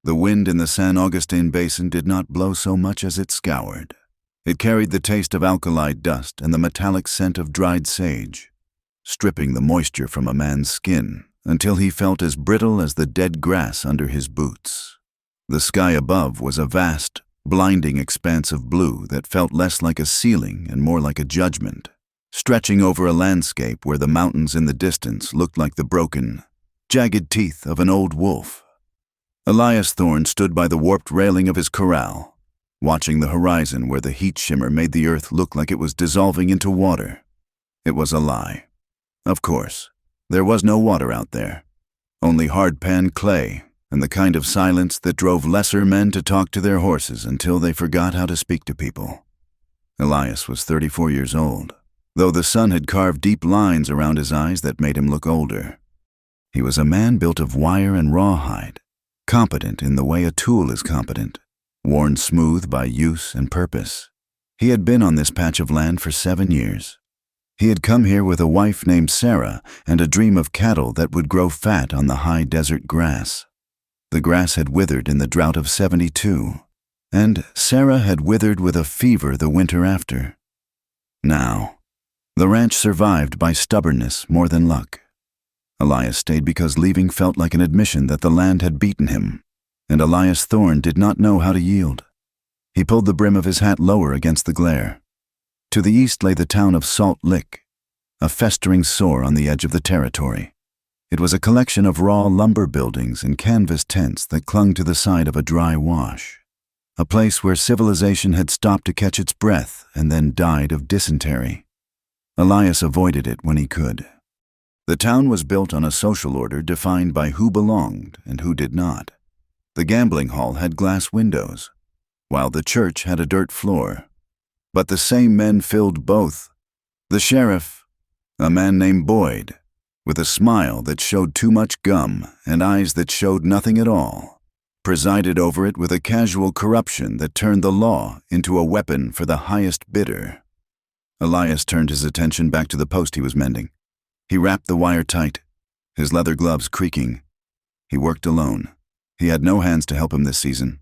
The wind in the San Augustine Basin did not blow so much as it scoured. It carried the taste of alkali dust and the metallic scent of dried sage, stripping the moisture from a man's skin until he felt as brittle as the dead grass under his boots. The sky above was a vast, blinding expanse of blue that felt less like a ceiling and more like a judgment, stretching over a landscape where the mountains in the distance looked like the broken, jagged teeth of an old wolf. Elias Thorne stood by the warped railing of his corral, watching the horizon where the heat shimmer made the earth look like it was dissolving into water. It was a lie. Of course, there was no water out there, only hard-pan clay and the kind of silence that drove lesser men to talk to their horses until they forgot how to speak to people. Elias was 34 years old, though the sun had carved deep lines around his eyes that made him look older. He was a man built of wire and rawhide, competent in the way a tool is competent, worn smooth by use and purpose. He had been on this patch of land for 7 years. He had come here with a wife named Sarah and a dream of cattle that would grow fat on the high desert grass. The grass had withered in the drought of 72, and Sarah had withered with a fever the winter after. Now, the ranch survived by stubbornness more than luck. Elias stayed because leaving felt like an admission that the land had beaten him, and Elias Thorne did not know how to yield. He pulled the brim of his hat lower against the glare. To the east lay the town of Salt Lick, a festering sore on the edge of the territory. It was a collection of raw lumber buildings and canvas tents that clung to the side of a dry wash, a place where civilization had stopped to catch its breath and then died of dysentery. Elias avoided it when he could. The town was built on a social order defined by who belonged and who did not. The gambling hall had glass windows, while the church had a dirt floor. But the same men filled both. The sheriff, a man named Boyd, with a smile that showed too much gum and eyes that showed nothing at all, presided over it with a casual corruption that turned the law into a weapon for the highest bidder. Elias turned his attention back to the post he was mending. He wrapped the wire tight, his leather gloves creaking. He worked alone. He had no hands to help him this season,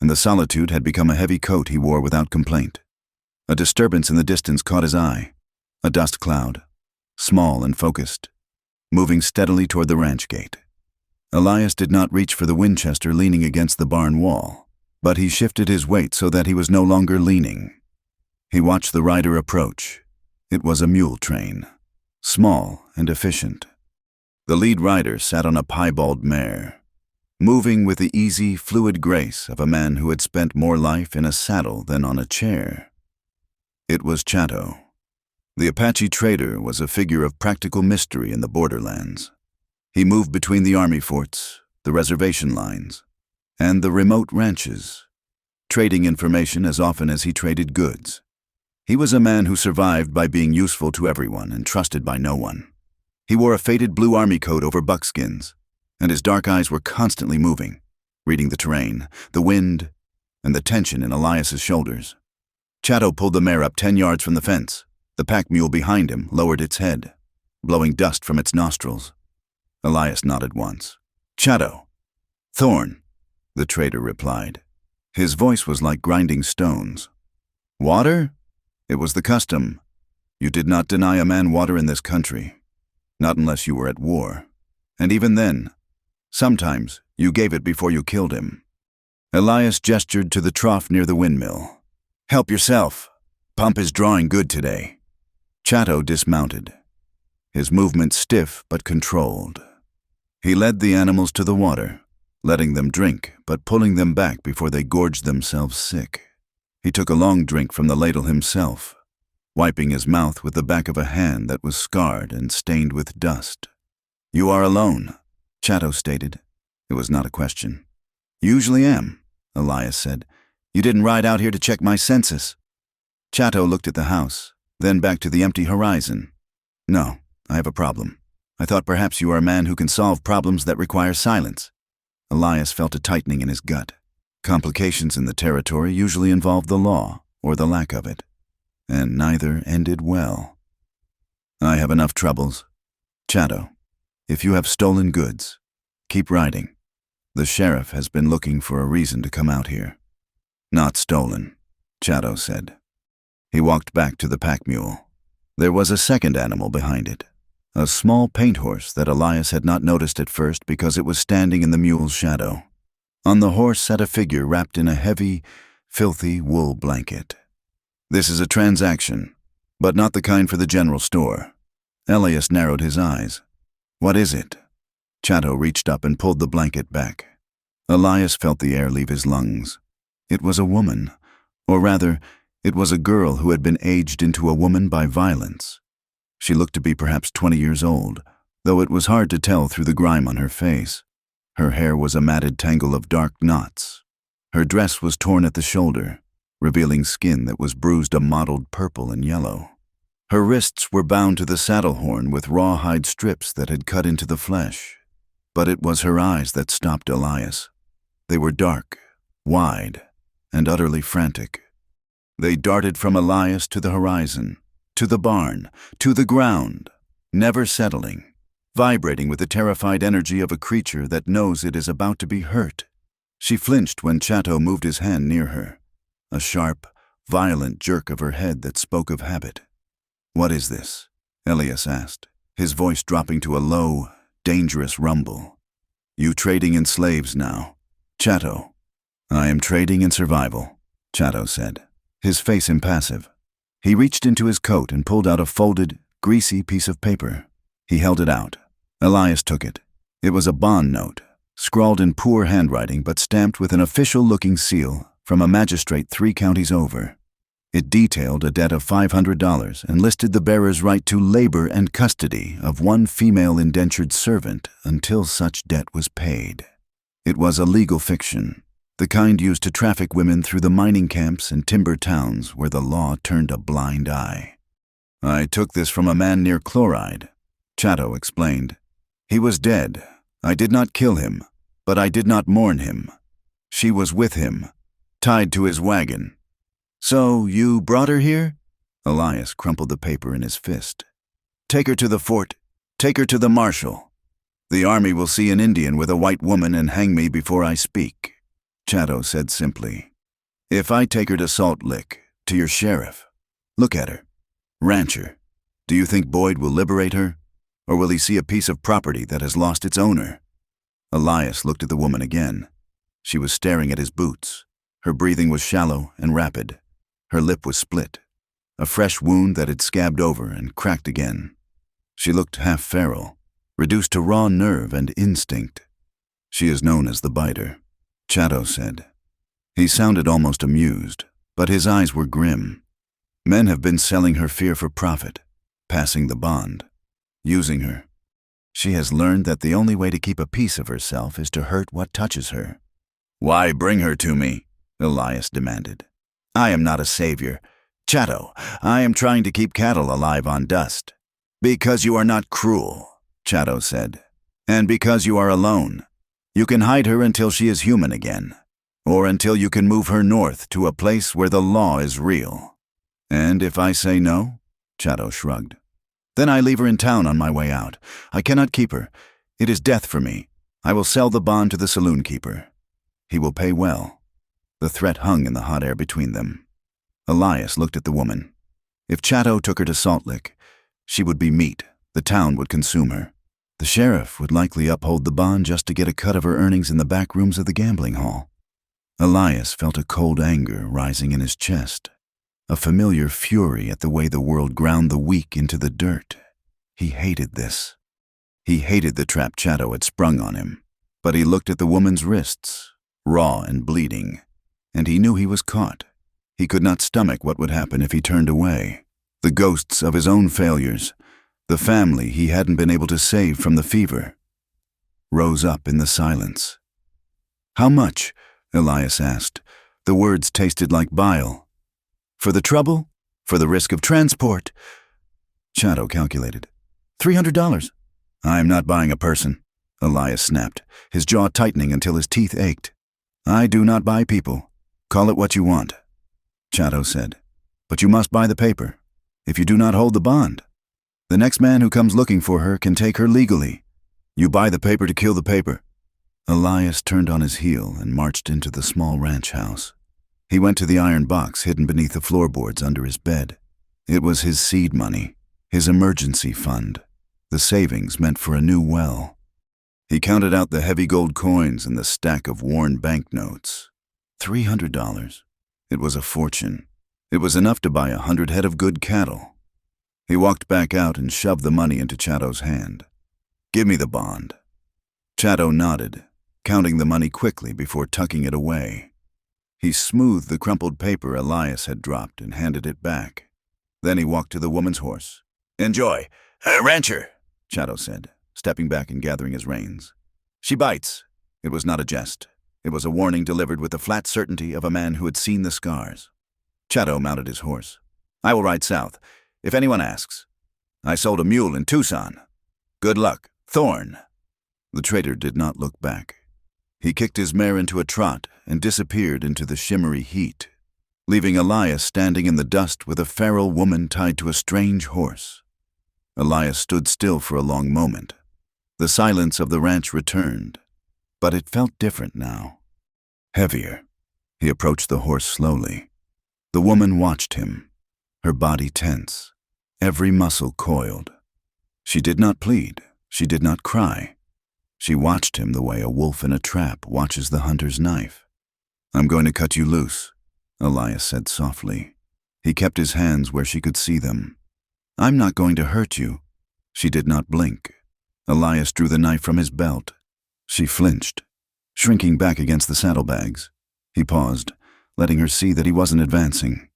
and the solitude had become a heavy coat he wore without complaint. A disturbance in the distance caught his eye, a dust cloud, small and focused, moving steadily toward the ranch gate. Elias did not reach for the Winchester leaning against the barn wall, but he shifted his weight so that he was no longer leaning. He watched the rider approach. It was a mule train, small and efficient. The lead rider sat on a piebald mare, moving with the easy, fluid grace of a man who had spent more life in a saddle than on a chair. It was Chato. The Apache trader was a figure of practical mystery in the borderlands. He moved between the army forts, the reservation lines, and the remote ranches, trading information as often as he traded goods. He was a man who survived by being useful to everyone and trusted by no one. He wore a faded blue army coat over buckskins, and his dark eyes were constantly moving, reading the terrain, the wind, and the tension in Elias's shoulders. Chato pulled the mare up 10 yards from the fence. The pack mule behind him lowered its head, blowing dust from its nostrils. Elias nodded once. "Chato." "Thorne," the trader replied. His voice was like grinding stones. "Water?" "It was the custom. You did not deny a man water in this country, not unless you were at war. And even then, sometimes you gave it before you killed him." Elias gestured to the trough near the windmill. "Help yourself. Pump is drawing good today." Chato dismounted, his movements stiff but controlled. He led the animals to the water, letting them drink but pulling them back before they gorged themselves sick. He took a long drink from the ladle himself, wiping his mouth with the back of a hand that was scarred and stained with dust. "You are alone," Chato stated. It was not a question. "Usually am," Elias said. "You didn't ride out here to check my census." Chato looked at the house, then back to the empty horizon. "No, I have a problem. I thought perhaps you are a man who can solve problems that require silence." Elias felt a tightening in his gut. Complications in the territory usually involve the law, or the lack of it, and neither ended well. "I have enough troubles. Chato, if you have stolen goods, keep riding." The sheriff has been looking for a reason to come out here. Not stolen, Chato said. He walked back to the pack mule. There was a second animal behind it, a small paint horse that Elias had not noticed at first because it was standing in the mule's shadow. On the horse sat a figure wrapped in a heavy, filthy wool blanket. This is a transaction, but not the kind for the general store. Elias narrowed his eyes. What is it? Chato reached up and pulled the blanket back. Elias felt the air leave his lungs. It was a woman, or rather, it was a girl who had been aged into a woman by violence. She looked to be perhaps 20 years old, though it was hard to tell through the grime on her face. Her hair was a matted tangle of dark knots. Her dress was torn at the shoulder, revealing skin that was bruised a mottled purple and yellow. Her wrists were bound to the saddle horn with rawhide strips that had cut into the flesh. But it was her eyes that stopped Elias. They were dark, wide, and utterly frantic. They darted from Elias to the horizon, to the barn, to the ground, never settling, vibrating with the terrified energy of a creature that knows it is about to be hurt. She flinched when Chato moved his hand near her, a sharp, violent jerk of her head that spoke of habit. What is this? Elias asked, his voice dropping to a low, dangerous rumble. You trading in slaves now? Chato. I am trading in survival, Chato said, his face impassive. He reached into his coat and pulled out a folded, greasy piece of paper. He held it out. Elias took it. It was a bond note, scrawled in poor handwriting but stamped with an official-looking seal from a magistrate 3 counties over. It detailed a debt of $500 and listed the bearer's right to labor and custody of 1 female indentured servant until such debt was paid. It was a legal fiction, the kind used to traffic women through the mining camps and timber towns where the law turned a blind eye. I took this from a man near Chloride, Chato explained. He was dead. I did not kill him, but I did not mourn him. She was with him, tied to his wagon. So you brought her here? Elias crumpled the paper in his fist. Take her to the fort. Take her to the marshal. The army will see an Indian with a white woman and hang me before I speak, Chato said simply. If I take her to Salt Lick, to your sheriff, look at her. Rancher. Do you think Boyd will liberate her? Or will he see a piece of property that has lost its owner? Elias looked at the woman again. She was staring at his boots. Her breathing was shallow and rapid. Her lip was split, a fresh wound that had scabbed over and cracked again. She looked half feral, reduced to raw nerve and instinct. She is known as the biter, Chato said. He sounded almost amused, but his eyes were grim. Men have been selling her fear for profit, passing the bond, using her. She has learned that the only way to keep a piece of herself is to hurt what touches her. Why bring her to me? Elias demanded. I am not a savior. Chato, I am trying to keep cattle alive on dust. Because you are not cruel, Chato said. And because you are alone. You can hide her until she is human again. Or until you can move her north to a place where the law is real. And if I say no? Chato shrugged. Then I leave her in town on my way out. I cannot keep her. It is death for me. I will sell the bond to the saloon keeper. He will pay well. The threat hung in the hot air between them. Elias looked at the woman. If Chato took her to Salt Lick, she would be meat. The town would consume her. The sheriff would likely uphold the bond just to get a cut of her earnings in the back rooms of the gambling hall. Elias felt a cold anger rising in his chest, a familiar fury at the way the world ground the weak into the dirt. He hated this. He hated the trap Chato had sprung on him, but he looked at the woman's wrists, raw and bleeding, and he knew he was caught. He could not stomach what would happen if he turned away. The ghosts of his own failures, the family he hadn't been able to save from the fever, rose up in the silence. How much? Elias asked. The words tasted like bile. For the trouble? For the risk of transport? Chato calculated. $300. I am not buying a person, Elias snapped, his jaw tightening until his teeth ached. I do not buy people. Call it what you want, Chato said. But you must buy the paper. If you do not hold the bond, the next man who comes looking for her can take her legally. You buy the paper to kill the paper. Elias turned on his heel and marched into the small ranch house. He went to the iron box hidden beneath the floorboards under his bed. It was his seed money, his emergency fund, the savings meant for a new well. He counted out the heavy gold coins and the stack of worn banknotes. $300. It was a fortune. It was enough to buy 100 head of good cattle. He walked back out and shoved the money into Chatto's hand. "Give me the bond." Chatto nodded, counting the money quickly before tucking it away. He smoothed the crumpled paper Elias had dropped and handed it back. Then he walked to the woman's horse. "Enjoy. Rancher," Chatto said, stepping back and gathering his reins. "She bites." It was not a jest. It was a warning delivered with the flat certainty of a man who had seen the scars. Chatto mounted his horse. "I will ride south, if anyone asks. I sold a mule in Tucson. Good luck, Thorn." The trader did not look back. He kicked his mare into a trot and disappeared into the shimmery heat, leaving Elias standing in the dust with a feral woman tied to a strange horse. Elias stood still for a long moment. The silence of the ranch returned, but it felt different now. Heavier. He approached the horse slowly. The woman watched him, her body tense, every muscle coiled. She did not plead. She did not cry. She watched him the way a wolf in a trap watches the hunter's knife. "I'm going to cut you loose," Elias said softly. He kept his hands where she could see them. "I'm not going to hurt you." She did not blink. Elias drew the knife from his belt. She flinched, shrinking back against the saddlebags. He paused, letting her see that he wasn't advancing.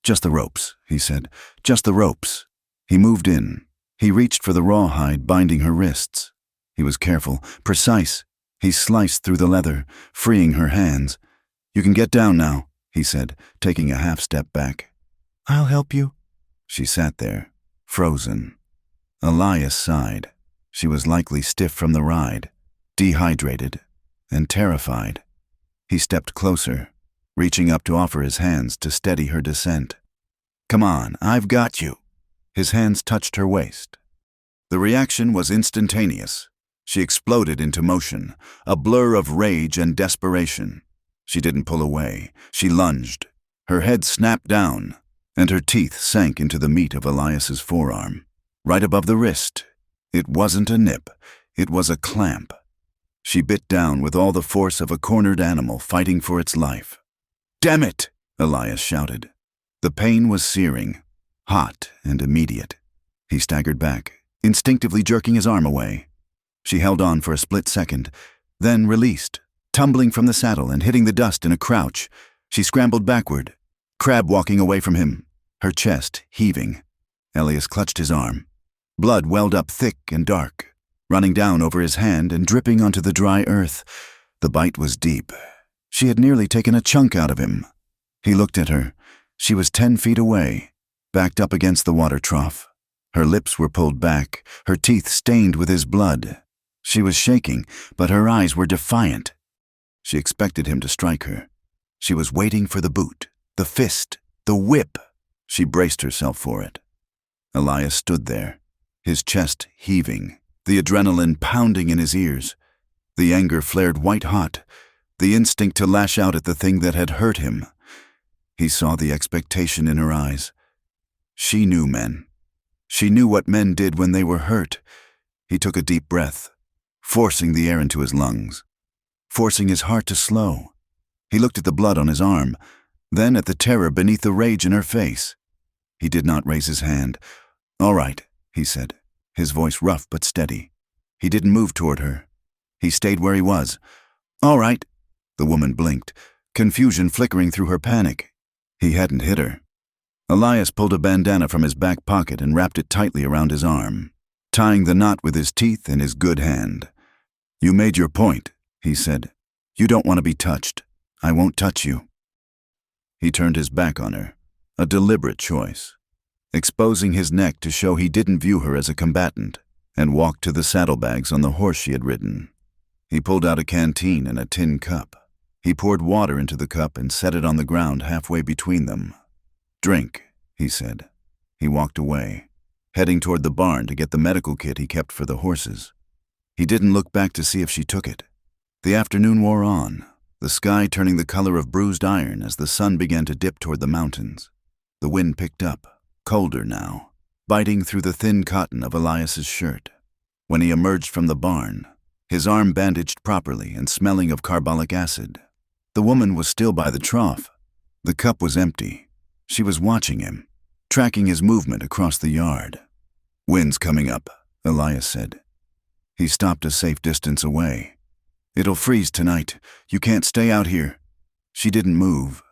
"Just the ropes," he said. "Just the ropes." He moved in. He reached for the rawhide binding her wrists. He was careful, precise. He sliced through the leather, freeing her hands. "You can get down now," he said, taking a half-step back. "I'll help you." She sat there, frozen. Elias sighed. She was likely stiff from the ride, dehydrated, and terrified. He stepped closer, reaching up to offer his hands to steady her descent. "Come on, I've got you." His hands touched her waist. The reaction was instantaneous. She exploded into motion, a blur of rage and desperation. She didn't pull away. She lunged. Her head snapped down, and her teeth sank into the meat of Elias's forearm, right above the wrist. It wasn't a nip. It was a clamp. She bit down with all the force of a cornered animal fighting for its life. "Damn it!" Elias shouted. The pain was searing, hot and immediate. He staggered back, instinctively jerking his arm away. She held on for a split second, then released, tumbling from the saddle and hitting the dust in a crouch. She scrambled backward, crab walking away from him, her chest heaving. Elias clutched his arm. Blood welled up thick and dark, running down over his hand and dripping onto the dry earth. The bite was deep. She had nearly taken a chunk out of him. He looked at her. She was 10 feet away, backed up against the water trough. Her lips were pulled back, her teeth stained with his blood. She was shaking, but her eyes were defiant. She expected him to strike her. She was waiting for the boot, the fist, the whip. She braced herself for it. Elias stood there, his chest heaving, the adrenaline pounding in his ears. The anger flared white-hot, the instinct to lash out at the thing that had hurt him. He saw the expectation in her eyes. She knew men. She knew what men did when they were hurt. He took a deep breath, forcing the air into his lungs, forcing his heart to slow. He looked at the blood on his arm, then at the terror beneath the rage in her face. He did not raise his hand. "All right," he said, his voice rough but steady. He didn't move toward her. He stayed where he was. "All right." The woman blinked, confusion flickering through her panic. He hadn't hit her. Elias pulled a bandana from his back pocket and wrapped it tightly around his arm, tying the knot with his teeth in his good hand. "You made your point," he said. "You don't want to be touched. I won't touch you." He turned his back on her, a deliberate choice, exposing his neck to show he didn't view her as a combatant, and walked to the saddlebags on the horse she had ridden. He pulled out a canteen and a tin cup. He poured water into the cup and set it on the ground halfway between them. "Drink," he said. He walked away, heading toward the barn to get the medical kit he kept for the horses. He didn't look back to see if she took it. The afternoon wore on, the sky turning the color of bruised iron as the sun began to dip toward the mountains. The wind picked up, colder now, biting through the thin cotton of Elias's shirt. When he emerged from the barn, his arm bandaged properly and smelling of carbolic acid. The woman was still by the trough. The cup was empty. She was watching him, tracking his movement across the yard. "Wind's coming up," Elias said. He stopped a safe distance away. "It'll freeze tonight. You can't stay out here." She didn't move.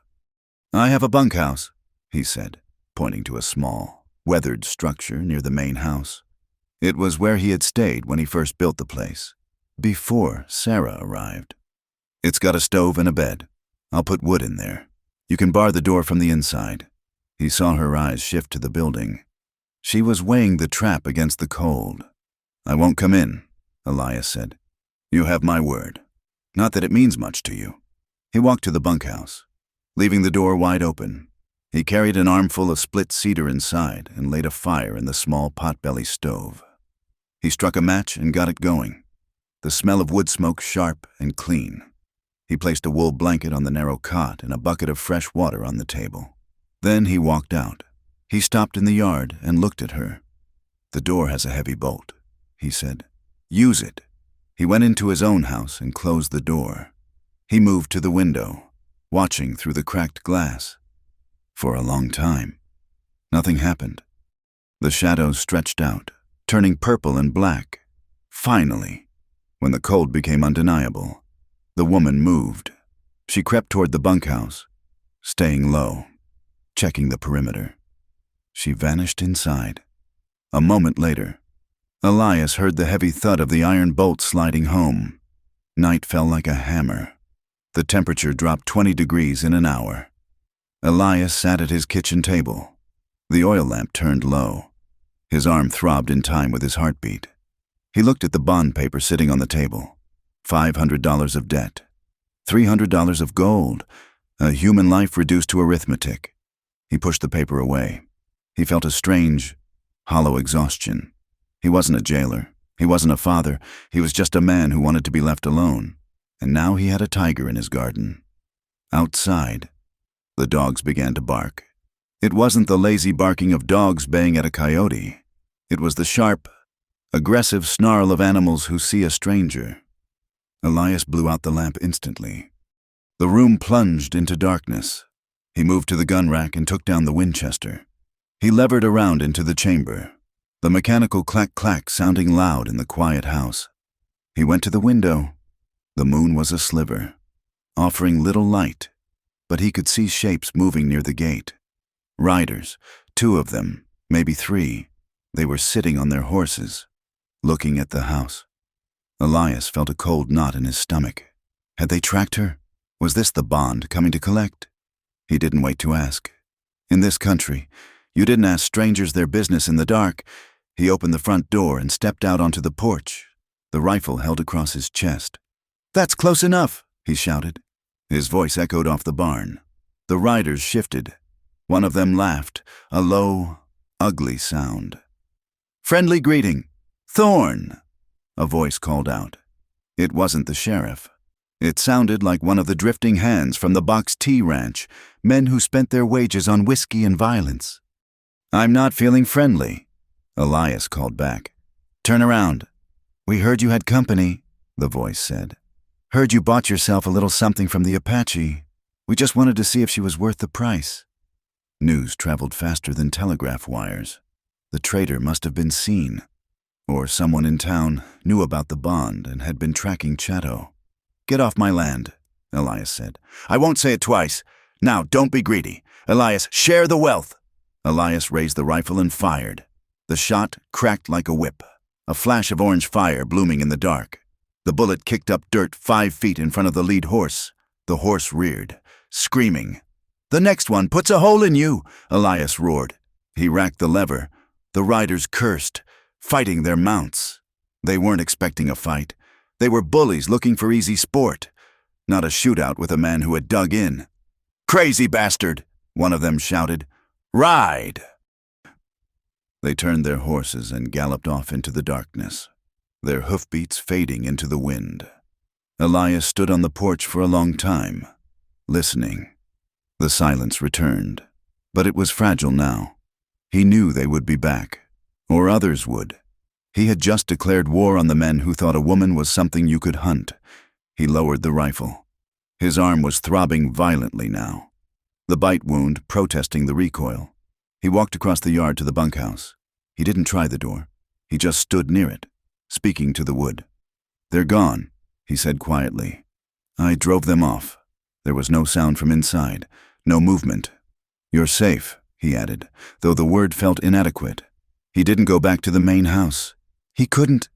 "I have a bunkhouse," he said, pointing to a small, weathered structure near the main house. It was where he had stayed when he first built the place, before Sarah arrived. "It's got a stove and a bed. I'll put wood in there. You can bar the door from the inside." He saw her eyes shift to the building. She was weighing the trap against the cold. "I won't come in," Elias said. "You have my word. Not that it means much to you." He walked to the bunkhouse, leaving the door wide open. He carried an armful of split cedar inside and laid a fire in the small potbelly stove. He struck a match and got it going, the smell of wood smoke sharp and clean. He placed a wool blanket on the narrow cot and a bucket of fresh water on the table. Then he walked out. He stopped in the yard and looked at her. "The door has a heavy bolt," he said. "Use it." He went into his own house and closed the door. He moved to the window, watching through the cracked glass. For a long time, nothing happened. The shadows stretched out, turning purple and black. Finally, when the cold became undeniable, the woman moved. She crept toward the bunkhouse, staying low, checking the perimeter. She vanished inside. A moment later, Elias heard the heavy thud of the iron bolt sliding home. Night fell like a hammer. The temperature dropped 20 degrees in an hour. Elias sat at his kitchen table. The oil lamp turned low. His arm throbbed in time with his heartbeat. He looked at the bond paper sitting on the table. $500 of debt. $300 of gold. A human life reduced to arithmetic. He pushed the paper away. He felt a strange, hollow exhaustion. He wasn't a jailer. He wasn't a father. He was just a man who wanted to be left alone. And now he had a tiger in his garden. Outside, the dogs began to bark. It wasn't the lazy barking of dogs baying at a coyote. It was the sharp, aggressive snarl of animals who see a stranger. Elias blew out the lamp instantly. The room plunged into darkness. He moved to the gun rack and took down the Winchester. He levered around into the chamber, the mechanical clack-clack sounding loud in the quiet house. He went to the window. The moon was a sliver, offering little light, but he could see shapes moving near the gate. Riders, 2 of them, maybe 3. They were sitting on their horses, looking at the house. Elias felt a cold knot in his stomach. Had they tracked her? Was this the bond coming to collect? He didn't wait to ask. In this country, you didn't ask strangers their business in the dark. He opened the front door and stepped out onto the porch, the rifle held across his chest. "That's close enough," he shouted. His voice echoed off the barn. The riders shifted. One of them laughed, a low, ugly sound. "Friendly greeting. Thorn," a voice called out. It wasn't the sheriff. It sounded like one of the drifting hands from the Box T Ranch, men who spent their wages on whiskey and violence. "I'm not feeling friendly," Elias called back. "Turn around." "We heard you had company," the voice said. "Heard you bought yourself a little something from the Apache. We just wanted to see if she was worth the price." News traveled faster than telegraph wires. The trader must have been seen, or someone in town knew about the bond and had been tracking Chatto. "Get off my land," Elias said. "I won't say it twice. Now, don't be greedy. Elias, share the wealth." Elias raised the rifle and fired. The shot cracked like a whip, a flash of orange fire blooming in the dark. The bullet kicked up dirt 5 feet in front of the lead horse. The horse reared, screaming. "The next one puts a hole in you," Elias roared. He racked the lever. The riders cursed, fighting their mounts. They weren't expecting a fight. They were bullies looking for easy sport, not a shootout with a man who had dug in. "Crazy bastard," one of them shouted. "Ride!" They turned their horses and galloped off into the darkness, their hoofbeats fading into the wind. Elias stood on the porch for a long time, listening. The silence returned, but it was fragile now. He knew they would be back, or others would. He had just declared war on the men who thought a woman was something you could hunt. He lowered the rifle. His arm was throbbing violently now, the bite wound protesting the recoil. He walked across the yard to the bunkhouse. He didn't try the door. He just stood near it, speaking to the wood. "They're gone," he said quietly. "I drove them off." There was no sound from inside, no movement. "You're safe," he added, though the word felt inadequate. He didn't go back to the main house. He couldn't.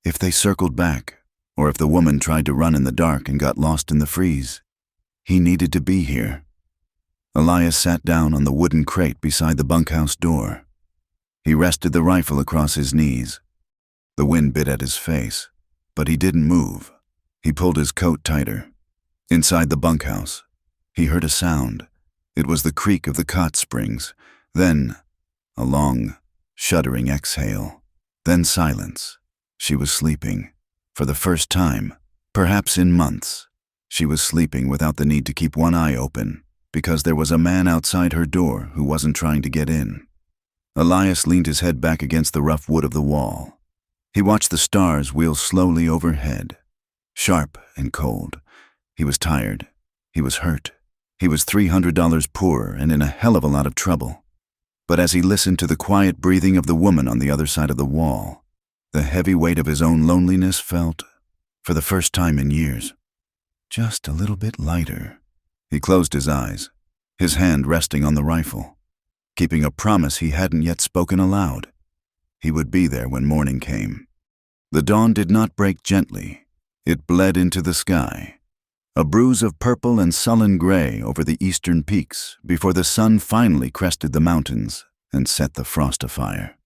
If they circled back, or if the woman tried to run in the dark and got lost in the freeze, he needed to be here. Elias sat down on the wooden crate beside the bunkhouse door. He rested the rifle across his knees. The wind bit at his face, but he didn't move. He pulled his coat tighter. Inside the bunkhouse, he heard a sound. It was the creak of the cot springs, then a long, shuddering exhale, then silence. She was sleeping. For the first time, perhaps in months, she was sleeping without the need to keep one eye open, because there was a man outside her door who wasn't trying to get in. Elias leaned his head back against the rough wood of the wall. He watched the stars wheel slowly overhead, sharp and cold. He was tired. He was hurt. He was $300 poorer and in a hell of a lot of trouble. But as he listened to the quiet breathing of the woman on the other side of the wall, the heavy weight of his own loneliness felt, for the first time in years, just a little bit lighter. He closed his eyes, his hand resting on the rifle, keeping a promise he hadn't yet spoken aloud. He would be there when morning came. The dawn did not break gently. It bled into the sky, a bruise of purple and sullen gray over the eastern peaks before the sun finally crested the mountains and set the frost afire.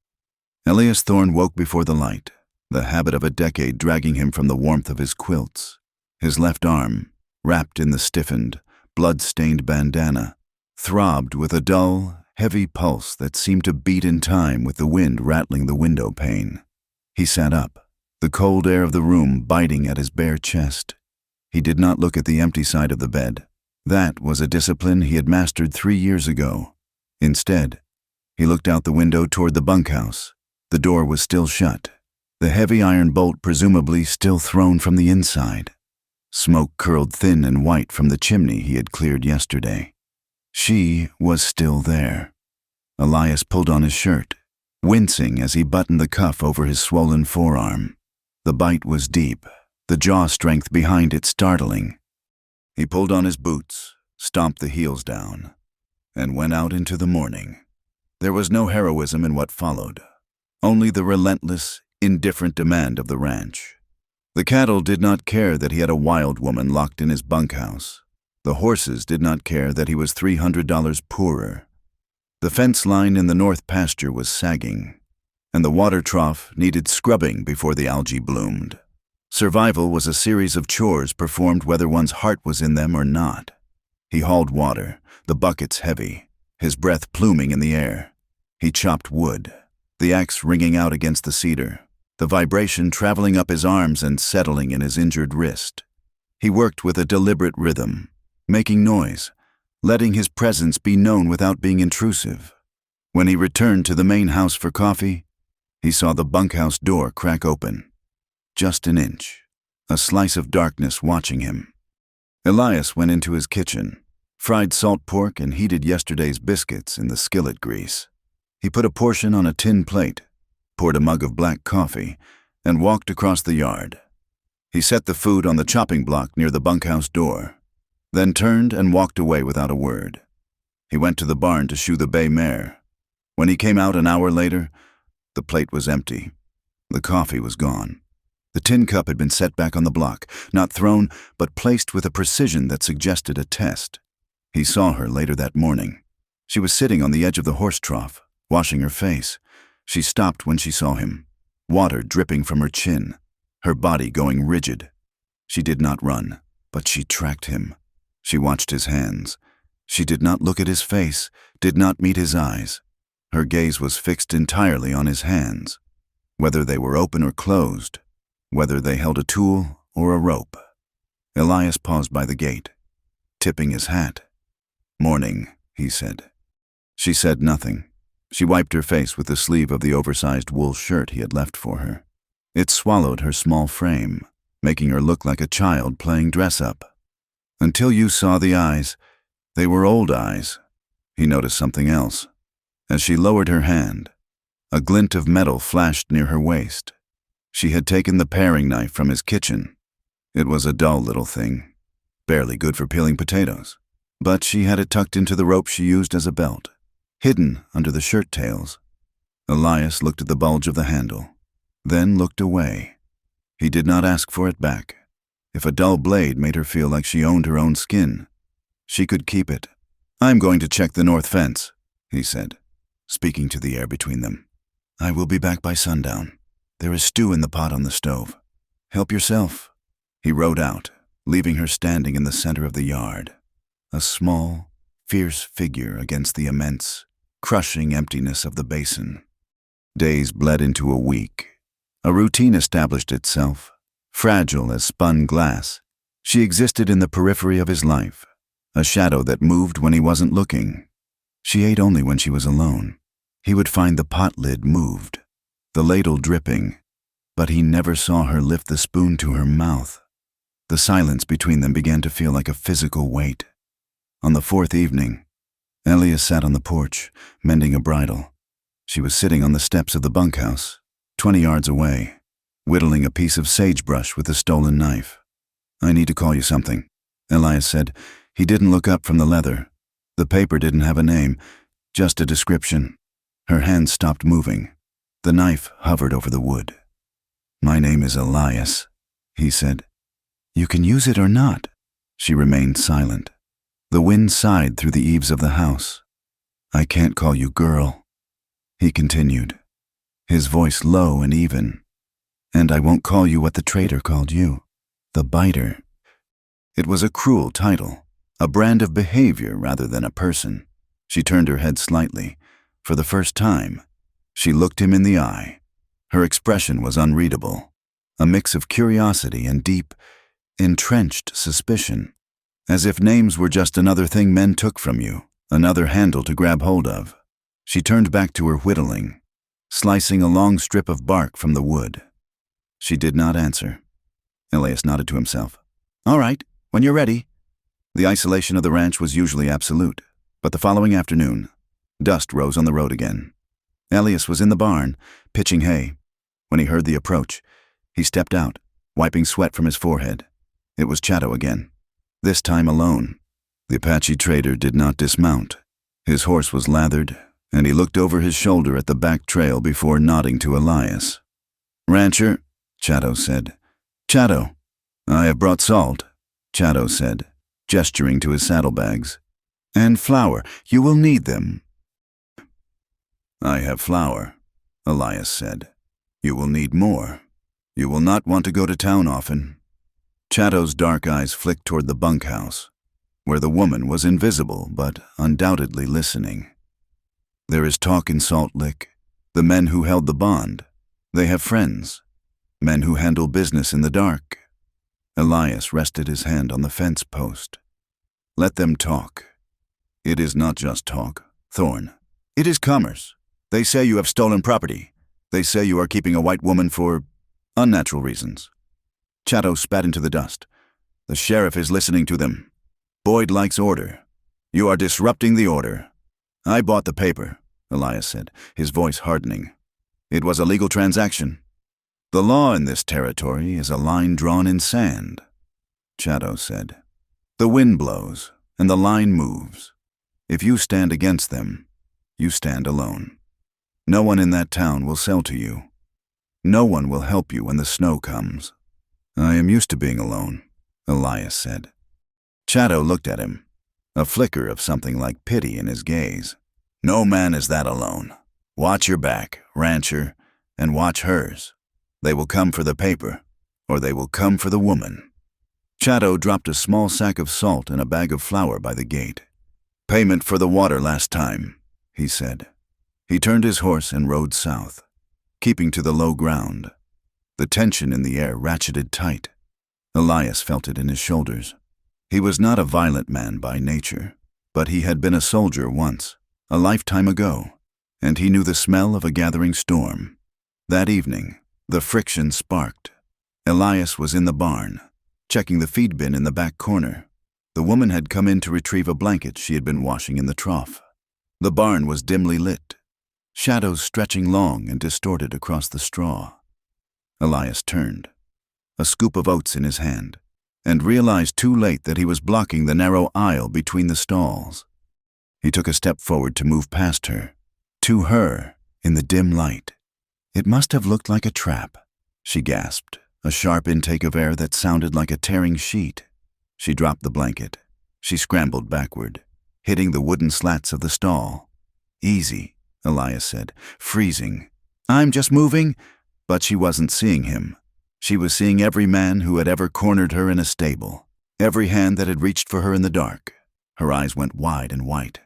Elias Thorne woke before the light, the habit of a decade dragging him from the warmth of his quilts. His left arm, wrapped in the stiffened, blood-stained bandana, throbbed with a dull, heavy pulse that seemed to beat in time with the wind rattling the window pane. He sat up, the cold air of the room biting at his bare chest. He did not look at the empty side of the bed. That was a discipline he had mastered 3 years ago. Instead, he looked out the window toward the bunkhouse. The door was still shut, the heavy iron bolt presumably still thrown from the inside. Smoke curled thin and white from the chimney he had cleared yesterday. She was still there. Elias pulled on his shirt, wincing as he buttoned the cuff over his swollen forearm. The bite was deep, the jaw strength behind it startling. He pulled on his boots, stomped the heels down, and went out into the morning. There was no heroism in what followed, only the relentless, indifferent demand of the ranch. The cattle did not care that he had a wild woman locked in his bunkhouse. The horses did not care that he was $300 poorer. The fence line in the north pasture was sagging, and the water trough needed scrubbing before the algae bloomed. Survival was a series of chores performed whether one's heart was in them or not. He hauled water, the buckets heavy, his breath pluming in the air. He chopped wood, the axe ringing out against the cedar, the vibration traveling up his arms and settling in his injured wrist. He worked with a deliberate rhythm, making noise, letting his presence be known without being intrusive. When he returned to the main house for coffee, he saw the bunkhouse door crack open. Just an inch, a slice of darkness watching him. Elias went into his kitchen, fried salt pork and heated yesterday's biscuits in the skillet grease. He put a portion on a tin plate, poured a mug of black coffee, and walked across the yard. He set the food on the chopping block near the bunkhouse door, then turned and walked away without a word. He went to the barn to shoe the bay mare. When he came out an hour later, the plate was empty. The coffee was gone. The tin cup had been set back on the block, not thrown, but placed with a precision that suggested a test. He saw her later that morning. She was sitting on the edge of the horse trough, washing her face. She stopped when she saw him, water dripping from her chin, her body going rigid. She did not run, but she tracked him. She watched his hands. She did not look at his face, did not meet his eyes. Her gaze was fixed entirely on his hands, whether they were open or closed, whether they held a tool or a rope. Elias paused by the gate, tipping his hat. "Morning," he said. She said nothing. She wiped her face with the sleeve of the oversized wool shirt he had left for her. It swallowed her small frame, making her look like a child playing dress-up. Until you saw the eyes, they were old eyes. He noticed something else. As she lowered her hand, a glint of metal flashed near her waist. She had taken the paring knife from his kitchen. It was a dull little thing, barely good for peeling potatoes, but she had it tucked into the rope she used as a belt, hidden under the shirt tails. Elias looked at the bulge of the handle, then looked away. He did not ask for it back. If a dull blade made her feel like she owned her own skin, she could keep it. "I'm going to check the north fence," he said, speaking to the air between them. "I will be back by sundown. There is stew in the pot on the stove. Help yourself." He rode out, leaving her standing in the center of the yard, a small, fierce figure against the immense, crushing emptiness of the basin. Days bled into a week. A routine established itself. Fragile as spun glass, she existed in the periphery of his life, a shadow that moved when he wasn't looking. She ate only when she was alone. He would find the pot lid moved, the ladle dripping, but he never saw her lift the spoon to her mouth. The silence between them began to feel like a physical weight. On the fourth evening, Elias sat on the porch, mending a bridle. She was sitting on the steps of the bunkhouse, 20 yards away, whittling a piece of sagebrush with a stolen knife. "I need to call you something," Elias said. He didn't look up from the leather. The paper didn't have a name, just a description. Her hand stopped moving. The knife hovered over the wood. "My name is Elias," he said. "You can use it or not." She remained silent. The wind sighed through the eaves of the house. "I can't call you girl," he continued, his voice low and even. "And I won't call you what the traitor called you, the biter." It was a cruel title, a brand of behavior rather than a person. She turned her head slightly. For the first time, she looked him in the eye. Her expression was unreadable, a mix of curiosity and deep, entrenched suspicion, as if names were just another thing men took from you, another handle to grab hold of. She turned back to her whittling, slicing a long strip of bark from the wood. She did not answer. Elias nodded to himself. "All right, when you're ready." The isolation of the ranch was usually absolute, but the following afternoon, dust rose on the road again. Elias was in the barn, pitching hay. When he heard the approach, he stepped out, wiping sweat from his forehead. It was Chato again, this time alone. The Apache trader did not dismount. His horse was lathered, and he looked over his shoulder at the back trail before nodding to Elias. "Rancher," Chato said. "Chato." "I have brought salt," Chato said, gesturing to his saddlebags. "And flour. You will need them." "I have flour," Elias said. "You will need more. You will not want to go to town often." Chato's dark eyes flicked toward the bunkhouse, where the woman was invisible but undoubtedly listening. "There is talk in Salt Lick. The men who held the bond, they have friends. Men who handle business in the dark." Elias rested his hand on the fence post. "Let them talk. It is not just talk, Thorn. It is commerce. They say you have stolen property. They say you are keeping a white woman for unnatural reasons." Chato spat into the dust. "The sheriff is listening to them. Boyd likes order. You are disrupting the order." "I bought the paper," Elias said, his voice hardening. "It was a legal transaction." "The law in this territory is a line drawn in sand," Chato said. "The wind blows, and the line moves. If you stand against them, you stand alone. No one in that town will sell to you. No one will help you when the snow comes." "I am used to being alone," Elias said. Chato looked at him, a flicker of something like pity in his gaze. "No man is that alone. Watch your back, rancher, and watch hers. They will come for the paper, or they will come for the woman." Chato dropped a small sack of salt and a bag of flour by the gate. "Payment for the water last time," he said. He turned his horse and rode south, keeping to the low ground. The tension in the air ratcheted tight. Elias felt it in his shoulders. He was not a violent man by nature, but he had been a soldier once, a lifetime ago, and he knew the smell of a gathering storm. That evening, the friction sparked. Elias was in the barn, checking the feed bin in the back corner. The woman had come in to retrieve a blanket she had been washing in the trough. The barn was dimly lit, shadows stretching long and distorted across the straw. Elias turned, a scoop of oats in his hand, and realized too late that he was blocking the narrow aisle between the stalls. He took a step forward to move past her, to her, in the dim light. It must have looked like a trap, she gasped, a sharp intake of air that sounded like a tearing sheet. She dropped the blanket. She scrambled backward, hitting the wooden slats of the stall. "Easy," Elias said, freezing. "I'm just moving." But she wasn't seeing him. She was seeing every man who had ever cornered her in a stable, every hand that had reached for her in the dark. Her eyes went wide and white.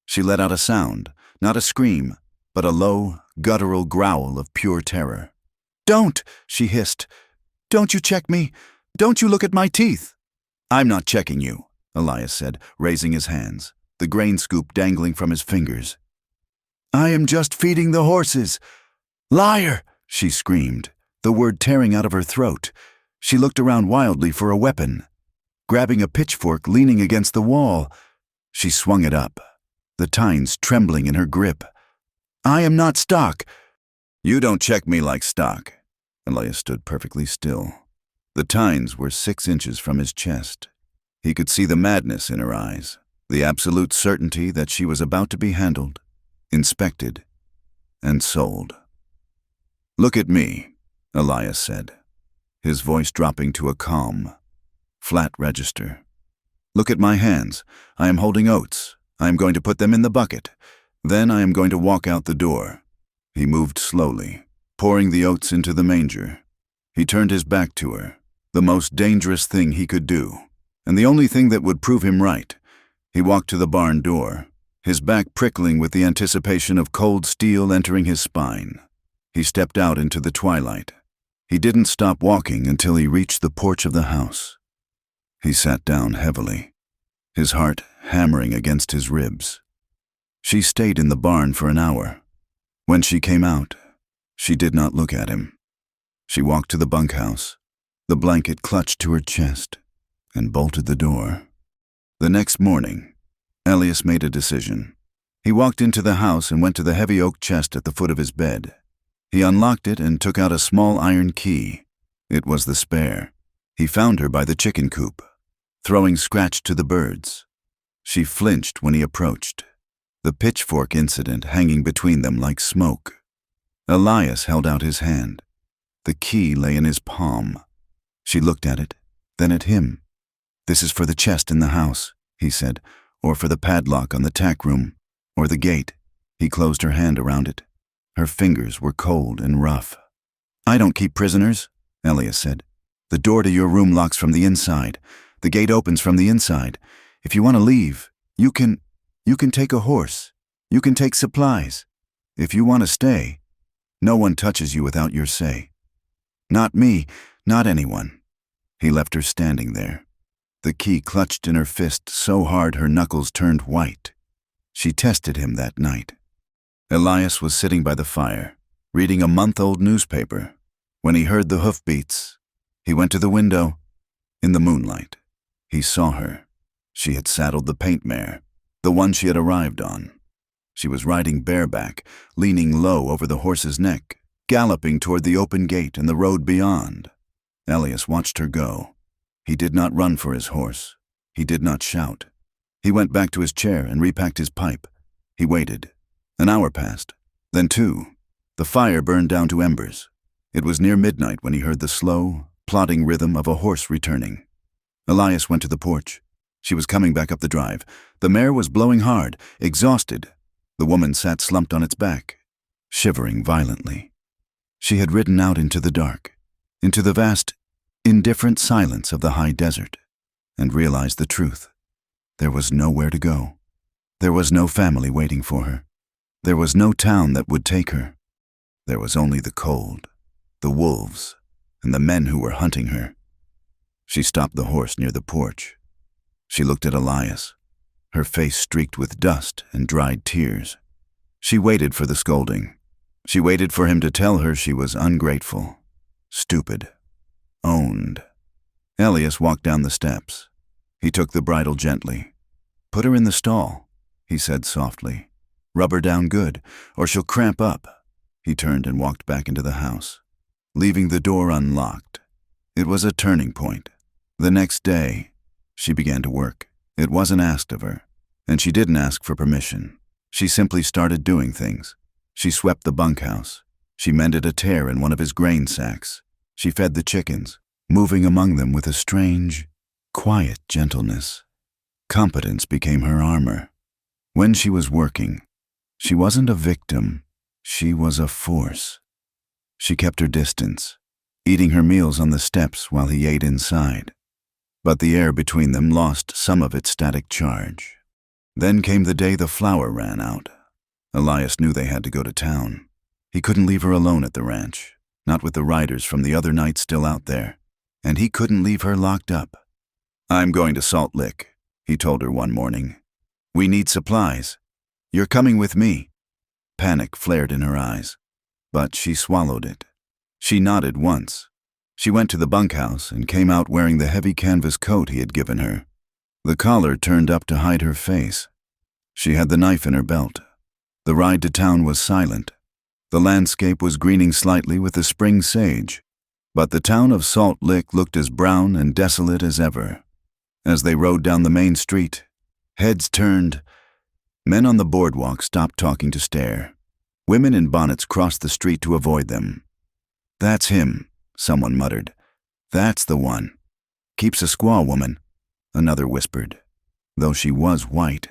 She let out a sound, not a scream, but a low, guttural growl of pure terror. "Don't!" she hissed. "Don't you check me! Don't you look at my teeth!" "I'm not checking you," Elias said, raising his hands, the grain scoop dangling from his fingers. "I am just feeding the horses." "Liar!" she screamed, the word tearing out of her throat. She looked around wildly for a weapon. Grabbing a pitchfork leaning against the wall, she swung it up, the tines trembling in her grip. "I am not stock." "You don't check me like stock." Elias stood perfectly still. The tines were 6 inches from his chest. He could see the madness in her eyes, the absolute certainty that she was about to be handled, inspected, and sold. "Look at me," Elias said, his voice dropping to a calm, flat register. "Look at my hands. I am holding oats. I am going to put them in the bucket. Then I am going to walk out the door." He moved slowly, pouring the oats into the manger. He turned his back to her, the most dangerous thing he could do, and the only thing that would prove him right. He walked to the barn door, his back prickling with the anticipation of cold steel entering his spine. He stepped out into the twilight. He didn't stop walking until he reached the porch of the house. He sat down heavily, his heart hammering against his ribs. She stayed in the barn for an hour. When she came out, she did not look at him. She walked to the bunkhouse, the blanket clutched to her chest, and bolted the door. The next morning, Elias made a decision. He walked into the house and went to the heavy oak chest at the foot of his bed. He unlocked it and took out a small iron key. It was the spare. He found her by the chicken coop, throwing scratch to the birds. She flinched when he approached, the pitchfork incident hanging between them like smoke. Elias held out his hand. The key lay in his palm. She looked at it, then at him. "This is for the chest in the house," he said, "or for the padlock on the tack room, or the gate." He closed her hand around it. Her fingers were cold and rough. "I don't keep prisoners," Elias said. "The door to your room locks from the inside. The gate opens from the inside. If you want to leave, you can take a horse. You can take supplies. If you want to stay, no one touches you without your say. Not me, not anyone." He left her standing there, the key clutched in her fist so hard her knuckles turned white. She tested him that night. Elias was sitting by the fire, reading a month-old newspaper, when he heard the hoofbeats. He went to the window. In the moonlight, he saw her. She had saddled the paint mare, the one she had arrived on. She was riding bareback, leaning low over the horse's neck, galloping toward the open gate and the road beyond. Elias watched her go. He did not run for his horse. He did not shout. He went back to his chair and repacked his pipe. He waited. An hour passed, then 2. The fire burned down to embers. It was near midnight when he heard the slow, plodding rhythm of a horse returning. Elias went to the porch. She was coming back up the drive. The mare was blowing hard, exhausted. The woman sat slumped on its back, shivering violently. She had ridden out into the dark, into the vast, indifferent silence of the high desert, and realized the truth. There was nowhere to go. There was no family waiting for her. There was no town that would take her. There was only the cold, the wolves, and the men who were hunting her. She stopped the horse near the porch. She looked at Elias, her face streaked with dust and dried tears. She waited for the scolding. She waited for him to tell her she was ungrateful, stupid, owned. Elias walked down the steps. He took the bridle gently. "Put her in the stall," he said softly. "Rub her down good, or she'll cramp up." He turned and walked back into the house, leaving the door unlocked. It was a turning point. The next day, she began to work. It wasn't asked of her, and she didn't ask for permission. She simply started doing things. She swept the bunkhouse. She mended a tear in one of his grain sacks. She fed the chickens, moving among them with a strange, quiet gentleness. Competence became her armor. When she was working, she wasn't a victim. She was a force. She kept her distance, eating her meals on the steps while he ate inside. But the air between them lost some of its static charge. Then came the day the flour ran out. Elias knew they had to go to town. He couldn't leave her alone at the ranch, not with the riders from the other night still out there. And he couldn't leave her locked up. "I'm going to Salt Lick," he told her one morning. "We need supplies. You're coming with me." Panic flared in her eyes, but she swallowed it. She nodded once. She went to the bunkhouse and came out wearing the heavy canvas coat he had given her. The collar turned up to hide her face. She had the knife in her belt. The ride to town was silent. The landscape was greening slightly with the spring sage, but the town of Salt Lick looked as brown and desolate as ever. As they rode down the main street, heads turned. Men on the boardwalk stopped talking to stare. Women in bonnets crossed the street to avoid them. "That's him," someone muttered. "That's the one. Keeps a squaw woman," another whispered, though she was white.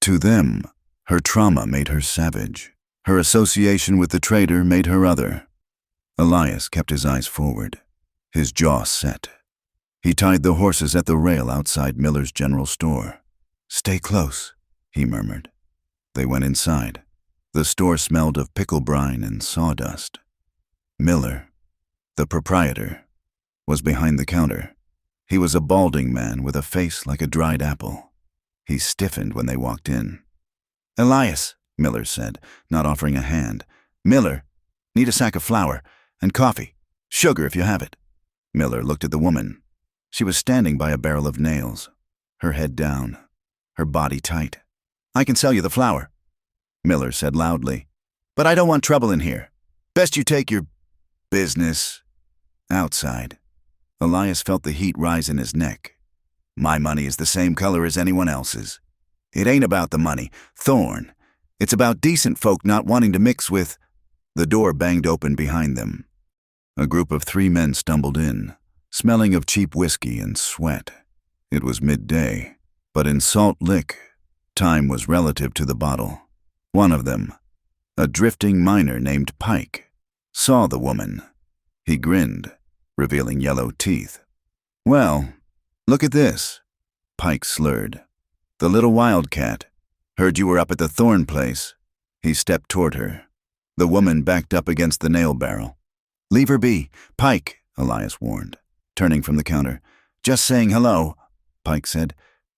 To them, her trauma made her savage. Her association with the traitor made her other. Elias kept his eyes forward, his jaw set. He tied the horses at the rail outside Miller's general store. "Stay close," he murmured. They went inside. The store smelled of pickle brine and sawdust. Miller, the proprietor, was behind the counter. He was a balding man with a face like a dried apple. He stiffened when they walked in. "Elias," Miller said, not offering a hand. "Miller, need a sack of flour and coffee. Sugar if you have it." Miller looked at the woman. She was standing by a barrel of nails, her head down, her body tight. "I can sell you the flour," Miller said loudly. "But I don't want trouble in here. Best you take your business outside." Elias felt the heat rise in his neck. "My money is the same color as anyone else's. It ain't about the money, Thorne. It's about decent folk not wanting to mix with—" The door banged open behind them. A group of 3 men stumbled in, smelling of cheap whiskey and sweat. It was midday, but in Salt Lick, time was relative to the bottle. One of them, a drifting miner named Pike, saw the woman. He grinned, revealing yellow teeth. "Well, look at this," Pike slurred. "The little wildcat. Heard you were up at the Thorne place." He stepped toward her. The woman backed up against the nail barrel. "Leave her be, Pike," Elias warned, turning from the counter. "Just saying hello," Pike said.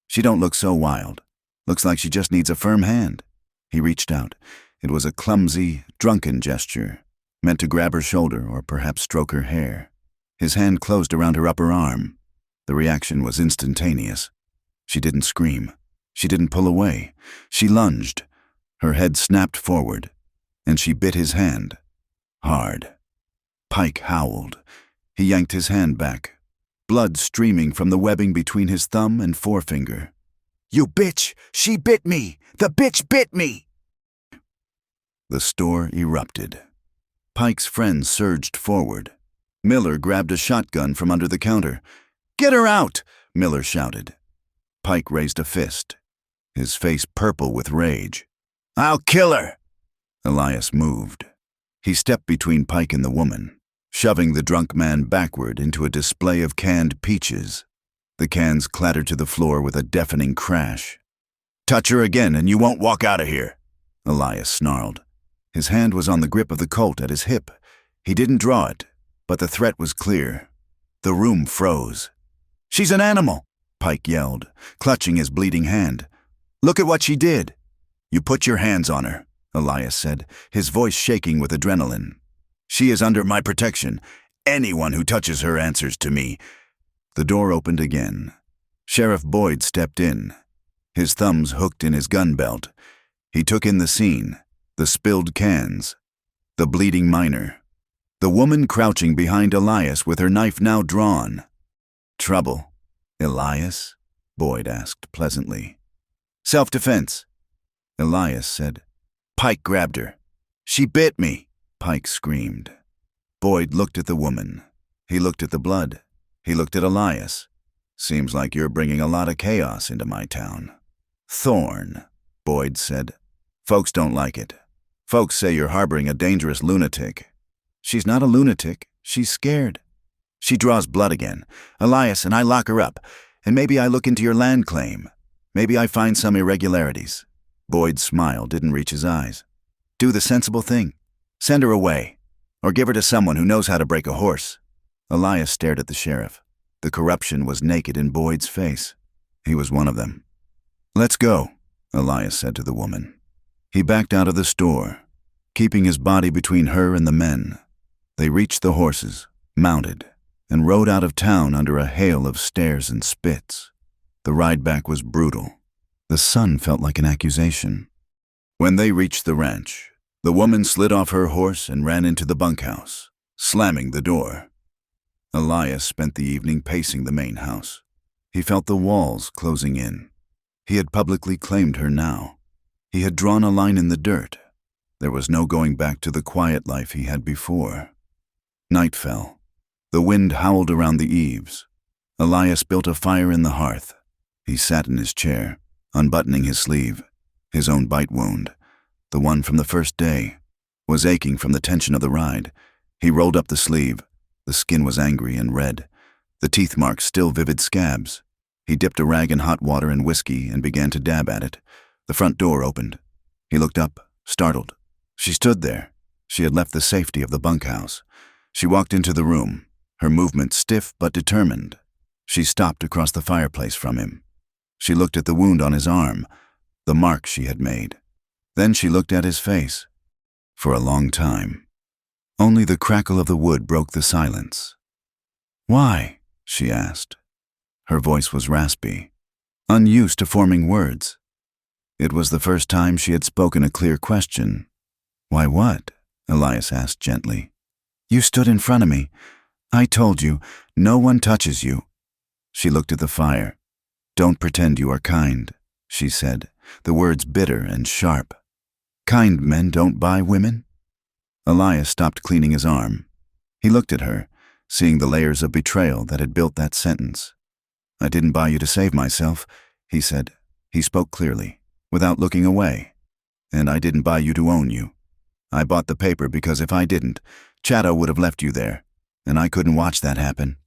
"She don't look so wild. Looks like she just needs a firm hand." He reached out. It was a clumsy, drunken gesture, meant to grab her shoulder or perhaps stroke her hair. His hand closed around her upper arm. The reaction was instantaneous. She didn't scream. She didn't pull away. She lunged. Her head snapped forward, and she bit his hand. Hard. Pike howled. He yanked his hand back, blood streaming from the webbing between his thumb and forefinger. "You bitch! She bit me! The bitch bit me!" The store erupted. Pike's friends surged forward. Miller grabbed a shotgun from under the counter. "Get her out!" Miller shouted. Pike raised a fist, his face purple with rage. "I'll kill her!" Elias moved. He stepped between Pike and the woman, shoving the drunk man backward into a display of canned peaches. The cans clattered to the floor with a deafening crash. "Touch her again and you won't walk out of here," Elias snarled. His hand was on the grip of the Colt at his hip. He didn't draw it, but the threat was clear. The room froze. "She's an animal," Pike yelled, clutching his bleeding hand. "Look at what she did." "You put your hands on her," Elias said, his voice shaking with adrenaline. "She is under my protection. Anyone who touches her answers to me." The door opened again. Sheriff Boyd stepped in, his thumbs hooked in his gun belt. He took in the scene, the spilled cans, the bleeding miner, the woman crouching behind Elias with her knife now drawn. "Trouble, Elias?" Boyd asked pleasantly. "Self-defense," Elias said. "Pike grabbed her. She bit me," Pike screamed. Boyd looked at the woman. He looked at the blood. He looked at Elias. "Seems like you're bringing a lot of chaos into my town." "Thorn," Boyd said. "Folks don't like it. Folks say you're harboring a dangerous lunatic." "She's not a lunatic. She's scared. She draws blood again, Elias, and I lock her up. And maybe I look into your land claim. Maybe I find some irregularities." Boyd's smile didn't reach his eyes. "Do the sensible thing. Send her away. Or give her to someone who knows how to break a horse." Elias stared at the sheriff. The corruption was naked in Boyd's face. He was one of them. "Let's go," Elias said to the woman. He backed out of the store, keeping his body between her and the men. They reached the horses, mounted, and rode out of town under a hail of stares and spits. The ride back was brutal. The sun felt like an accusation. When they reached the ranch, the woman slid off her horse and ran into the bunkhouse, slamming the door. Elias spent the evening pacing the main house. He felt the walls closing in. He had publicly claimed her now. He had drawn a line in the dirt. There was no going back to the quiet life he had before. Night fell. The wind howled around the eaves. Elias built a fire in the hearth. He sat in his chair, unbuttoning his sleeve. His own bite wound, the one from the first day, was aching from the tension of the ride. He rolled up the sleeve. The skin was angry and red, the teeth marks still vivid scabs. He dipped a rag in hot water and whiskey and began to dab at it. The front door opened. He looked up, startled. She stood there. She had left the safety of the bunkhouse. She walked into the room, her movement stiff but determined. She stopped across the fireplace from him. She looked at the wound on his arm, the mark she had made. Then she looked at his face. For a long time. Only the crackle of the wood broke the silence. "Why?" she asked. Her voice was raspy, unused to forming words. It was the first time she had spoken a clear question. "Why what?" Elias asked gently. "You stood in front of me. I told you, no one touches you." She looked at the fire. "Don't pretend you are kind," she said, the words bitter and sharp. "Kind men don't buy women." Elias stopped cleaning his arm. He looked at her, seeing the layers of betrayal that had built that sentence. "I didn't buy you to save myself," he said. He spoke clearly, without looking away. "And I didn't buy you to own you. I bought the paper because if I didn't, Chatto would have left you there, and I couldn't watch that happen."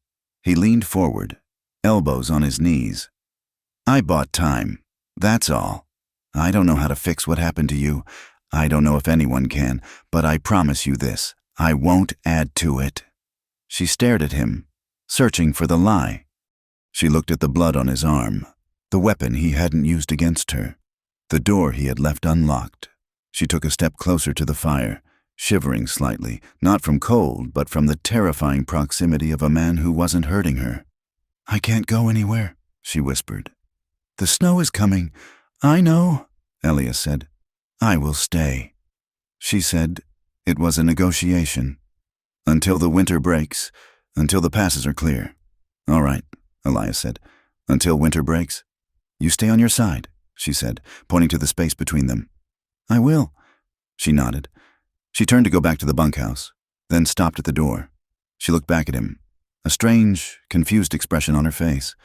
He leaned forward, elbows on his knees. "I bought time, that's all. I don't know how to fix what happened to you. I don't know if anyone can, but I promise you this, I won't add to it." She stared at him, searching for the lie. She looked at the blood on his arm, the weapon he hadn't used against her, the door he had left unlocked. She took a step closer to the fire, shivering slightly, not from cold, but from the terrifying proximity of a man who wasn't hurting her. "I can't go anywhere," she whispered. "The snow is coming." "I know," Elias said. "I will stay." She said it was a negotiation. "Until the winter breaks, until the passes are clear." "All right," Elias said. "Until winter breaks." "You stay on your side," she said, pointing to the space between them. "I will." She nodded. She turned to go back to the bunkhouse, then stopped at the door. She looked back at him, a strange, confused expression on her face.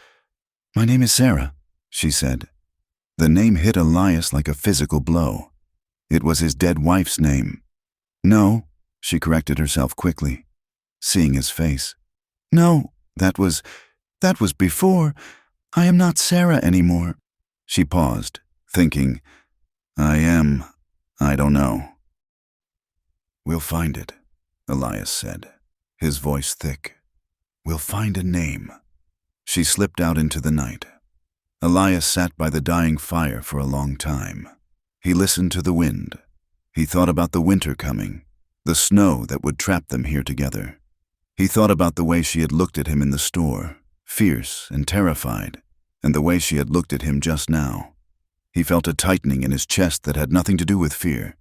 "My name is Sarah," she said. The name hit Elias like a physical blow. It was his dead wife's name. "No," she corrected herself quickly, seeing his face. "No, that was before. I am not Sarah anymore." She paused, thinking, I don't know." "We'll find it," Elias said, his voice thick. "We'll find a name." She slipped out into the night. Elias sat by the dying fire for a long time. He listened to the wind. He thought about the winter coming, the snow that would trap them here together. He thought about the way she had looked at him in the store, fierce and terrified, and the way she had looked at him just now. He felt a tightening in his chest that had nothing to do with fear.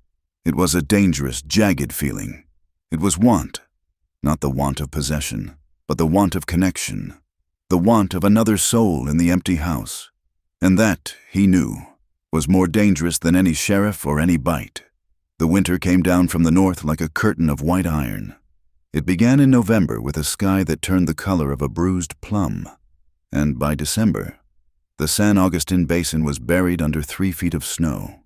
It was a dangerous, jagged feeling. It was want, not the want of possession, but the want of connection, the want of another soul in the empty house. And that, he knew, was more dangerous than any sheriff or any bite. The winter came down from the north like a curtain of white iron. It began in November with a sky that turned the color of a bruised plum, and by December, the San Augustine Basin was buried under 3 feet of snow.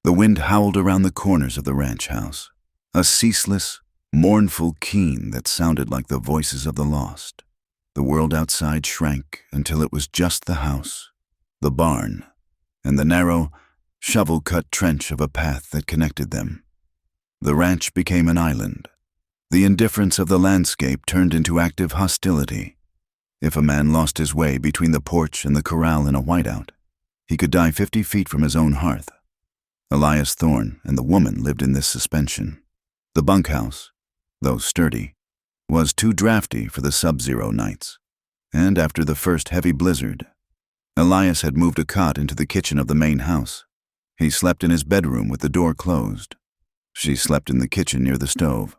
The wind howled around the corners of the ranch house, a ceaseless, mournful keen that sounded like the voices of the lost. The world outside shrank until it was just the house, the barn, and the narrow, shovel-cut trench of a path that connected them. The ranch became an island. The indifference of the landscape turned into active hostility. If a man lost his way between the porch and the corral in a whiteout, he could die 50 feet from his own hearth. Elias Thorne and the woman lived in this suspension. The bunkhouse, though sturdy, was too drafty for the sub-zero nights, and after the first heavy blizzard, Elias had moved a cot into the kitchen of the main house. He slept in his bedroom with the door closed. She slept in the kitchen near the stove,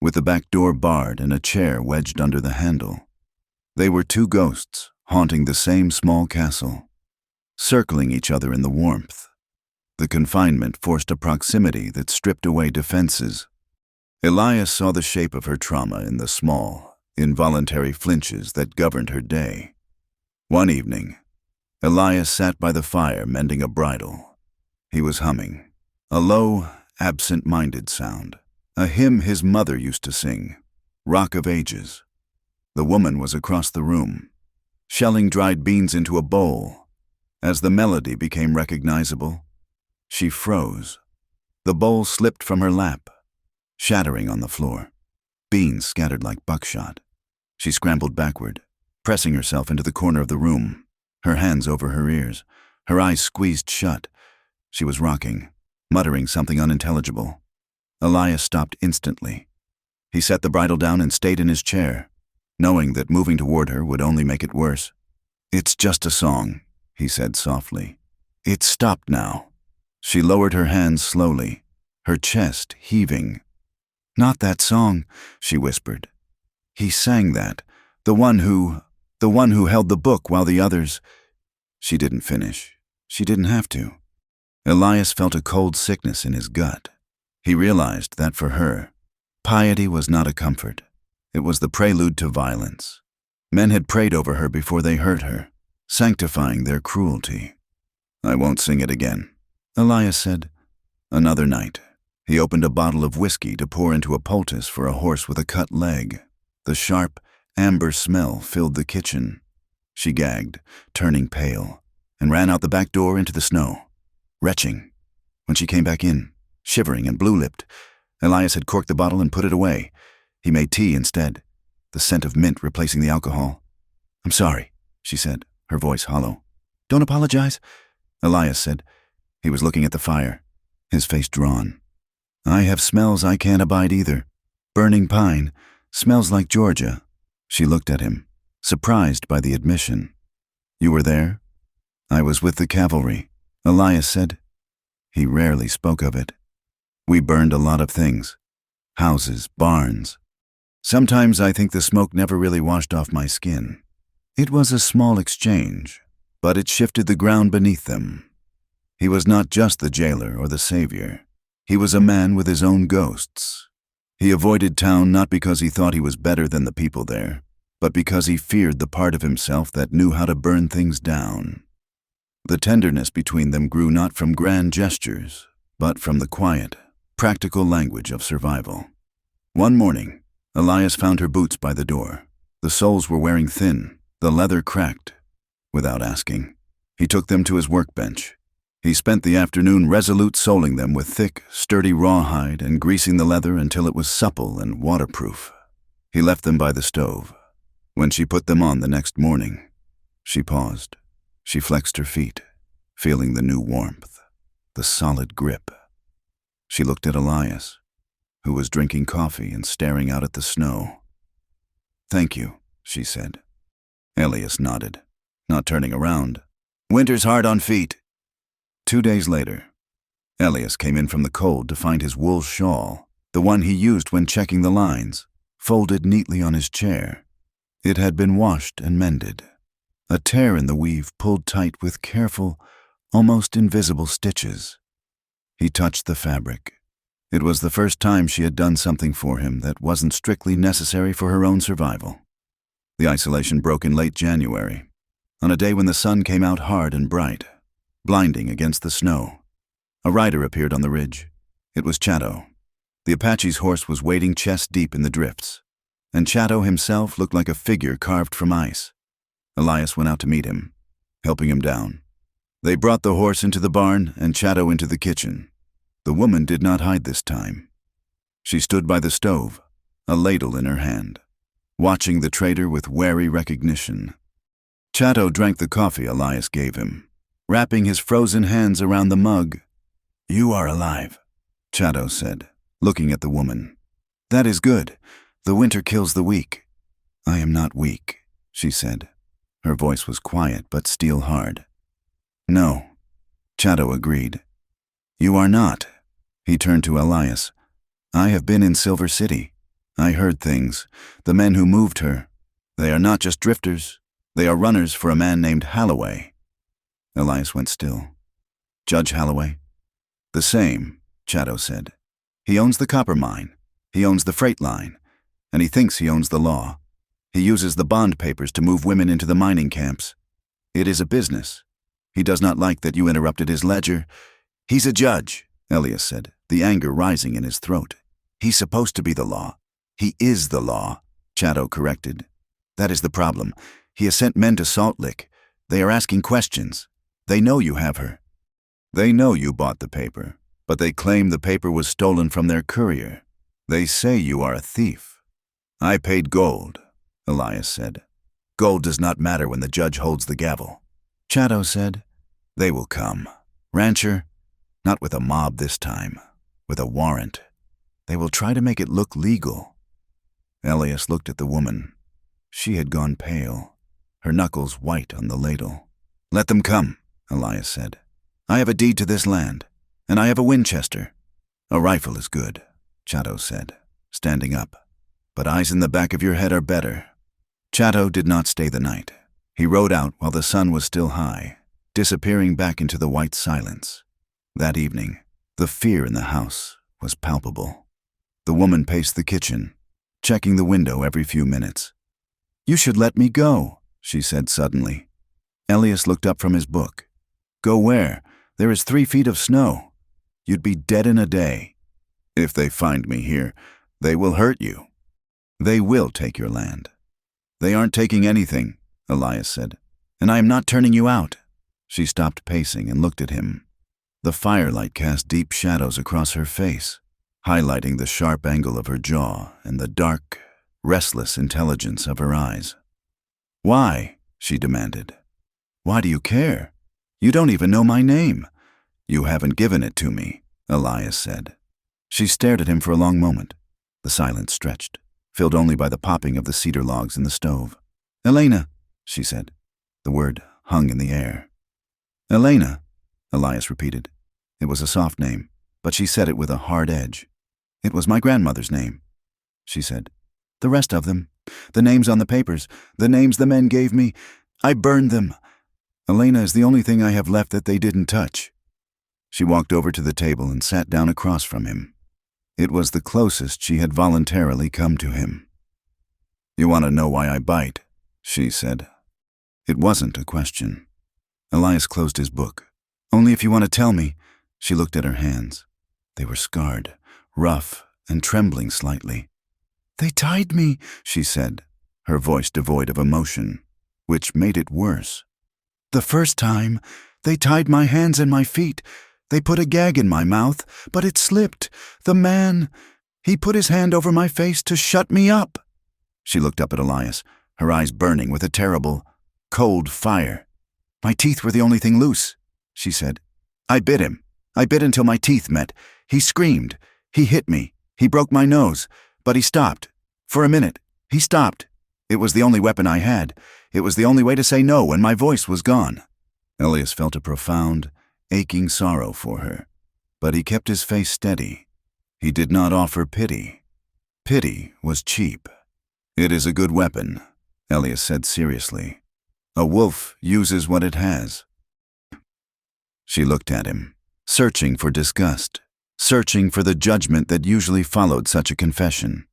with the back door barred and a chair wedged under the handle. They were 2 ghosts haunting the same small castle, circling each other in the warmth. The confinement forced a proximity that stripped away defenses. Elias saw the shape of her trauma in the small, involuntary flinches that governed her day. One evening, Elias sat by the fire mending a bridle. He was humming, a low, absent-minded sound, a hymn his mother used to sing, Rock of Ages. The woman was across the room, shelling dried beans into a bowl. As the melody became recognizable, she froze. The bowl slipped from her lap, shattering on the floor. Beans scattered like buckshot. She scrambled backward, pressing herself into the corner of the room, her hands over her ears, her eyes squeezed shut. She was rocking, muttering something unintelligible. Elias stopped instantly. He set the bridle down and stayed in his chair, knowing that moving toward her would only make it worse. "It's just a song," he said softly. "It's stopped now." She lowered her hands slowly, her chest heaving. "Not that song," she whispered. "He sang that, the one who held the book while the others—" She didn't finish. She didn't have to. Elias felt a cold sickness in his gut. He realized that for her, piety was not a comfort. It was the prelude to violence. Men had prayed over her before they hurt her, sanctifying their cruelty. "I won't sing it again," Elias said. Another night, he opened a bottle of whiskey to pour into a poultice for a horse with a cut leg. The sharp, amber smell filled the kitchen. She gagged, turning pale, and ran out the back door into the snow, retching. When she came back in, shivering and blue-lipped, Elias had corked the bottle and put it away. He made tea instead, the scent of mint replacing the alcohol. "I'm sorry," she said, her voice hollow. "Don't apologize," Elias said. He was looking at the fire, his face drawn. "I have smells I can't abide either. Burning pine, smells like Georgia." She looked at him, surprised by the admission. "You were there?" "I was with the cavalry," Elias said. He rarely spoke of it. "We burned a lot of things. Houses, barns. Sometimes I think the smoke never really washed off my skin. It was a small exchange, but it shifted the ground beneath them." He was not just the jailer or the savior. He was a man with his own ghosts. He avoided town not because he thought he was better than the people there, but because he feared the part of himself that knew how to burn things down. The tenderness between them grew not from grand gestures, but from the quiet, practical language of survival. One morning, Elias found her boots by the door. The soles were wearing thin, the leather cracked. Without asking, he took them to his workbench. He spent the afternoon resolute soling them with thick, sturdy rawhide and greasing the leather until it was supple and waterproof. He left them by the stove. When she put them on the next morning, She paused. She flexed her feet, feeling the new warmth, the solid grip. She looked at Elias, who was drinking coffee and staring out at the snow. "Thank you," she said. Elias nodded, not turning around. "Winter's hard on feet." 2 days later, Elias came in from the cold to find his wool shawl, the one he used when checking the lines, folded neatly on his chair. It had been washed and mended. A tear in the weave pulled tight with careful, almost invisible stitches. He touched the fabric. It was the first time she had done something for him that wasn't strictly necessary for her own survival. The isolation broke in late January, on a day when the sun came out hard and bright, blinding against the snow. A rider appeared on the ridge. It was Chato. The Apache's horse was wading chest deep in the drifts, and Chato himself looked like a figure carved from ice. Elias went out to meet him, helping him down. They brought the horse into the barn and Chato into the kitchen. The woman did not hide this time. She stood by the stove, a ladle in her hand, watching the trader with wary recognition. Chato drank the coffee Elias gave him, wrapping his frozen hands around the mug. "You are alive," Chato said, looking at the woman. "That is good. The winter kills the weak." "I am not weak," she said. Her voice was quiet but steel hard. "No," Chato agreed. "You are not." He turned to Elias. "I have been in Silver City. I heard things. The men who moved her. They are not just drifters. They are runners for a man named Holloway." Elias went still. "Judge Holloway?" "The same," Chato said. "He owns the copper mine. He owns the freight line. And he thinks he owns the law. He uses the bond papers to move women into the mining camps. It is a business. He does not like that you interrupted his ledger." "He's a judge," Elias said, the anger rising in his throat. "He's supposed to be the law." "He is the law," Chato corrected. "That is the problem. He has sent men to Salt Lick. They are asking questions. They know you have her. They know you bought the paper, but they claim the paper was stolen from their courier. They say you are a thief." "I paid gold," Elias said. "Gold does not matter when the judge holds the gavel." Chato said, "They will come. Rancher, not with a mob this time, with a warrant. They will try to make it look legal." Elias looked at the woman. She had gone pale, her knuckles white on the ladle. "Let them come," Elias said. "I have a deed to this land, and I have a Winchester." "A rifle is good," Chato said, standing up. "But eyes in the back of your head are better." Chato did not stay the night. He rode out while the sun was still high, disappearing back into the white silence. That evening, the fear in the house was palpable. The woman paced the kitchen, checking the window every few minutes. "You should let me go," she said suddenly. Elias looked up from his book. "Go where? There is 3 feet of snow. You'd be dead in a day." "If they find me here, they will hurt you. They will take your land." "They aren't taking anything," Elias said, "and I am not turning you out." She stopped pacing and looked at him. The firelight cast deep shadows across her face, highlighting the sharp angle of her jaw and the dark, restless intelligence of her eyes. "Why?" she demanded. "Why do you care? You don't even know my name." "You haven't given it to me," Elias said. She stared at him for a long moment. The silence stretched, filled only by the popping of the cedar logs in the stove. "Elena," she said. The word hung in the air. "Elena," Elias repeated. It was a soft name, but she said it with a hard edge. "It was my grandmother's name," she said. "The rest of them, the names on the papers, the names the men gave me, I burned them. Elena is the only thing I have left that they didn't touch." She walked over to the table and sat down across from him. It was the closest she had voluntarily come to him. "You want to know why I bite?" she said. It wasn't a question. Elias closed his book. "Only if you want to tell me." She looked at her hands. They were scarred, rough, and trembling slightly. "They tied me," she said, her voice devoid of emotion, which made it worse. "The first time, they tied my hands and my feet. They put a gag in my mouth, but it slipped. The man, he put his hand over my face to shut me up." She looked up at Elias, her eyes burning with a terrible, Cold fire. "My teeth were the only thing loose," she said. "I bit him. I bit until my teeth met. He screamed. He hit me. He broke my nose. But he stopped. For a minute. He stopped. It was the only weapon I had. It was the only way to say no when my voice was gone." Elias felt a profound, aching sorrow for her, but he kept his face steady. He did not offer pity. Pity was cheap. "It is a good weapon," Elias said seriously. "A wolf uses what it has." She looked at him, searching for disgust, searching for the judgment that usually followed such a confession.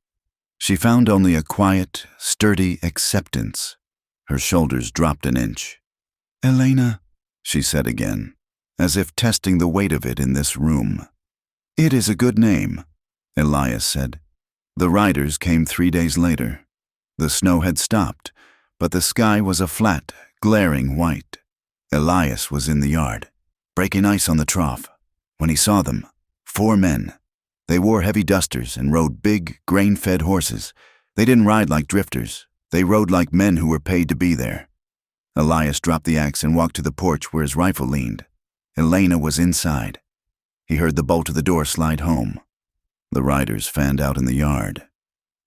She found only a quiet, sturdy acceptance. Her shoulders dropped an inch. "Elena," she said again, as if testing the weight of it in this room. "It is a good name," Elias said. The riders came 3 days later. The snow had stopped, but the sky was a flat, glaring white. Elias was in the yard, breaking ice on the trough, when he saw them, 4 men. They wore heavy dusters and rode big, grain-fed horses. They didn't ride like drifters. They rode like men who were paid to be there. Elias dropped the axe and walked to the porch where his rifle leaned. Elena was inside. He heard the bolt of the door slide home. The riders fanned out in the yard.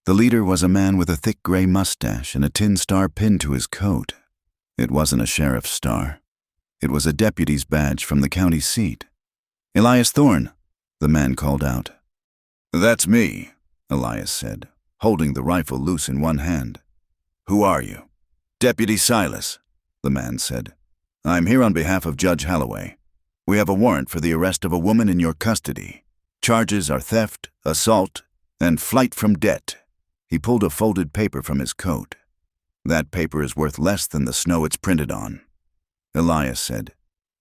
The leader was a man with a thick gray mustache and a tin star pinned to his coat. It wasn't a sheriff's star. It was a deputy's badge from the county seat. "Elias Thorne," the man called out. "That's me," Elias said, holding the rifle loose in one hand. "Who are you?" "Deputy Silas," the man said. "I'm here on behalf of Judge Holloway. We have a warrant for the arrest of a woman in your custody. Charges are theft, assault, and flight from debt." He pulled a folded paper from his coat. "That paper is worth less than the snow it's printed on." Elias said,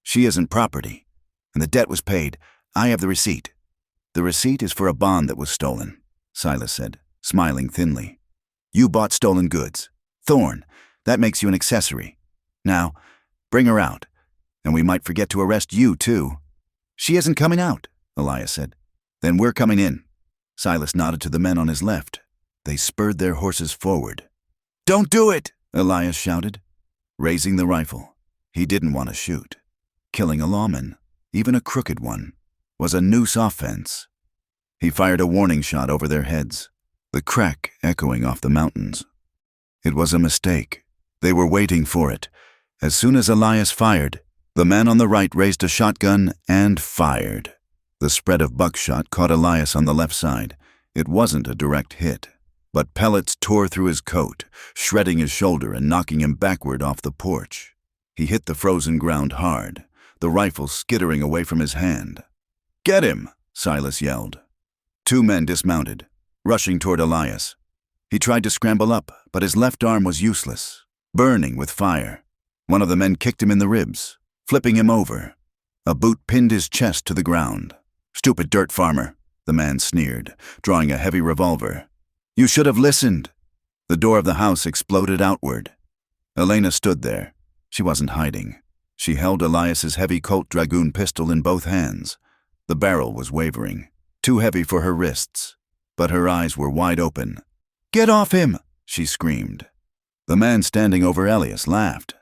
"She isn't property, and the debt was paid. I have the receipt." "The receipt is for a bond that was stolen," Silas said, smiling thinly. "You bought stolen goods. Thorne, that makes you an accessory. Now, bring her out, and we might forget to arrest you, too." "She isn't coming out," Elias said. "Then we're coming in." Silas nodded to the men on his left. They spurred their horses forward. "Don't do it!" Elias shouted, raising the rifle. He didn't want to shoot. Killing a lawman, even a crooked one, was a noose offense. He fired a warning shot over their heads, the crack echoing off the mountains. It was a mistake. They were waiting for it. As soon as Elias fired, the man on the right raised a shotgun and fired. The spread of buckshot caught Elias on the left side. It wasn't a direct hit, but pellets tore through his coat, shredding his shoulder and knocking him backward off the porch. He hit the frozen ground hard, the rifle skittering away from his hand. "Get him!" Silas yelled. 2 men dismounted, rushing toward Elias. He tried to scramble up, but his left arm was useless, burning with fire. One of the men kicked him in the ribs, flipping him over. A boot pinned his chest to the ground. "Stupid dirt farmer," the man sneered, drawing a heavy revolver. "You should have listened." The door of the house exploded outward. Elena stood there. She wasn't hiding. She held Elias's heavy Colt Dragoon pistol in both hands. The barrel was wavering, too heavy for her wrists, but her eyes were wide open. "Get off him!" she screamed. The man standing over Elias laughed.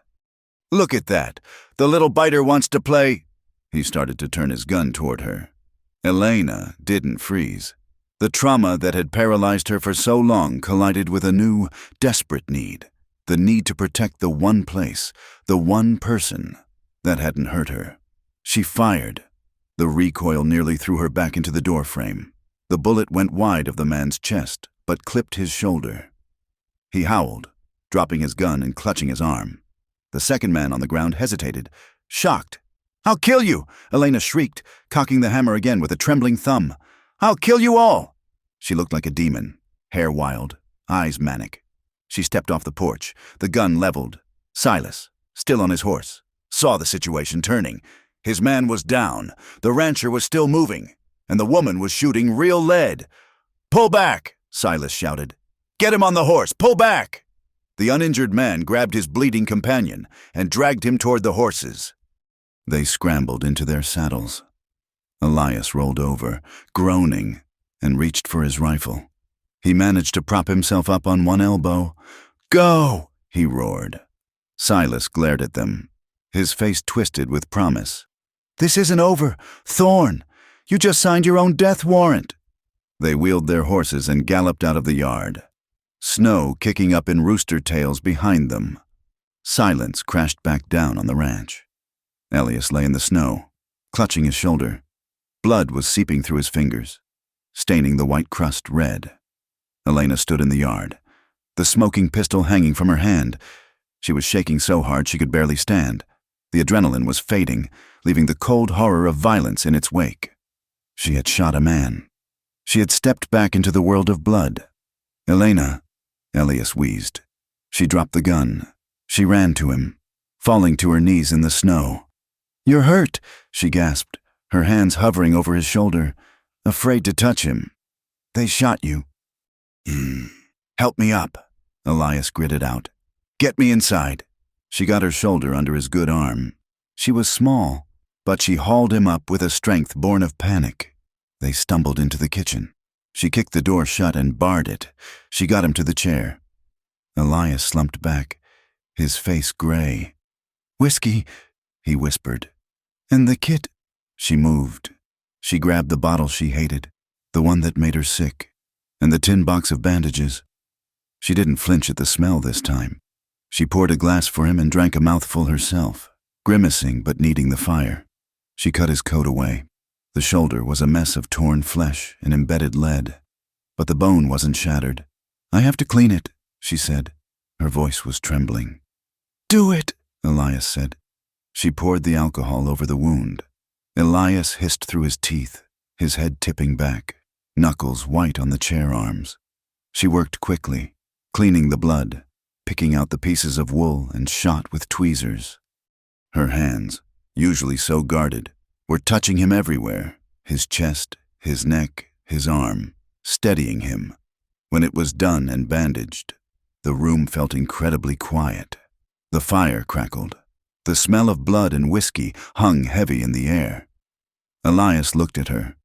"Look at that! The little biter wants to play." He started to turn his gun toward her. Elena didn't freeze. The trauma that had paralyzed her for so long collided with a new, desperate need, the need to protect the one place, the one person that hadn't hurt her. She fired. The recoil nearly threw her back into the doorframe. The bullet went wide of the man's chest, but clipped his shoulder. He howled, dropping his gun and clutching his arm. The second man on the ground hesitated, shocked. "I'll kill you!" Elena shrieked, cocking the hammer again with a trembling thumb. "I'll kill you all!" She looked like a demon, hair wild, eyes manic. She stepped off the porch, the gun leveled. Silas, still on his horse, saw the situation turning. His man was down, the rancher was still moving, and the woman was shooting real lead. "Pull back!" Silas shouted. "Get him on the horse! Pull back!" The uninjured man grabbed his bleeding companion and dragged him toward the horses. They scrambled into their saddles. Elias rolled over, groaning, and reached for his rifle. He managed to prop himself up on one elbow. "Go!" he roared. Silas glared at them, his face twisted with promise. "This isn't over, Thorn! You just signed your own death warrant!" They wheeled their horses and galloped out of the yard, snow kicking up in rooster tails behind them. Silence crashed back down on the ranch. Elias lay in the snow, clutching his shoulder. Blood was seeping through his fingers, staining the white crust red. Elena stood in the yard, the smoking pistol hanging from her hand. She was shaking so hard she could barely stand. The adrenaline was fading, leaving the cold horror of violence in its wake. She had shot a man. She had stepped back into the world of blood. "Elena," Elias wheezed. She dropped the gun. She ran to him, falling to her knees in the snow. "You're hurt," she gasped, her hands hovering over his shoulder, afraid to touch him. "They shot you." "Help me up," Elias gritted out. "Get me inside." She got her shoulder under his good arm. She was small, but she hauled him up with a strength born of panic. They stumbled into the kitchen. She kicked the door shut and barred it. She got him to the chair. Elias slumped back, his face gray. "Whiskey," he whispered. "And the kit." She moved. She grabbed the bottle she hated, the one that made her sick, and the tin box of bandages. She didn't flinch at the smell this time. She poured a glass for him and drank a mouthful herself, grimacing but needing the fire. She cut his coat away. The shoulder was a mess of torn flesh and embedded lead, but the bone wasn't shattered. "I have to clean it," she said. Her voice was trembling. "Do it," Elias said. She poured the alcohol over the wound. Elias hissed through his teeth, his head tipping back, knuckles white on the chair arms. She worked quickly, cleaning the blood, picking out the pieces of wool and shot with tweezers. Her hands, usually so guarded, were touching him everywhere, his chest, his neck, his arm, steadying him. When it was done and bandaged, the room felt incredibly quiet. The fire crackled. The smell of blood and whiskey hung heavy in the air. Elias looked at her.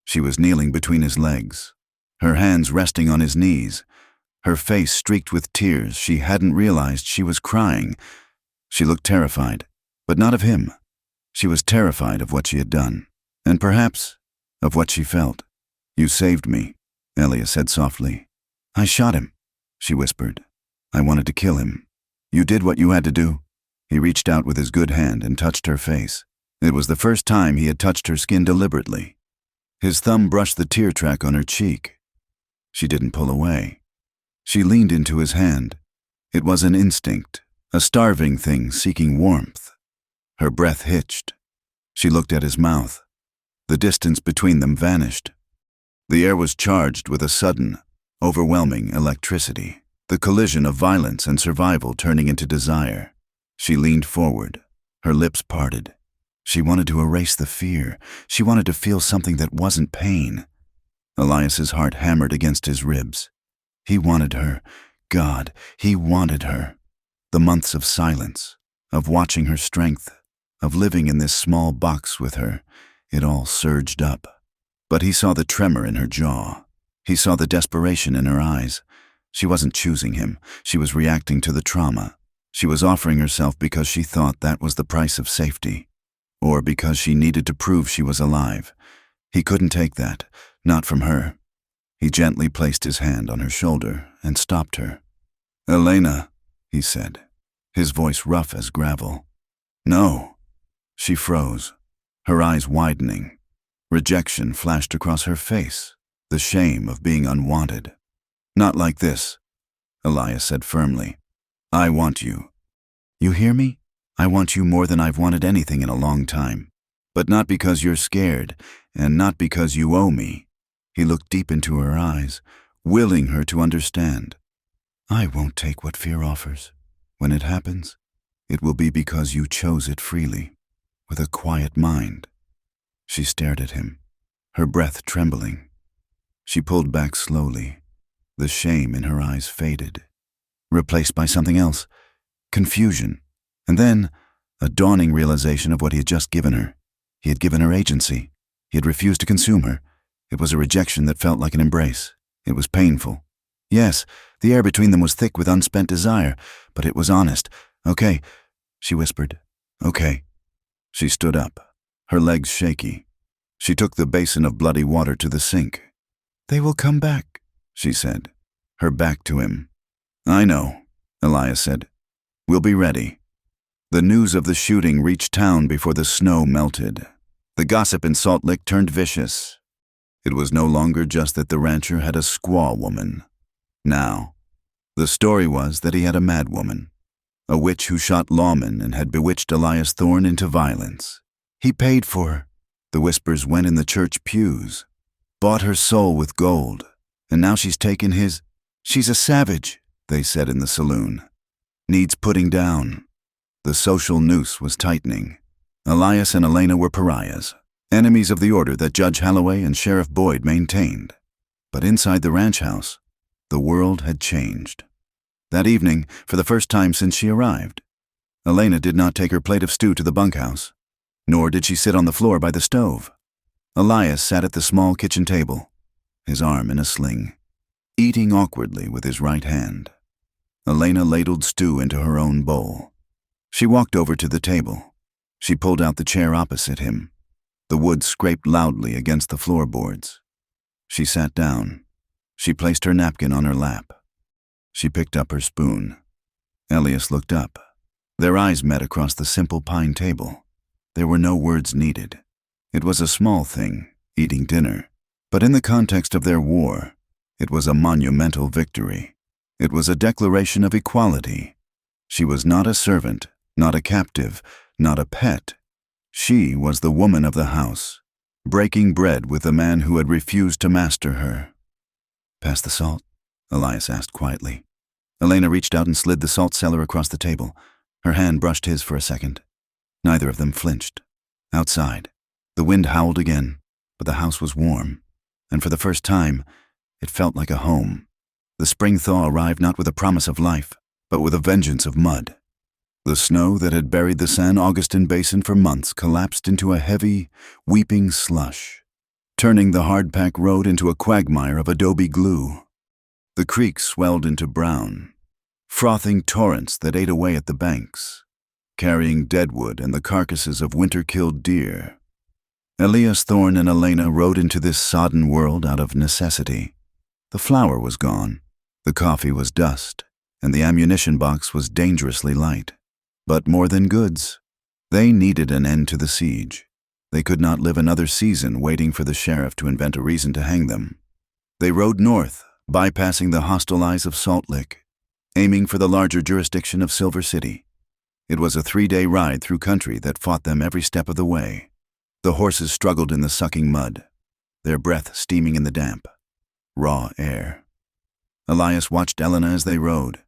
She was kneeling between his legs, her hands resting on his knees, her face streaked with tears. She hadn't realized she was crying. She looked terrified, but not of him. She was terrified of what she had done, and perhaps of what she felt. "You saved me," Elias said softly. "I shot him," she whispered. "I wanted to kill him. You did what you had to do." He reached out with his good hand and touched her face. It was the first time he had touched her skin deliberately. His thumb brushed the tear track on her cheek. She didn't pull away. She leaned into his hand. It was an instinct, a starving thing seeking warmth. Her breath hitched. She looked at his mouth. The distance between them vanished. The air was charged with a sudden, overwhelming electricity, the collision of violence and survival turning into desire. She leaned forward, her lips parted. She wanted to erase the fear. She wanted to feel something that wasn't pain. Elias's heart hammered against his ribs. He wanted her. God, he wanted her. The months of silence, of watching her strength, of living in this small box with her, it all surged up. But he saw the tremor in her jaw. He saw the desperation in her eyes. She wasn't choosing him. She was reacting to the trauma. She was offering herself because she thought that was the price of safety, or because she needed to prove she was alive. He couldn't take that, not from her. He gently placed his hand on her shoulder and stopped her. "Elena," he said, his voice rough as gravel. "No." She froze, her eyes widening. Rejection flashed across her face, the shame of being unwanted. "Not like this," Elias said firmly. "I want you. You hear me? I want you more than I've wanted anything in a long time. But not because you're scared, and not because you owe me." He looked deep into her eyes, willing her to understand. "I won't take what fear offers. When it happens, it will be because you chose it freely, with a quiet mind." She stared at him, her breath trembling. She pulled back slowly. The shame in her eyes faded, replaced by something else, confusion, and then a dawning realization of what he had just given her. He had given her agency. He had refused to consume her. It was a rejection that felt like an embrace. It was painful. Yes, the air between them was thick with unspent desire, but it was honest, Okay, she whispered. Okay. She stood up, her legs shaky. She took the basin of bloody water to the sink. They will come back, she said, her back to him. I know, Elias said. We'll be ready. The news of the shooting reached town before the snow melted. The gossip in Salt Lick turned vicious. It was no longer just that the rancher had a squaw woman. Now, the story was that he had a mad woman, a witch who shot lawmen and had bewitched Elias Thorne into violence. He paid for her, the whispers went in the church pews, bought her soul with gold, and now she's taken his. She's a savage, they said in the saloon. Needs putting down. The social noose was tightening. Elias and Elena were pariahs, enemies of the order that Judge Holloway and Sheriff Boyd maintained. But inside the ranch house, the world had changed. That evening, for the first time since she arrived, Elena did not take her plate of stew to the bunkhouse, nor did she sit on the floor by the stove. Elias sat at the small kitchen table, his arm in a sling, eating awkwardly with his right hand. Elena ladled stew into her own bowl. She walked over to the table. She pulled out the chair opposite him. The wood scraped loudly against the floorboards. She sat down. She placed her napkin on her lap. She picked up her spoon. Elias looked up. Their eyes met across the simple pine table. There were no words needed. It was a small thing, eating dinner, but in the context of their war, it was a monumental victory. It was a declaration of equality. She was not a servant, not a captive, not a pet. She was the woman of the house, breaking bread with the man who had refused to master her. Pass the salt? Elias asked quietly. Elena reached out and slid the salt cellar across the table. Her hand brushed his for a second. Neither of them flinched. Outside, the wind howled again, but the house was warm, and for the first time, it felt like a home. The spring thaw arrived not with a promise of life, but with a vengeance of mud. The snow that had buried the San Augustine Basin for months collapsed into a heavy, weeping slush, turning the hard-packed road into a quagmire of adobe glue. The creek swelled into brown, frothing torrents that ate away at the banks, carrying deadwood and the carcasses of winter-killed deer. Elias Thorne and Elena rode into this sodden world out of necessity. The flour was gone, the coffee was dust, and the ammunition box was dangerously light. But more than goods, they needed an end to the siege. They could not live another season waiting for the sheriff to invent a reason to hang them. They rode north, bypassing the hostile eyes of Salt Lick, aiming for the larger jurisdiction of Silver City. It was a 3-day ride through country that fought them every step of the way. The horses struggled in the sucking mud, their breath steaming in the damp, raw air. Elias watched Elena as they rode.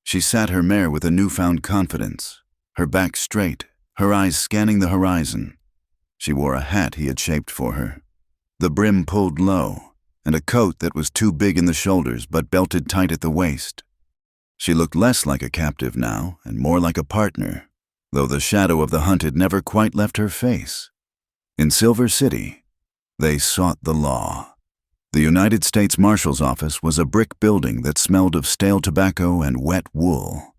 She sat her mare with a newfound confidence, her back straight, her eyes scanning the horizon. She wore a hat he had shaped for her, the brim pulled low, and a coat that was too big in the shoulders but belted tight at the waist. She looked less like a captive now and more like a partner, though the shadow of the hunt had never quite left her face. In Silver City, they sought the law. The United States Marshal's office was a brick building that smelled of stale tobacco and wet wool.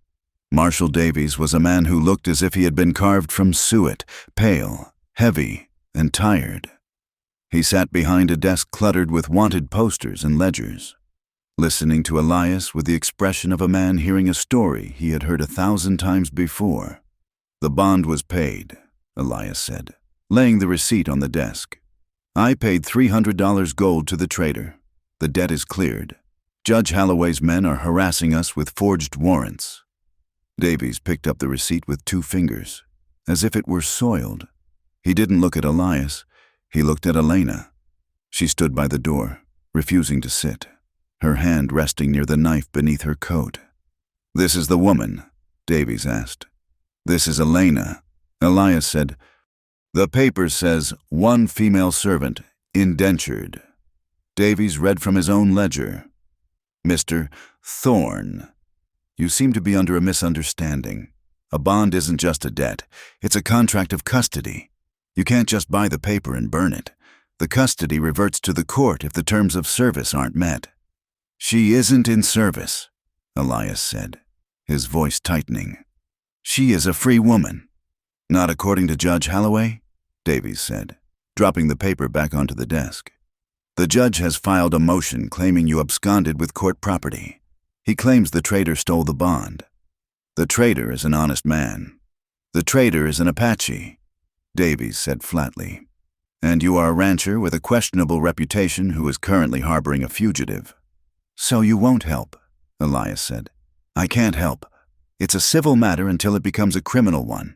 Marshal Davies was a man who looked as if he had been carved from suet, pale, heavy, and tired. He sat behind a desk cluttered with wanted posters and ledgers, listening to Elias with the expression of a man hearing a story he had heard 1,000 times before. The bond was paid, Elias said, laying the receipt on the desk. I paid $300 gold to the trader. The debt is cleared. Judge Holloway's men are harassing us with forged warrants. Davies picked up the receipt with 2 fingers, as if it were soiled. He didn't look at Elias. He looked at Elena. She stood by the door, refusing to sit, her hand resting near the knife beneath her coat. This is the woman, Davies asked. This is Elena. Elias said, the paper says 1 female servant, indentured. Davies read from his own ledger. Mr. Thorne, you seem to be under a misunderstanding. A bond isn't just a debt. It's a contract of custody. You can't just buy the paper and burn it. The custody reverts to the court if the terms of service aren't met. She isn't in service, Elias said, his voice tightening. She is a free woman. Not according to Judge Holloway, Davies said, dropping the paper back onto the desk. The judge has filed a motion claiming you absconded with court property. He claims the traitor stole the bond. The traitor is an honest man. The traitor is an Apache, Davies said flatly. And you are a rancher with a questionable reputation who is currently harboring a fugitive. So you won't help, Elias said. I can't help. It's a civil matter until it becomes a criminal one.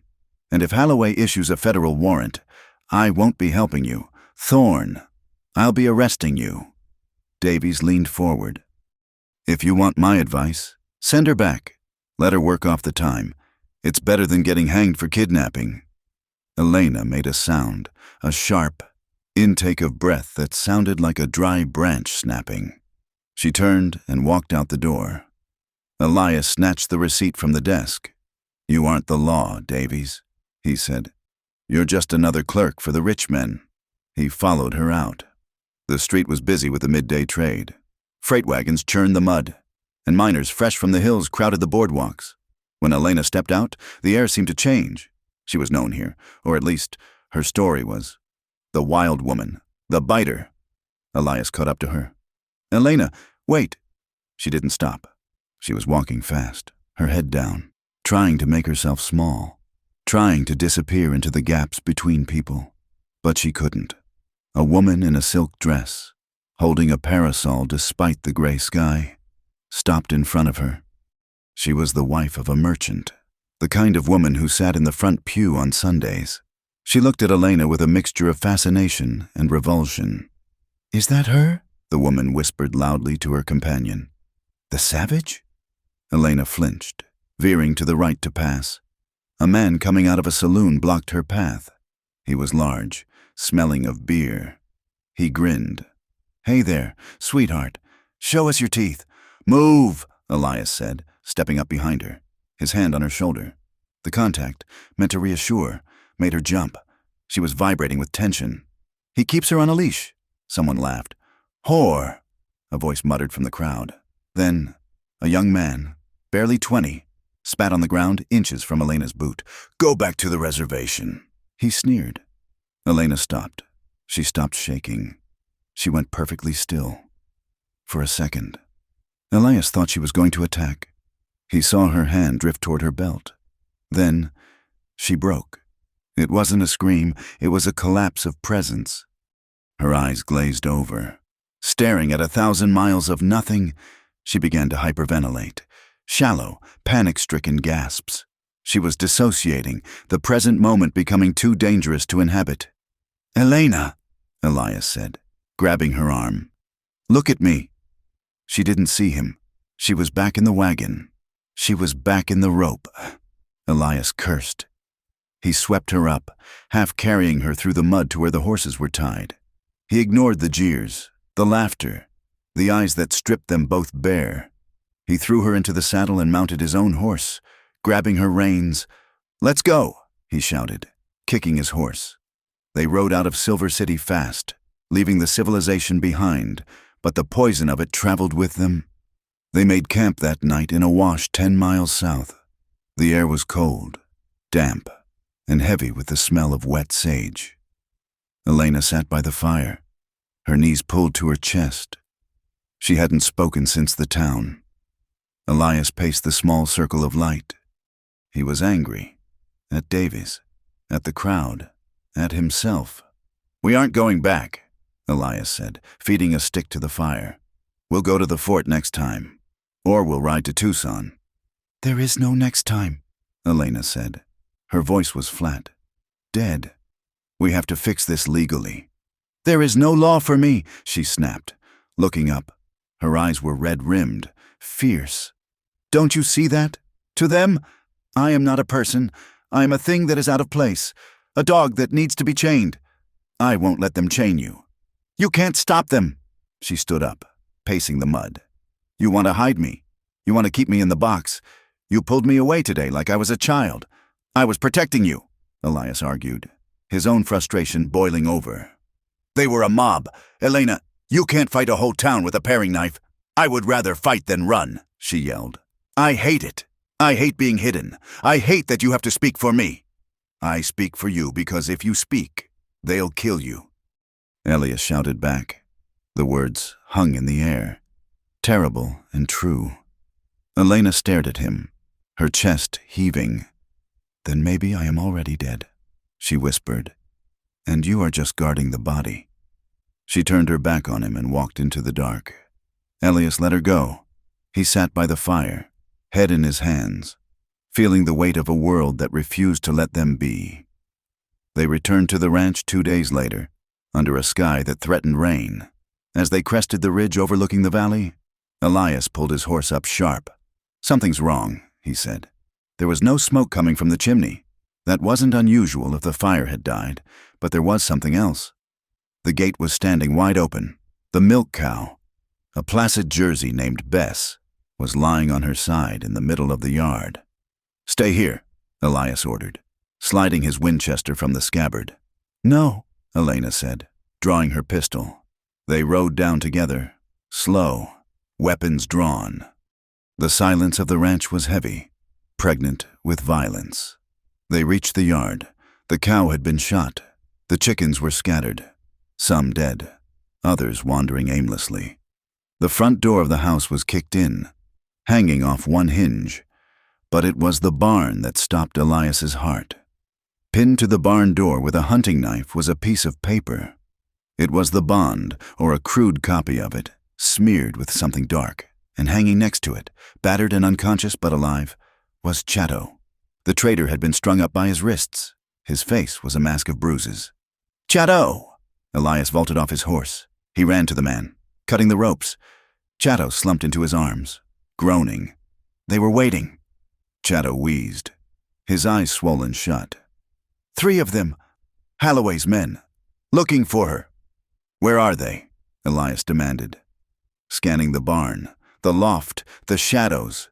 And if Holloway issues a federal warrant, I won't be helping you. Thorne, I'll be arresting you. Davies leaned forward. If you want my advice, send her back. Let her work off the time. It's better than getting hanged for kidnapping. Elena made a sound, a sharp intake of breath that sounded like a dry branch snapping. She turned and walked out the door. Elias snatched the receipt from the desk. You aren't the law, Davies, he said. You're just another clerk for the rich men. He followed her out. The street was busy with the midday trade. Freight wagons churned the mud, and miners fresh from the hills crowded the boardwalks. When Elena stepped out, the air seemed to change. She was known here, or at least her story was. The wild woman, the biter. Elias caught up to her. Elena, wait. She didn't stop. She was walking fast, her head down, trying to make herself small, trying to disappear into the gaps between people. But she couldn't. A woman in a silk dress, holding a parasol despite the gray sky, stopped in front of her. She was the wife of a merchant, the kind of woman who sat in the front pew on Sundays. She looked at Elena with a mixture of fascination and revulsion. Is that her? The woman whispered loudly to her companion. The savage? Elena flinched, veering to the right to pass. A man coming out of a saloon blocked her path. He was large, smelling of beer. He grinned. Hey there, sweetheart. Show us your teeth. Move, Elias said, stepping up behind her, his hand on her shoulder. The contact, meant to reassure, made her jump. She was vibrating with tension. He keeps her on a leash. Someone laughed. Whore, a voice muttered from the crowd. Then, a young man, barely 20, spat on the ground inches from Elena's boot. Go back to the reservation. He sneered. Elena stopped. She stopped shaking. She went perfectly still. For a second. Elias thought she was going to attack. He saw her hand drift toward her belt. Then, she broke. It wasn't a scream, it was a collapse of presence. Her eyes glazed over. Staring at 1,000 miles of nothing, she began to hyperventilate. Shallow, panic-stricken gasps. She was dissociating, the present moment becoming too dangerous to inhabit. Elena, Elias said, grabbing her arm. Look at me. She didn't see him. She was back in the wagon. She was back in the rope. Elias cursed. He swept her up, half carrying her through the mud to where the horses were tied. He ignored the jeers, the laughter, the eyes that stripped them both bare. He threw her into the saddle and mounted his own horse, grabbing her reins. Let's go, he shouted, kicking his horse. They rode out of Silver City fast, leaving the civilization behind, but the poison of it traveled with them. They made camp that night in a wash 10 miles south. The air was cold, damp, and heavy with the smell of wet sage. Elena sat by the fire, her knees pulled to her chest. She hadn't spoken since the town. Elias paced the small circle of light. He was angry, at Davies, at the crowd, at himself. We aren't going back, Elias said, feeding a stick to the fire. We'll go to the fort next time, or we'll ride to Tucson. There is no next time, Elena said. Her voice was flat. Dead. We have to fix this legally. There is no law for me, she snapped, looking up. Her eyes were red-rimmed, fierce. Don't you see that? To them, I am not a person. I am a thing that is out of place, a dog that needs to be chained. I won't let them chain you. You can't stop them. She stood up, pacing the mud. You want to hide me. You want to keep me in the box. You pulled me away today like I was a child. I was protecting you, Elias argued, his own frustration boiling over. They were a mob. Elena, you can't fight a whole town with a paring knife. I would rather fight than run, she yelled. I hate it. I hate being hidden. I hate that you have to speak for me. I speak for you because if you speak, they'll kill you. Elias shouted back. The words hung in the air, terrible and true. Elena stared at him, her chest heaving. Then maybe I am already dead, she whispered, and you are just guarding the body. She turned her back on him and walked into the dark. Elias let her go. He sat by the fire, head in his hands, feeling the weight of a world that refused to let them be. They returned to the ranch 2 days later, under a sky that threatened rain. As they crested the ridge overlooking the valley, Elias pulled his horse up sharp. Something's wrong, he said. There was no smoke coming from the chimney. That wasn't unusual if the fire had died, but there was something else. The gate was standing wide open. The milk cow, a placid Jersey named Bess, was lying on her side in the middle of the yard. Stay here, Elias ordered, sliding his Winchester from the scabbard. No, Elena said, drawing her pistol. They rode down together, slow, weapons drawn. The silence of the ranch was heavy, pregnant with violence. They reached the yard. The cow had been shot. The chickens were scattered, some dead, others wandering aimlessly. The front door of the house was kicked in, hanging off one hinge, but it was the barn that stopped Elias's heart. Pinned to the barn door with a hunting knife was a piece of paper. It was the bond, or a crude copy of it, smeared with something dark, and hanging next to it, battered and unconscious but alive, was Chatto. The traitor had been strung up by his wrists. His face was a mask of bruises. Chatto! Elias vaulted off his horse. He ran to the man, cutting the ropes. Chatto slumped into his arms, groaning. They were waiting. Chatto wheezed, his eyes swollen shut. 3 of them, Holloway's men, looking for her. Where are they? Elias demanded, scanning the barn, the loft, the shadows.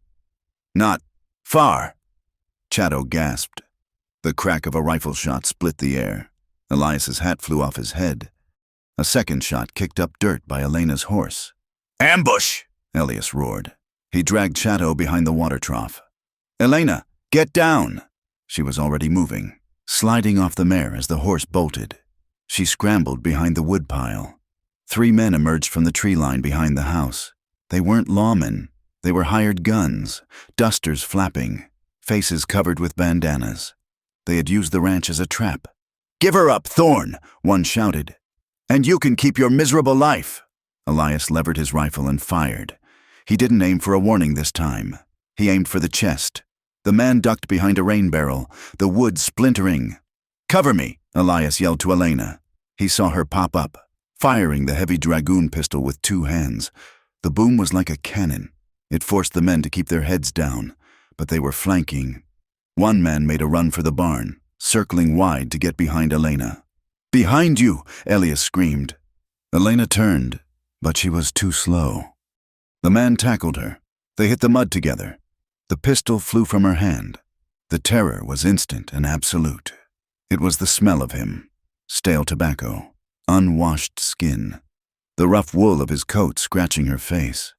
Not far. Chatto gasped. The crack of a rifle shot split the air. Elias's hat flew off his head. A second shot kicked up dirt by Elena's horse. Ambush! Elias roared. He dragged Chatto behind the water trough. Elena, get down! She was already moving, sliding off the mare as the horse bolted. She scrambled behind the woodpile. 3 men emerged from the tree line behind the house. They weren't lawmen. They were hired guns, dusters flapping, faces covered with bandanas. They had used the ranch as a trap. Give her up, Thorne, one shouted. And you can keep your miserable life. Elias levered his rifle and fired. He didn't aim for a warning this time. He aimed for the chest. The man ducked behind a rain barrel, the wood splintering. Cover me, Elias yelled to Elena. He saw her pop up, firing the heavy dragoon pistol with 2 hands. The boom was like a cannon. It forced the men to keep their heads down, but they were flanking. One man made a run for the barn, circling wide to get behind Elena. Behind you, Elias screamed. Elena turned, but she was too slow. The man tackled her. They hit the mud together. The pistol flew from her hand. The terror was instant and absolute. It was the smell of him, stale tobacco, unwashed skin, the rough wool of his coat scratching her face.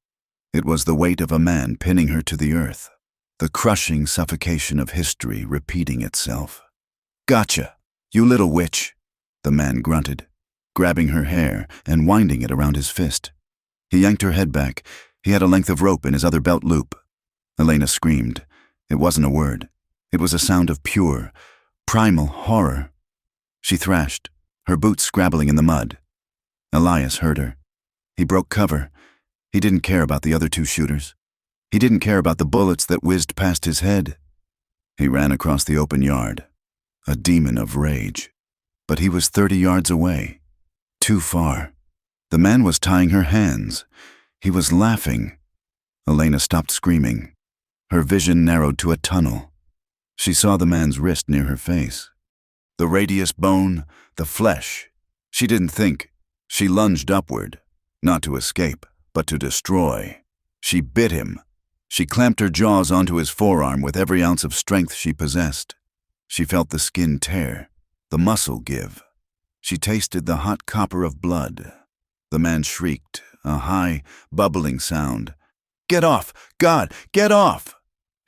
It was the weight of a man pinning her to the earth, the crushing suffocation of history repeating itself. Gotcha, you little witch, the man grunted, grabbing her hair and winding it around his fist. He yanked her head back. He had a length of rope in his other belt loop. Elena screamed. It wasn't a word. It was a sound of pure, primal horror. She thrashed, her boots scrabbling in the mud. Elias heard her. He broke cover. He didn't care about the other 2 shooters. He didn't care about the bullets that whizzed past his head. He ran across the open yard, a demon of rage. But he was 30 yards away, too far. The man was tying her hands. He was laughing. Elena stopped screaming. Her vision narrowed to a tunnel. She saw the man's wrist near her face. The radius bone, the flesh. She didn't think. She lunged upward, not to escape, but to destroy. She bit him. She clamped her jaws onto his forearm with every ounce of strength she possessed. She felt the skin tear, the muscle give. She tasted the hot copper of blood. The man shrieked, a high, bubbling sound. Get off! God, get off!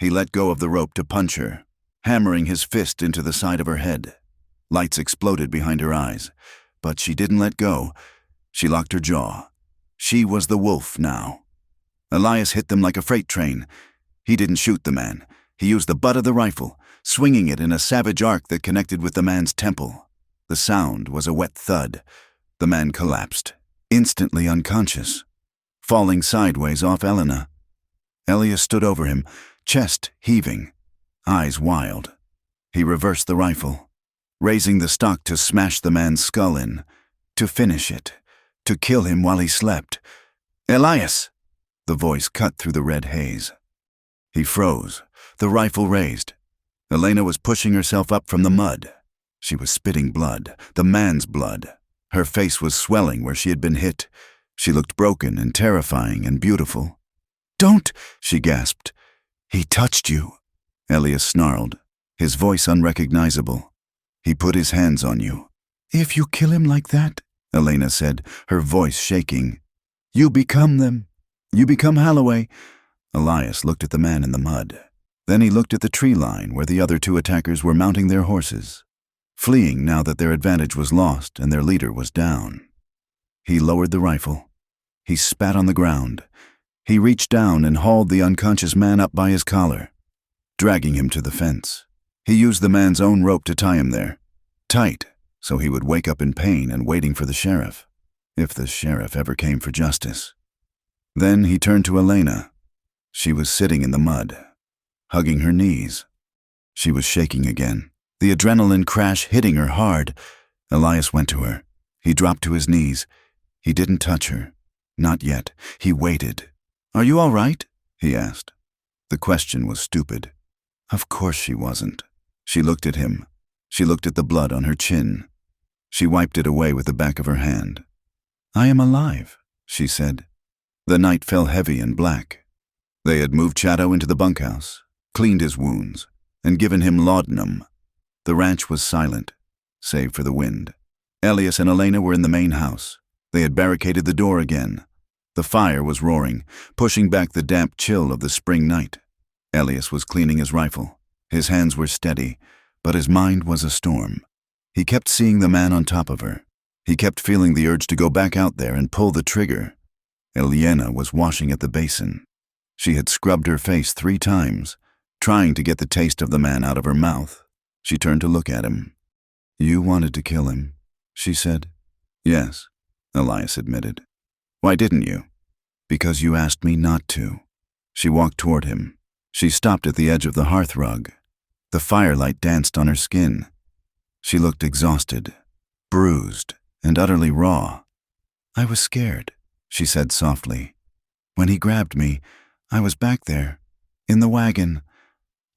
He let go of the rope to punch her, hammering his fist into the side of her head. Lights exploded behind her eyes, but she didn't let go. She locked her jaw. She was the wolf now. Elias hit them like a freight train. He didn't shoot the man. He used the butt of the rifle, swinging it in a savage arc that connected with the man's temple. The sound was a wet thud. The man collapsed, instantly unconscious, falling sideways off Elena. Elias stood over him, chest heaving, eyes wild. He reversed the rifle, raising the stock to smash the man's skull in, to finish it, to kill him while he slept. "Elias!" The voice cut through the red haze. He froze, the rifle raised. Elena was pushing herself up from the mud. She was spitting blood, the man's blood. Her face was swelling where she had been hit. She looked broken and terrifying and beautiful. "Don't!" she gasped. "He touched you," Elias snarled, his voice unrecognizable. "He put his hands on you." "If you kill him like that," Elena said, her voice shaking, "you become them. You become Holloway." Elias looked at the man in the mud. Then he looked at the tree line where the other two attackers were mounting their horses, fleeing now that their advantage was lost and their leader was down. He lowered the rifle. He spat on the ground. He reached down and hauled the unconscious man up by his collar, dragging him to the fence. He used the man's own rope to tie him there, tight, so he would wake up in pain and waiting for the sheriff, if the sheriff ever came for justice. Then he turned to Elena. She was sitting in the mud, hugging her knees. She was shaking again, the adrenaline crash hitting her hard. Elias went to her. He dropped to his knees. He didn't touch her. Not yet. He waited. "Are you all right?" he asked. The question was stupid. Of course she wasn't. She looked at him. She looked at the blood on her chin. She wiped it away with the back of her hand. "I am alive," she said. The night fell heavy and black. They had moved Chato into the bunkhouse, cleaned his wounds, and given him laudanum. The ranch was silent, save for the wind. Elias and Elena were in the main house. They had barricaded the door again. The fire was roaring, pushing back the damp chill of the spring night. Elias was cleaning his rifle. His hands were steady, but his mind was a storm. He kept seeing the man on top of her. He kept feeling the urge to go back out there and pull the trigger. Elena was washing at the basin. She had scrubbed her face 3 times, trying to get the taste of the man out of her mouth. She turned to look at him. "You wanted to kill him," she said. "Yes," Elias admitted. "Why didn't you?" "Because you asked me not to." She walked toward him. She stopped at the edge of the hearth rug. The firelight danced on her skin. She looked exhausted, bruised, and utterly raw. "I was scared," she said softly. "When he grabbed me, I was back there, in the wagon."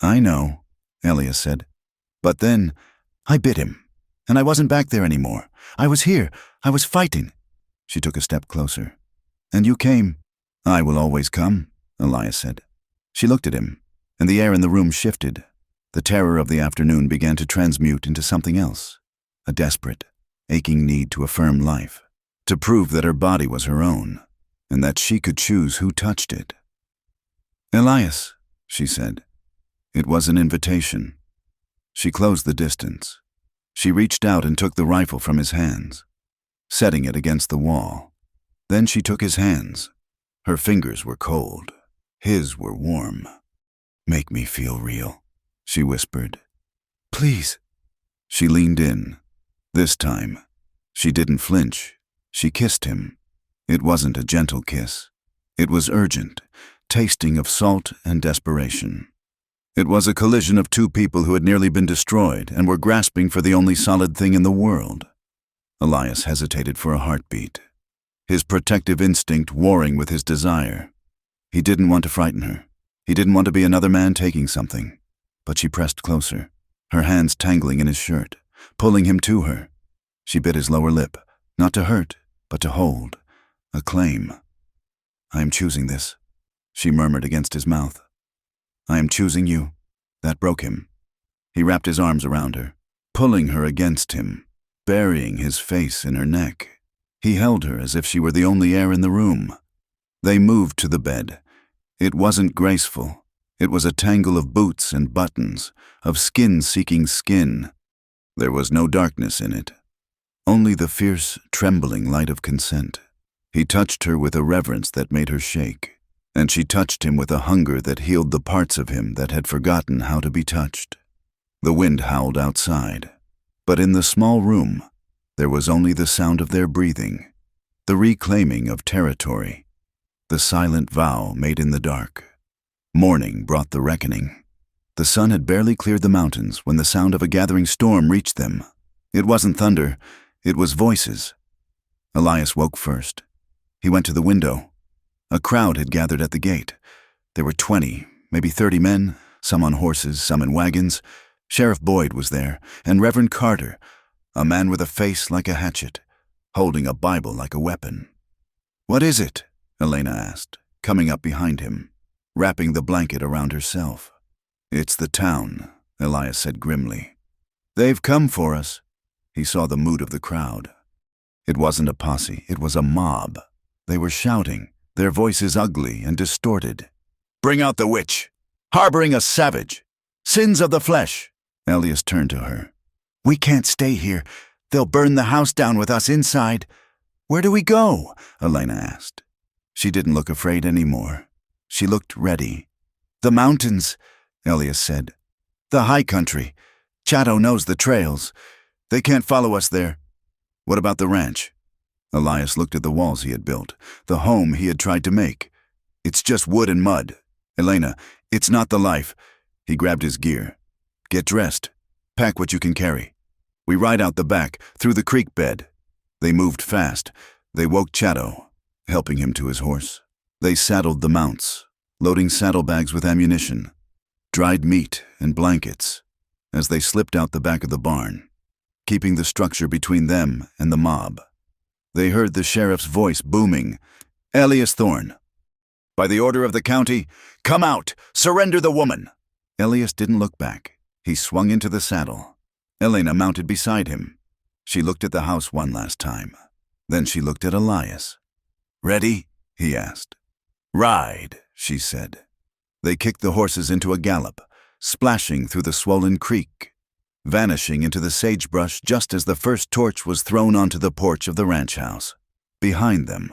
"I know," Elias said. "But then, I bit him, and I wasn't back there anymore. I was here. I was fighting." She took a step closer. "And you came." "I will always come," Elias said. She looked at him, and the air in the room shifted. The terror of the afternoon began to transmute into something else, a desperate, aching need to affirm life, to prove that her body was her own, and that she could choose who touched it. "Elias," she said. It was an invitation. She closed the distance. She reached out and took the rifle from his hands, setting it against the wall. Then she took his hands. Her fingers were cold. His were warm. "Make me feel real," she whispered. "Please." She leaned in. This time, she didn't flinch. She kissed him. It wasn't a gentle kiss. It was urgent, tasting of salt and desperation. It was a collision of 2 people who had nearly been destroyed and were grasping for the only solid thing in the world. Elias hesitated for a heartbeat, his protective instinct warring with his desire. He didn't want to frighten her. He didn't want to be another man taking something. But she pressed closer, her hands tangling in his shirt, pulling him to her. She bit his lower lip, not to hurt, but to hold, a claim. "I am choosing this," she murmured against his mouth. "I am choosing you." That broke him. He wrapped his arms around her, pulling her against him, burying his face in her neck. He held her as if she were the only air in the room. They moved to the bed. It wasn't graceful. It was a tangle of boots and buttons, of skin seeking skin. There was no darkness in it, only the fierce, trembling light of consent. He touched her with a reverence that made her shake, and she touched him with a hunger that healed the parts of him that had forgotten how to be touched. The wind howled outside, but in the small room, there was only the sound of their breathing, the reclaiming of territory, the silent vow made in the dark. Morning brought the reckoning. The sun had barely cleared the mountains when the sound of a gathering storm reached them. It wasn't thunder, it was voices. Elias woke first. He went to the window. A crowd had gathered at the gate. There were 20, maybe 30 men, some on horses, some in wagons. Sheriff Boyd was there, and Reverend Carter, a man with a face like a hatchet, holding a Bible like a weapon. "What is it?" Elena asked, coming up behind him, wrapping the blanket around herself. "It's the town," Elias said grimly. "They've come for us." He saw the mood of the crowd. It wasn't a posse, it was a mob. They were shouting, their voices ugly and distorted. "Bring out the witch! Harboring a savage! Sins of the flesh!" Elias turned to her. "We can't stay here. They'll burn the house down with us inside." "Where do we go?" Elena asked. She didn't look afraid anymore. She looked ready. "The mountains," Elias said. "The high country. Chato knows the trails. They can't follow us there." "What about the ranch?" Elias looked at the walls he had built, the home he had tried to make. "It's just wood and mud. Elena, it's not the life." He grabbed his gear. "Get dressed. Pack what you can carry. We ride out the back, through the creek bed." They moved fast. They woke Chato, helping him to his horse. They saddled the mounts, loading saddlebags with ammunition, dried meat and blankets, as they slipped out the back of the barn, keeping the structure between them and the mob. They heard the sheriff's voice booming, "Elias Thorne, by the order of the county, come out! Surrender the woman!" Elias didn't look back. He swung into the saddle. Elena mounted beside him. She looked at the house one last time. Then she looked at Elias. "Ready?" he asked. "Ride," she said. They kicked the horses into a gallop, splashing through the swollen creek, vanishing into the sagebrush just as the first torch was thrown onto the porch of the ranch house. Behind them,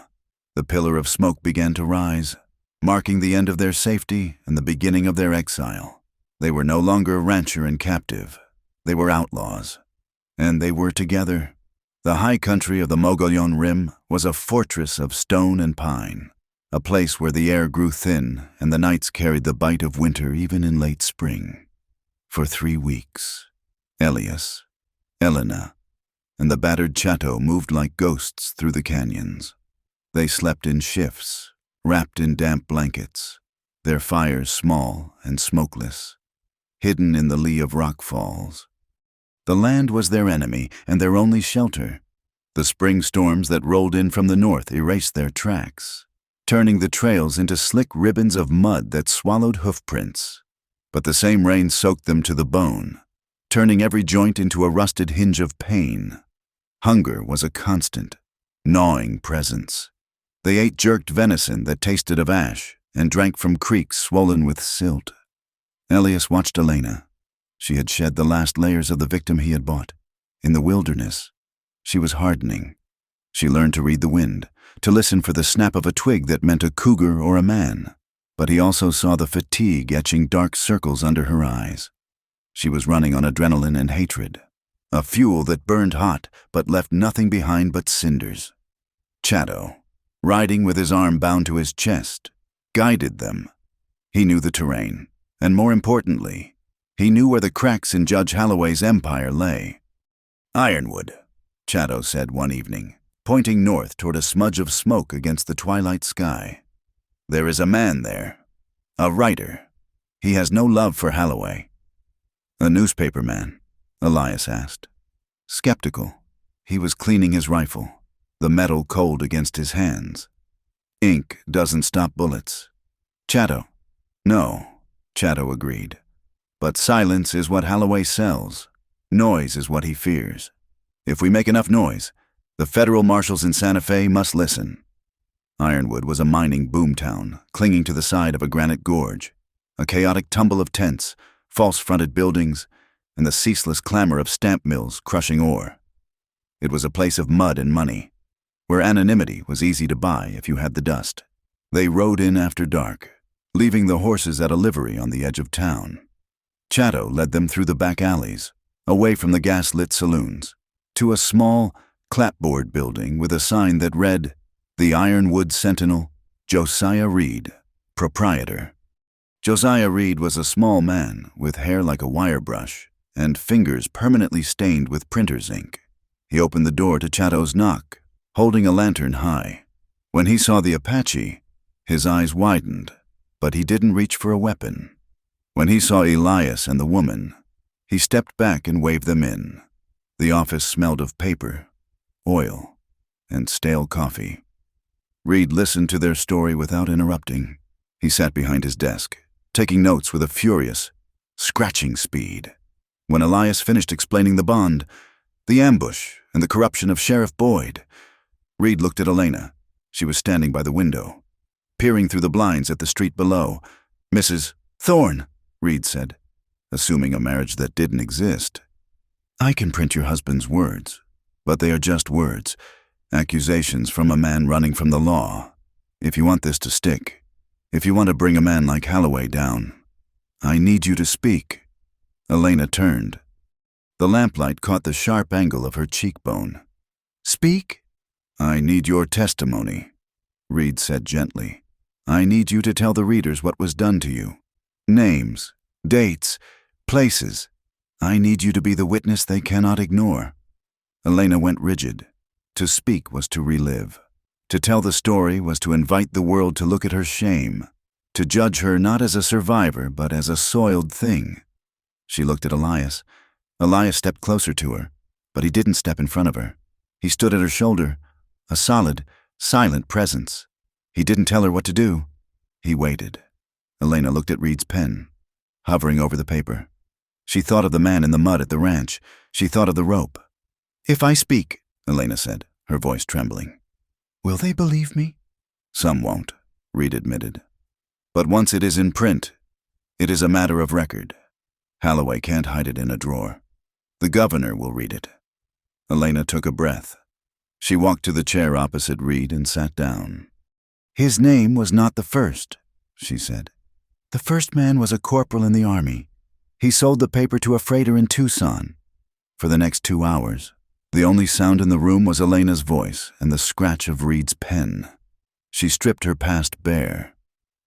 the pillar of smoke began to rise, marking the end of their safety and the beginning of their exile. They were no longer rancher and captive. They were outlaws. And they were together. The high country of the Mogollon Rim was a fortress of stone and pine, a place where the air grew thin and the nights carried the bite of winter even in late spring. For 3 weeks, Elias, Elena, and the battered Chato moved like ghosts through the canyons. They slept in shifts, wrapped in damp blankets, their fires small and smokeless, hidden in the lee of rock falls. The land was their enemy and their only shelter. The spring storms that rolled in from the north erased their tracks, turning the trails into slick ribbons of mud that swallowed hoofprints. But the same rain soaked them to the bone, turning every joint into a rusted hinge of pain. Hunger was a constant, gnawing presence. They ate jerked venison that tasted of ash and drank from creeks swollen with silt. Elias watched Elena. She had shed the last layers of the victim he had bought. In the wilderness, she was hardening. She learned to read the wind, to listen for the snap of a twig that meant a cougar or a man. But he also saw the fatigue etching dark circles under her eyes. She was running on adrenaline and hatred, a fuel that burned hot but left nothing behind but cinders. Chato, riding with his arm bound to his chest, guided them. He knew the terrain, and more importantly, he knew where the cracks in Judge Holloway's empire lay. "Ironwood," Chato said one evening, pointing north toward a smudge of smoke against the twilight sky. "There is a man there, a writer. He has no love for Holloway." "A newspaper man?" Elias asked. Skeptical, he was cleaning his rifle, the metal cold against his hands. "Ink doesn't stop bullets." "Chato." "No," Chato agreed. "But silence is what Holloway sells. Noise is what he fears. If we make enough noise, the federal marshals in Santa Fe must listen." Ironwood was a mining boomtown, clinging to the side of a granite gorge. a chaotic tumble of tents, false-fronted buildings, and the ceaseless clamor of stamp mills crushing ore. It was a place of mud and money, where anonymity was easy to buy if you had the dust. They rode in after dark, leaving the horses at a livery on the edge of town. Chatto led them through the back alleys, away from the gas-lit saloons, to a small, clapboard building with a sign that read, "The Ironwood Sentinel, Josiah Reed, Proprietor." Josiah Reed was a small man with hair like a wire brush and fingers permanently stained with printer's ink. He opened the door to Chatto's knock, holding a lantern high. When he saw the Apache, his eyes widened, but he didn't reach for a weapon. When he saw Elias and the woman, he stepped back and waved them in. The office smelled of paper, oil, and stale coffee. Reed listened to their story without interrupting. He sat behind his desk, taking notes with a furious, scratching speed. When Elias finished explaining the bond, the ambush, and the corruption of Sheriff Boyd, Reed looked at Elena. She was standing by the window, peering through the blinds at the street below. "Mrs. Thorne," Reed said, assuming a marriage that didn't exist. "I can print your husband's words, but they are just words, accusations from a man running from the law. If you want this to stick, if you want to bring a man like Holloway down, I need you to speak." Elena turned. The lamplight caught the sharp angle of her cheekbone. "Speak?" "I need your testimony," Reed said gently. "I need you to tell the readers what was done to you. Names, dates, places. I need you to be the witness they cannot ignore." Elena went rigid. To speak was to relive. To tell the story was to invite the world to look at her shame, to judge her not as a survivor but as a soiled thing. She looked at Elias. Elias stepped closer to her, but he didn't step in front of her. He stood at her shoulder, a solid, silent presence. He didn't tell her what to do. He waited. Elena looked at Reed's pen, hovering over the paper. She thought of the man in the mud at the ranch. She thought of the rope. "If I speak," Elena said, her voice trembling, "will they believe me?" "Some won't," Reed admitted. "But once it is in print, it is a matter of record. Holloway can't hide it in a drawer. The governor will read it." Elena took a breath. She walked to the chair opposite Reed and sat down. "His name was not the first," she said. "The first man was a corporal in the army. He sold the paper to a freighter in Tucson. For the next 2 hours, the only sound in the room was Elena's voice and the scratch of Reed's pen. She stripped her past bare.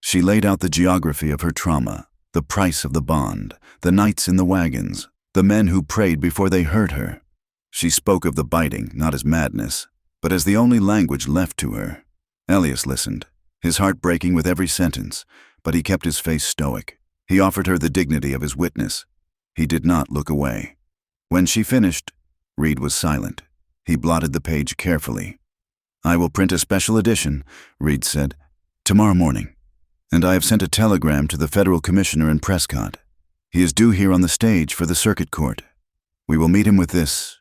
She laid out the geography of her trauma, the price of the bond, the nights in the wagons, the men who prayed before they hurt her. She spoke of the biting not as madness, but as the only language left to her. Elias listened, his heart breaking with every sentence, but he kept his face stoic. He offered her the dignity of his witness. He did not look away. When she finished, Reed was silent. He blotted the page carefully. "I will print a special edition," Reed said, "tomorrow morning. And I have sent a telegram to the federal commissioner in Prescott. He is due here on the stage for the circuit court. We will meet him with this."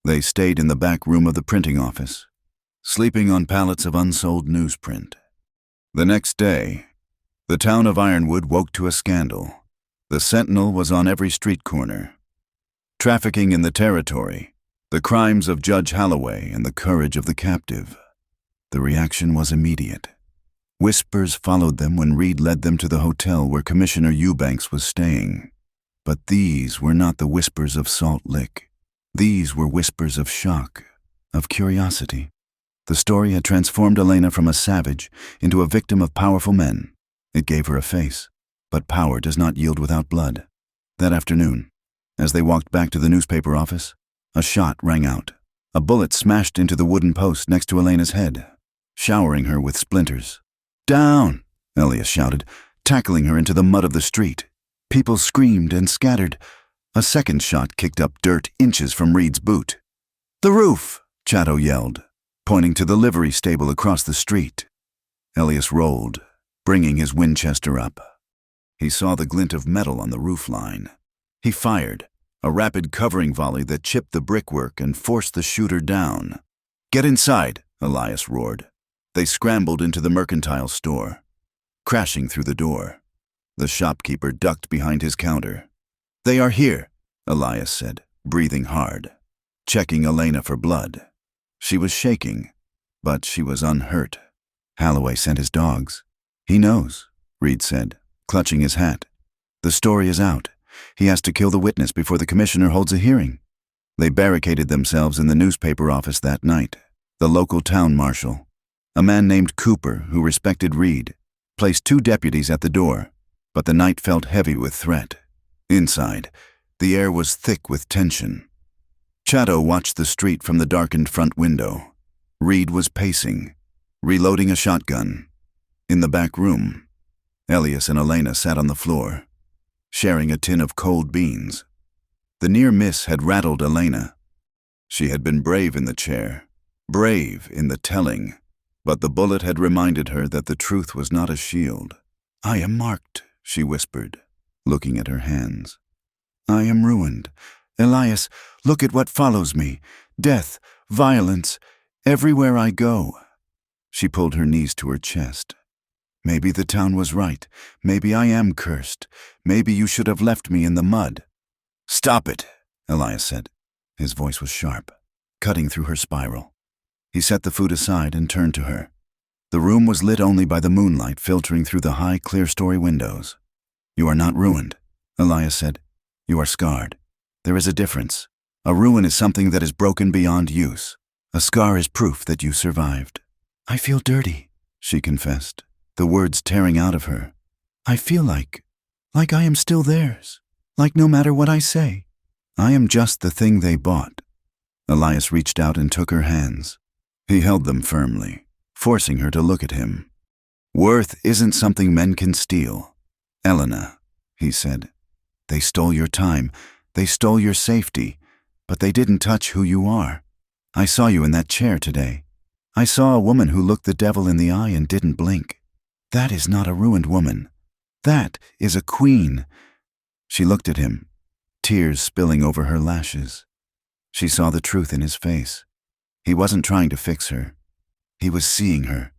They stayed in the back room of the printing office, sleeping on pallets of unsold newsprint. The next day, the town of Ironwood woke to a scandal. The Sentinel was on every street corner. Trafficking in the territory, the crimes of Judge Holloway, and the courage of the captive. The reaction was immediate. Whispers followed them when Reed led them to the hotel where Commissioner Eubanks was staying. But these were not the whispers of Salt Lick. These were whispers of shock, of curiosity. The story had transformed Elena from a savage into a victim of powerful men. It gave her a face, but power does not yield without blood. That afternoon, as they walked back to the newspaper office, a shot rang out. A bullet smashed into the wooden post next to Elena's head, showering her with splinters. "Down!" Elias shouted, tackling her into the mud of the street. People screamed and scattered. A second shot kicked up dirt inches from Reed's boot. "The roof!" Chatto yelled, pointing to the livery stable across the street. Elias rolled, bringing his Winchester up. He saw the glint of metal on the roof line. He fired, a rapid covering volley that chipped the brickwork and forced the shooter down. "Get inside!" Elias roared. They scrambled into the mercantile store, crashing through the door. The shopkeeper ducked behind his counter. "They are here," Elias said, breathing hard, checking Elena for blood. She was shaking, but she was unhurt. "Holloway sent his dogs." "He knows," Reed said, clutching his hat. "The story is out. He has to kill the witness before the commissioner holds a hearing." They barricaded themselves in the newspaper office that night. The local town marshal, a man named Cooper who respected Reed, placed 2 deputies at the door, but the night felt heavy with threat. Inside, the air was thick with tension. Chato watched the street from the darkened front window. Reed was pacing, reloading a shotgun. In the back room, Elias and Elena sat on the floor, sharing a tin of cold beans. The near miss had rattled Elena. She had been brave in the chair, brave in the telling, but the bullet had reminded her that the truth was not a shield. "I am marked," she whispered, looking at her hands. "I am ruined. Elias, look at what follows me. Death, violence, everywhere I go." She pulled her knees to her chest. "Maybe the town was right. Maybe I am cursed. Maybe you should have left me in the mud." "Stop it," Elias said. His voice was sharp, cutting through her spiral. He set the food aside and turned to her. The room was lit only by the moonlight filtering through the high, clear-story windows. "You are not ruined," Elias said. "You are scarred. There is a difference. A ruin is something that is broken beyond use. A scar is proof that you survived." "I feel dirty," she confessed, the words tearing out of her. "I feel like I am still theirs. Like no matter what I say, I am just the thing they bought." Elias reached out and took her hands. He held them firmly, forcing her to look at him. "Worth isn't something men can steal. Elena," he said. "They stole your time, they stole your safety, but they didn't touch who you are. I saw you in that chair today. I saw a woman who looked the devil in the eye and didn't blink. That is not a ruined woman. That is a queen." She looked at him, tears spilling over her lashes. She saw the truth in his face. He wasn't trying to fix her. He was seeing her.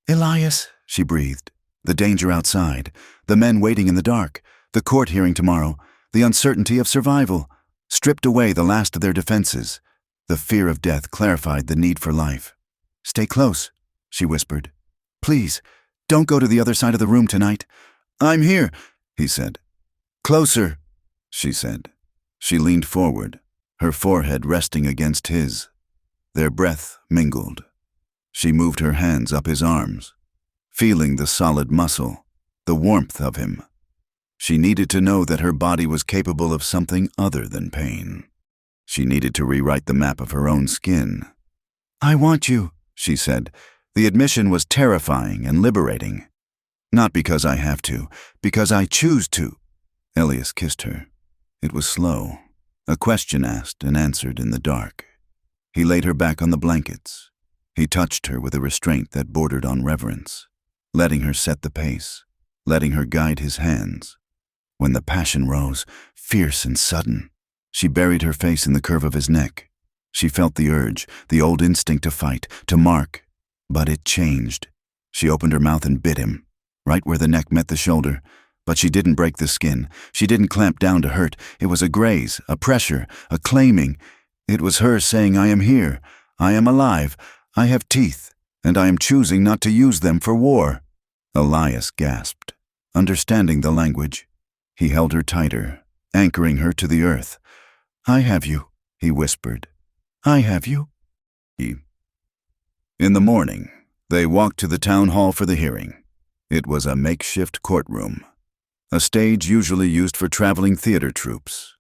"Elias," she breathed. The danger outside, the men waiting in the dark, the court hearing tomorrow, the uncertainty of survival, stripped away the last of their defenses. The fear of death clarified the need for life. "Stay close," she whispered. "Please, don't go to the other side of the room tonight." "I'm here," he said. "Closer," she said. She leaned forward, her forehead resting against his. Their breath mingled. She moved her hands up his arms, feeling the solid muscle, the warmth of him. She needed to know that her body was capable of something other than pain. She needed to rewrite the map of her own skin. "I want you," she said. The admission was terrifying and liberating. "Not because I have to, because I choose to." Elias kissed her. It was slow, a question asked and answered in the dark. He laid her back on the blankets. He touched her with a restraint that bordered on reverence, letting her set the pace, letting her guide his hands. When the passion rose, fierce and sudden, she buried her face in the curve of his neck. She felt the urge, the old instinct to fight, to mark, but it changed. She opened her mouth and bit him, right where the neck met the shoulder. But she didn't break the skin. She didn't clamp down to hurt. It was a graze, a pressure, a claiming. It was her saying, "I am here. I am alive. I have teeth, and I am choosing not to use them for war." Elias gasped, understanding the language. He held her tighter, anchoring her to the earth. "I have you," he whispered. "I have you." In the morning, they walked to the town hall for the hearing. It was a makeshift courtroom, a stage usually used for traveling theater troupes.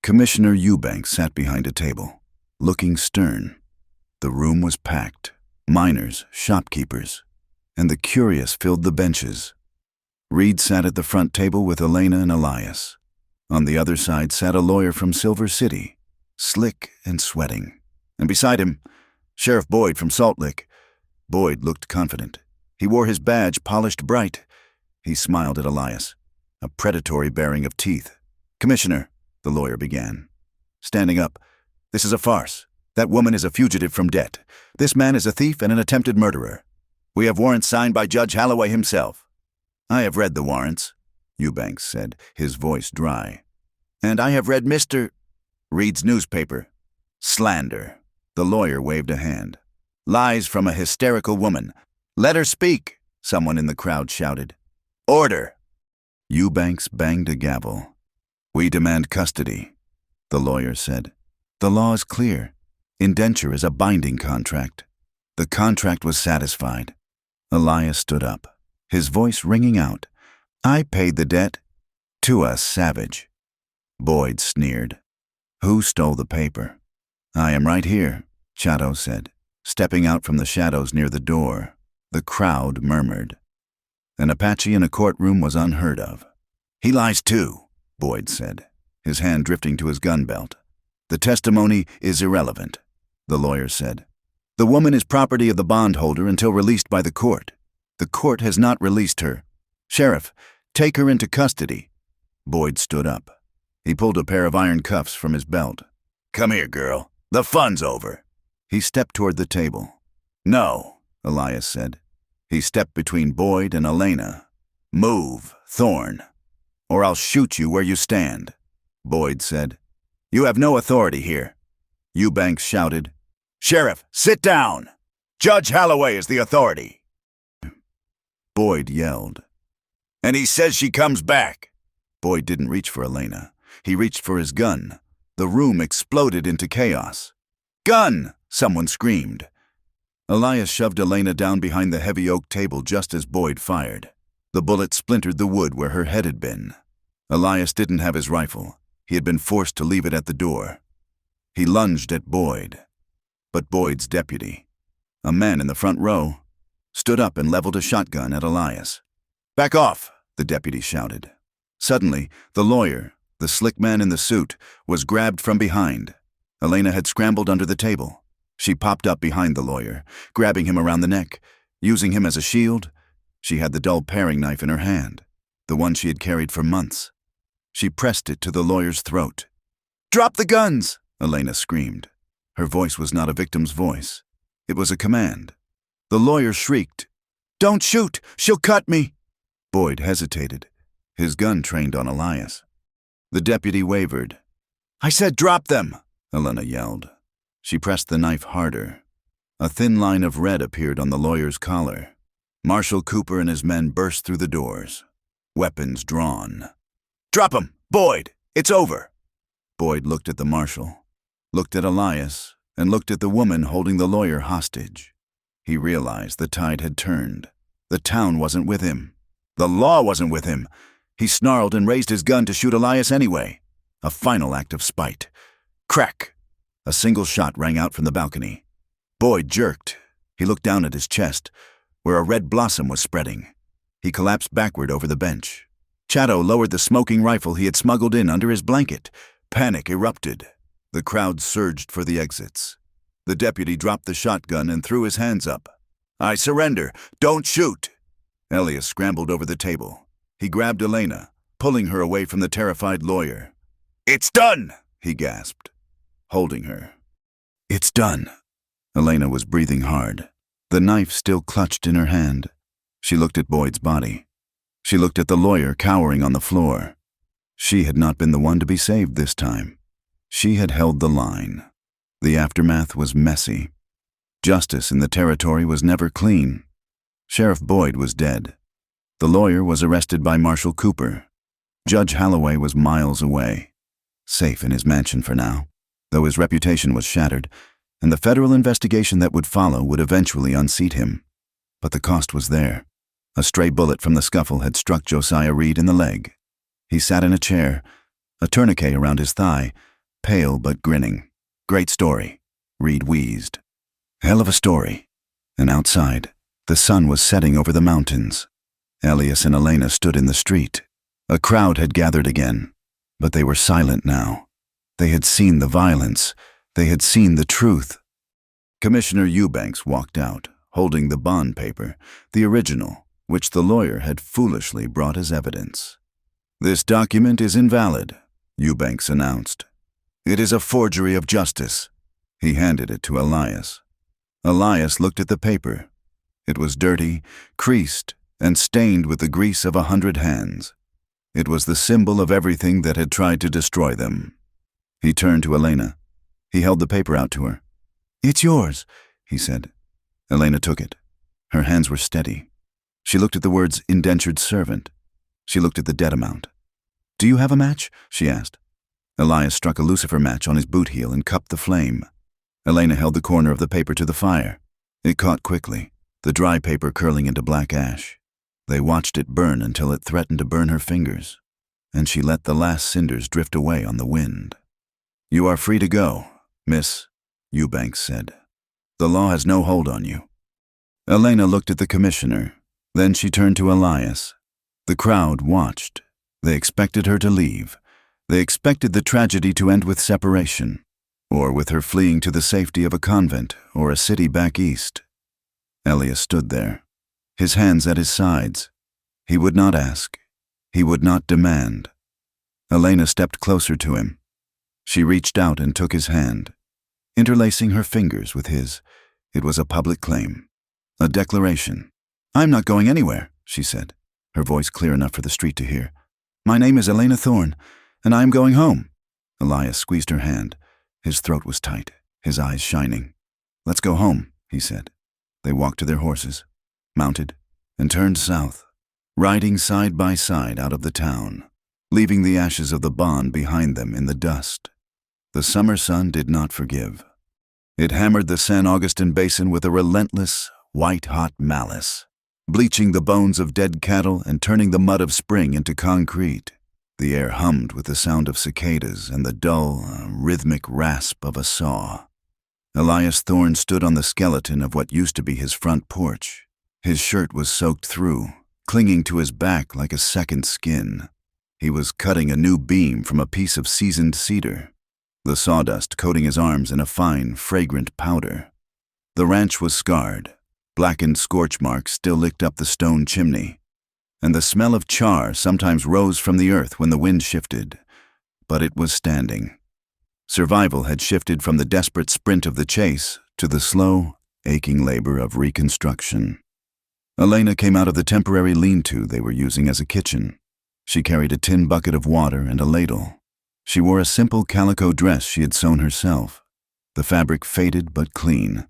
Commissioner Eubanks sat behind a table, looking stern. The room was packed, miners, shopkeepers, and the curious filled the benches. Reed sat at the front table with Elena and Elias. On the other side sat a lawyer from Silver City, slick and sweating. And beside him, Sheriff Boyd from Salt Lick. Boyd looked confident. He wore his badge polished bright. He smiled at Elias, a predatory baring of teeth. "Commissioner," the lawyer began, standing up, "this is a farce. That woman is a fugitive from debt. This man is a thief and an attempted murderer. We have warrants signed by Judge Holloway himself." "I have read the warrants," Eubanks said, his voice dry. "And I have read Mr. Reed's newspaper. Slander." The lawyer waved a hand. "Lies from a hysterical woman. Let her speak," someone in the crowd shouted. "Order." Eubanks banged a gavel. "We demand custody," the lawyer said. "The law is clear. Indenture is a binding contract." The contract was satisfied. Elias stood up, his voice ringing out. "I paid the debt to a savage." Boyd sneered. "Who stole the paper?" "I am right here," Chateau said, stepping out from the shadows near the door. The crowd murmured. An Apache in a courtroom was unheard of. "He lies too," Boyd said, his hand drifting to his gun belt. "The testimony is irrelevant," the lawyer said. "The woman is property of the bondholder until released by the court. The court has not released her. Sheriff, take her into custody." Boyd stood up. He pulled a pair of iron cuffs from his belt. "Come here, girl. The fun's over." He stepped toward the table. "No," Elias said. He stepped between Boyd and Elena. "Move, Thorne, or I'll shoot you where you stand," Boyd said. "You have no authority here." Eubanks shouted. "Sheriff, sit down! Judge Holloway is the authority." Boyd yelled. "And he says she comes back." Boyd didn't reach for Elena. He reached for his gun. The room exploded into chaos. "Gun!" someone screamed. Elias shoved Elena down behind the heavy oak table just as Boyd fired. The bullet splintered the wood where her head had been. Elias didn't have his rifle. He had been forced to leave it at the door. He lunged at Boyd. But Boyd's deputy, a man in the front row, stood up and leveled a shotgun at Elias. "Back off!" the deputy shouted. Suddenly, the lawyer, the slick man in the suit, was grabbed from behind. Elena had scrambled under the table. She popped up behind the lawyer, grabbing him around the neck. Using him as a shield, she had the dull paring knife in her hand, the one she had carried for months. She pressed it to the lawyer's throat. "Drop the guns!" Elena screamed. Her voice was not a victim's voice. It was a command. The lawyer shrieked, "Don't shoot! She'll cut me!" Boyd hesitated, his gun trained on Elias. The deputy wavered. "I said drop them!" Elena yelled. She pressed the knife harder. A thin line of red appeared on the lawyer's collar. Marshal Cooper and his men burst through the doors, weapons drawn. "Drop 'em! Boyd! It's over!" Boyd looked at the marshal, looked at Elias, and looked at the woman holding the lawyer hostage. He realized the tide had turned. The town wasn't with him. The law wasn't with him. He snarled and raised his gun to shoot Elias anyway. A final act of spite. Crack! A single shot rang out from the balcony. Boyd jerked. He looked down at his chest, where a red blossom was spreading. He collapsed backward over the bench. Chateau lowered the smoking rifle he had smuggled in under his blanket. Panic erupted. The crowd surged for the exits. The deputy dropped the shotgun and threw his hands up. "I surrender! Don't shoot!" Elias scrambled over the table. He grabbed Elena, pulling her away from the terrified lawyer. "It's done!" he gasped, holding her. "It's done." Elena was breathing hard, the knife still clutched in her hand. She looked at Boyd's body. She looked at the lawyer cowering on the floor. She had not been the one to be saved this time. She had held the line. The aftermath was messy. Justice in the territory was never clean. Sheriff Boyd was dead. The lawyer was arrested by Marshal Cooper. Judge Holloway was miles away, safe in his mansion for now, though his reputation was shattered, and the federal investigation that would follow would eventually unseat him. But the cost was there. A stray bullet from the scuffle had struck Josiah Reed in the leg. He sat in a chair, a tourniquet around his thigh, pale but grinning. "Great story," Reed wheezed. "Hell of a story." And outside, the sun was setting over the mountains. Elias and Elena stood in the street. A crowd had gathered again, but they were silent now. They had seen the violence. They had seen the truth. Commissioner Eubanks walked out, holding the bond paper, the original, which the lawyer had foolishly brought as evidence. "This document is invalid," Eubanks announced. "It is a forgery of justice." He handed it to Elias. Elias looked at the paper. It was dirty, creased, and stained with the grease of 100 hands. It was the symbol of everything that had tried to destroy them. He turned to Elena. He held the paper out to her. "It's yours," he said. Elena took it. Her hands were steady. She looked at the words indentured servant. She looked at the debt amount. "Do you have a match?" she asked. Elias struck a lucifer match on his boot heel and cupped the flame. Elena held the corner of the paper to the fire. It caught quickly, the dry paper curling into black ash. They watched it burn until it threatened to burn her fingers, and she let the last cinders drift away on the wind. "You are free to go, Miss," Eubanks said. "The law has no hold on you." Elena looked at the commissioner. Then she turned to Elias. The crowd watched. They expected her to leave. They expected the tragedy to end with separation, or with her fleeing to the safety of a convent or a city back east. Elias stood there, his hands at his sides. He would not ask. He would not demand. Elena stepped closer to him. She reached out and took his hand, interlacing her fingers with his. It was a public claim, a declaration. "I'm not going anywhere," she said, her voice clear enough for the street to hear. "My name is Elena Thorne, and I am going home." Elias squeezed her hand. His throat was tight, his eyes shining. "Let's go home," he said. They walked to their horses, mounted, and turned south, riding side by side out of the town, leaving the ashes of the bond behind them in the dust. The summer sun did not forgive. It hammered the San Augustine Basin with a relentless, white-hot malice, bleaching the bones of dead cattle and turning the mud of spring into concrete. The air hummed with the sound of cicadas and the dull, rhythmic rasp of a saw. Elias Thorne stood on the skeleton of what used to be his front porch. His shirt was soaked through, clinging to his back like a second skin. He was cutting a new beam from a piece of seasoned cedar, the sawdust coating his arms in a fine, fragrant powder. The ranch was scarred. Blackened scorch marks still licked up the stone chimney, and the smell of char sometimes rose from the earth when the wind shifted, but it was standing. Survival had shifted from the desperate sprint of the chase to the slow, aching labor of reconstruction. Elena came out of the temporary lean-to they were using as a kitchen. She carried a tin bucket of water and a ladle. She wore a simple calico dress she had sewn herself, the fabric faded but clean.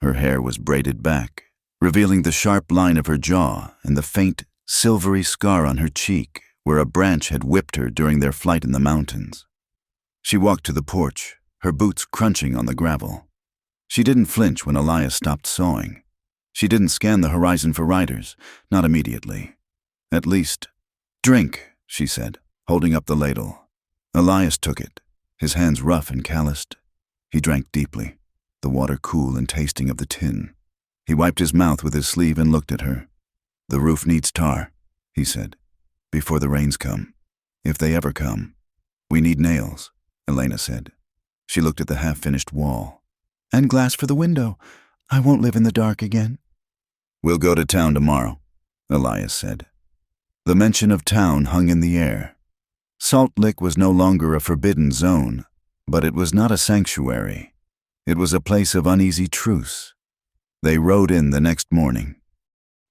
Her hair was braided back, revealing the sharp line of her jaw and the faint, silvery scar on her cheek where a branch had whipped her during their flight in the mountains. She walked to the porch, her boots crunching on the gravel. She didn't flinch when Elias stopped sawing. She didn't scan the horizon for riders, not immediately. "At least, drink," she said, holding up the ladle. Elias took it, his hands rough and calloused. He drank deeply, the water cool and tasting of the tin. He wiped his mouth with his sleeve and looked at her. "The roof needs tar," he said, "before the rains come, if they ever come." "We need nails," Elena said. She looked at the half-finished wall. "And glass for the window. I won't live in the dark again." "We'll go to town tomorrow," Elias said. The mention of town hung in the air. Salt Lick was no longer a forbidden zone, but it was not a sanctuary. It was a place of uneasy truce. They rode in the next morning.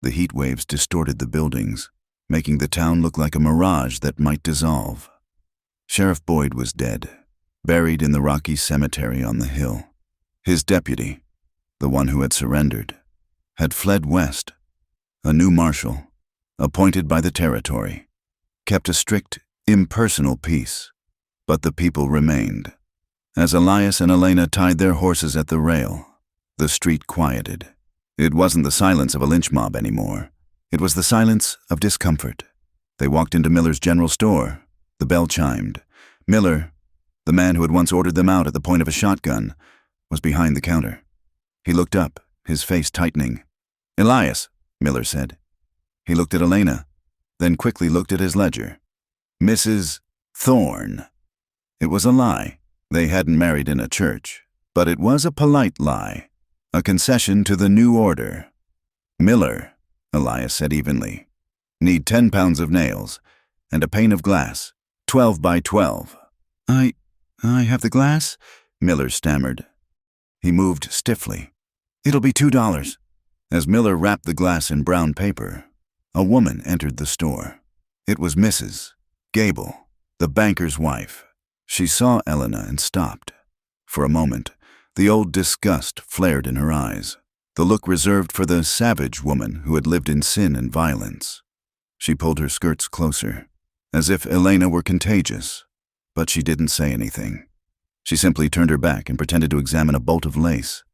The heat waves distorted the buildings, making the town look like a mirage that might dissolve. Sheriff Boyd was dead, buried in the rocky cemetery on the hill. His deputy, the one who had surrendered, had fled west. A new marshal, appointed by the territory, kept a strict, impersonal peace, but the people remained. As Elias and Elena tied their horses at the rail, the street quieted. It wasn't the silence of a lynch mob anymore. It was the silence of discomfort. They walked into Miller's general store. The bell chimed. Miller, the man who had once ordered them out at the point of a shotgun, was behind the counter. He looked up, his face tightening. "Elias," Miller said. He looked at Elena, then quickly looked at his ledger. "Mrs. Thorne." It was a lie. They hadn't married in a church, but it was a polite lie, a concession to the new order. "Miller," Elias said evenly. "Need 10 pounds of nails, and a pane of glass, 12 by 12. I have the glass?" Miller stammered. He moved stiffly. "It'll be $2. As Miller wrapped the glass in brown paper, a woman entered the store. It was Mrs. Gable, the banker's wife. She saw Elena and stopped. For a moment, the old disgust flared in her eyes, the look reserved for the savage woman who had lived in sin and violence. She pulled her skirts closer, as if Elena were contagious, but she didn't say anything. She simply turned her back and pretended to examine a bolt of lace.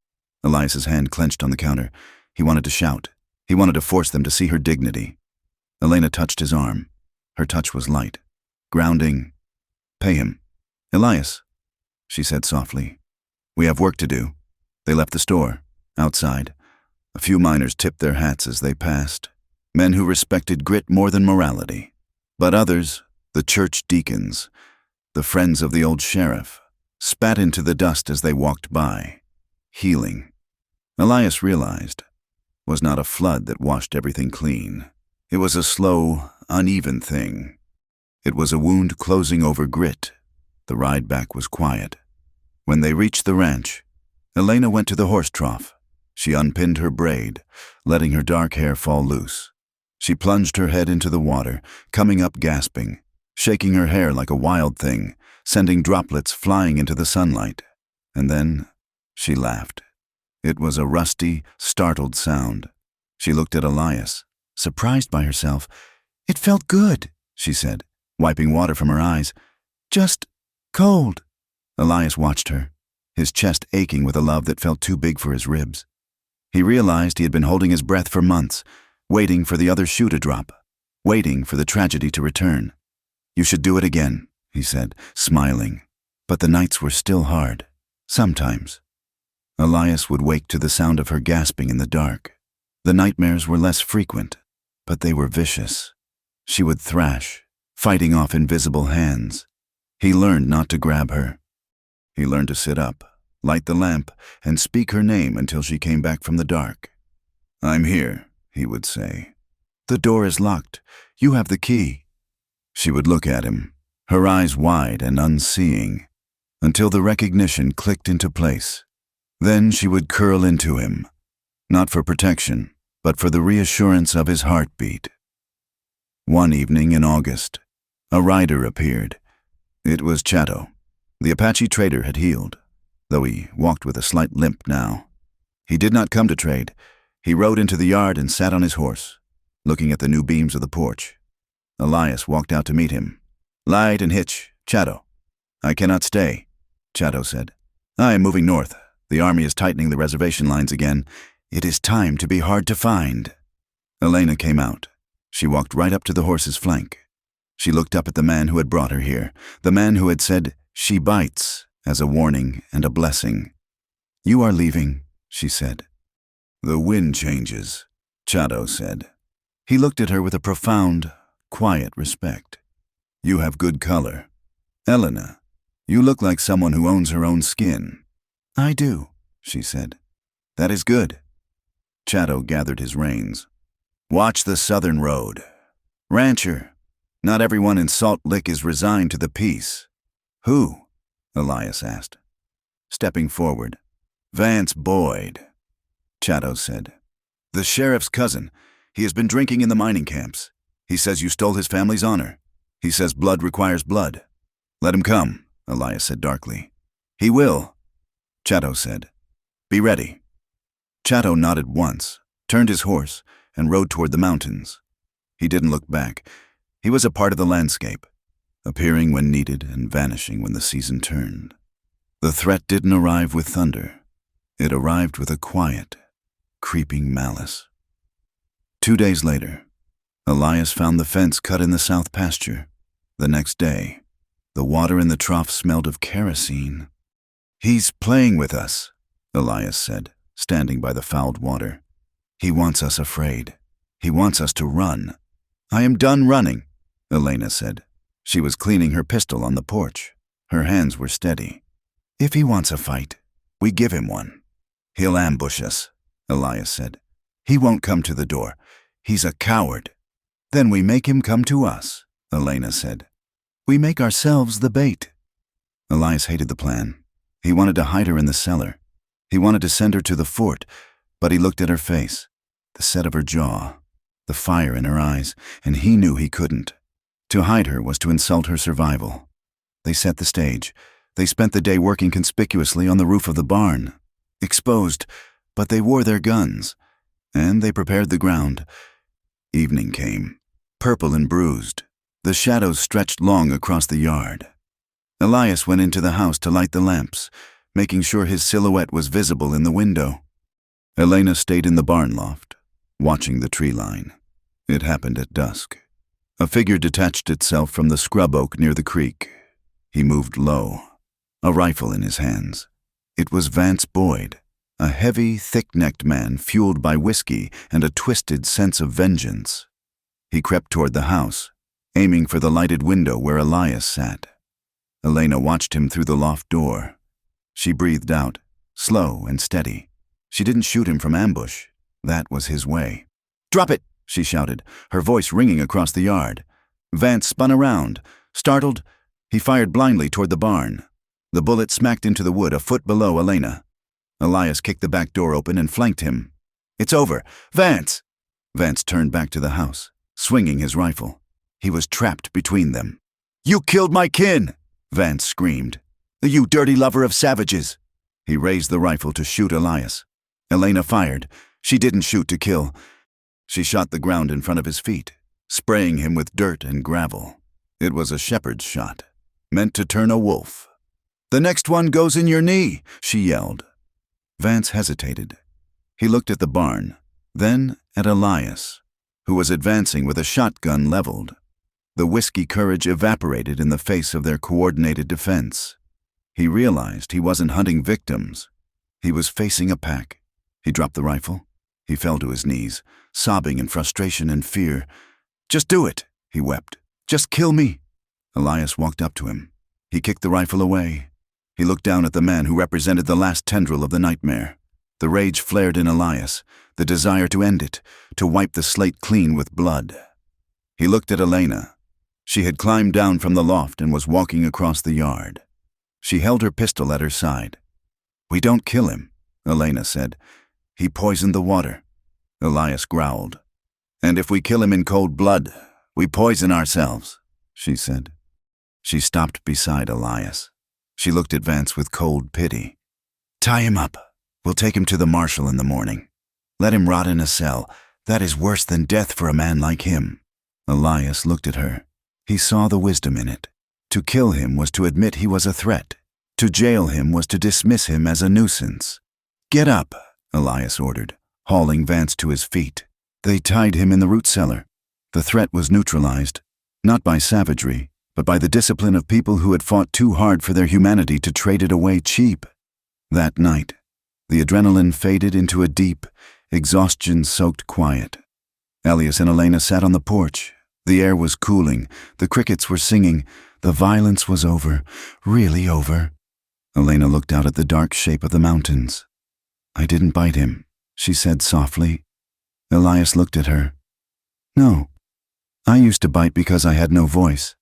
Elias's hand clenched on the counter. He wanted to shout. He wanted to force them to see her dignity. Elena touched his arm. Her touch was light, grounding. "Pay him." "Elias," she said softly. "We have work to do." They left the store. Outside, a few miners tipped their hats as they passed, men who respected grit more than morality. But others, the church deacons, the friends of the old sheriff, spat into the dust as they walked by. Healing, Elias realized, was not a flood that washed everything clean. It was a slow, uneven thing. It was a wound closing over grit. The ride back was quiet. When they reached the ranch, Elena went to the horse trough. She unpinned her braid, letting her dark hair fall loose. She plunged her head into the water, coming up gasping, shaking her hair like a wild thing, sending droplets flying into the sunlight. And then she laughed. It was a rusty, startled sound. She looked at Elias, surprised by herself. "It felt good," she said, wiping water from her eyes. "Just cold." Elias watched her, his chest aching with a love that felt too big for his ribs. He realized he had been holding his breath for months, waiting for the other shoe to drop, waiting for the tragedy to return. "You should do it again," he said, smiling. But the nights were still hard. Sometimes. Elias would wake to the sound of her gasping in the dark. The nightmares were less frequent, but they were vicious. She would thrash, fighting off invisible hands. He learned not to grab her. He learned to sit up, light the lamp, and speak her name until she came back from the dark. "I'm here," he would say. "The door is locked. You have the key." She would look at him, her eyes wide and unseeing, until the recognition clicked into place. Then she would curl into him, not for protection, but for the reassurance of his heartbeat. One evening in August, a rider appeared. It was Chato. The Apache trader had healed, though he walked with a slight limp now. He did not come to trade. He rode into the yard and sat on his horse, looking at the new beams of the porch. Elias walked out to meet him. "Light and hitch, Chato." "I cannot stay," Chato said. "I am moving north. The army is tightening the reservation lines again. It is time to be hard to find." Elena came out. She walked right up to the horse's flank. She looked up at the man who had brought her here, the man who had said, "She bites," as a warning and a blessing. "You are leaving," she said. "The wind changes," Chato said. He looked at her with a profound, quiet respect. "You have good color. Elena, you look like someone who owns her own skin." "I do," she said. "That is good." Chato gathered his reins. "Watch the southern road. Rancher, not everyone in Salt Lick is resigned to the peace." "Who?" Elias asked. Stepping forward, "Vance Boyd," Chato said. "The sheriff's cousin. He has been drinking in the mining camps. He says you stole his family's honor. He says blood requires blood." "Let him come," Elias said darkly. "He will," Chato said. "Be ready." Chato nodded once, turned his horse, and rode toward the mountains. He didn't look back. He was a part of the landscape, appearing when needed and vanishing when the season turned. The threat didn't arrive with thunder. It arrived with a quiet, creeping malice. 2 days later, Elias found the fence cut in the south pasture. The next day, the water in the trough smelled of kerosene. "He's playing with us," Elias said, standing by the fouled water. "He wants us afraid. He wants us to run." "I am done running," Elena said. She was cleaning her pistol on the porch. Her hands were steady. "If he wants a fight, we give him one." "He'll ambush us," Elias said. "He won't come to the door. He's a coward." "Then we make him come to us," Elena said. "We make ourselves the bait." Elias hated the plan. He wanted to hide her in the cellar. He wanted to send her to the fort, but he looked at her face, the set of her jaw, the fire in her eyes, and he knew he couldn't. To hide her was to insult her survival. They set the stage. They spent the day working conspicuously on the roof of the barn. Exposed, but they wore their guns. And they prepared the ground. Evening came, purple and bruised. The shadows stretched long across the yard. Elias went into the house to light the lamps, making sure his silhouette was visible in the window. Elena stayed in the barn loft, watching the tree line. It happened at dusk. A figure detached itself from the scrub oak near the creek. He moved low, a rifle in his hands. It was Vance Boyd, a heavy, thick-necked man fueled by whiskey and a twisted sense of vengeance. He crept toward the house, aiming for the lighted window where Elias sat. Elena watched him through the loft door. She breathed out, slow and steady. She didn't shoot him from ambush. That was his way. "Drop it!" she shouted, her voice ringing across the yard. Vance spun around. Startled, he fired blindly toward the barn. The bullet smacked into the wood a foot below Elena. Elias kicked the back door open and flanked him. "It's over! Vance!" Vance turned back to the house, swinging his rifle. He was trapped between them. "You killed my kin!" Vance screamed. "You dirty lover of savages!" He raised the rifle to shoot Elias. Elena fired. She didn't shoot to kill. She shot the ground in front of his feet, spraying him with dirt and gravel. It was a shepherd's shot, meant to turn a wolf. "The next one goes in your knee," she yelled. Vance hesitated. He looked at the barn, then at Elias, who was advancing with a shotgun leveled. The whiskey courage evaporated in the face of their coordinated defense. He realized he wasn't hunting victims. He was facing a pack. He dropped the rifle. He fell to his knees, sobbing in frustration and fear. "Just do it," he wept. "Just kill me." Elias walked up to him. He kicked the rifle away. He looked down at the man who represented the last tendril of the nightmare. The rage flared in Elias, the desire to end it, to wipe the slate clean with blood. He looked at Elena. She had climbed down from the loft and was walking across the yard. She held her pistol at her side. "We don't kill him," Elena said. "He poisoned the water." Elias growled. "And if we kill him in cold blood, we poison ourselves," she said. She stopped beside Elias. She looked at Vance with cold pity. "Tie him up. We'll take him to the marshal in the morning. Let him rot in a cell. That is worse than death for a man like him." Elias looked at her. He saw the wisdom in it. To kill him was to admit he was a threat. To jail him was to dismiss him as a nuisance. "Get up," Elias ordered, hauling Vance to his feet. They tied him in the root cellar. The threat was neutralized, not by savagery, but by the discipline of people who had fought too hard for their humanity to trade it away cheap. That night, the adrenaline faded into a deep, exhaustion-soaked quiet. Elias and Elena sat on the porch. The air was cooling. The crickets were singing. The violence was over, really over. Elena looked out at the dark shape of the mountains. "I didn't bite him," she said softly. Elias looked at her. "No, I used to bite because I had no voice,"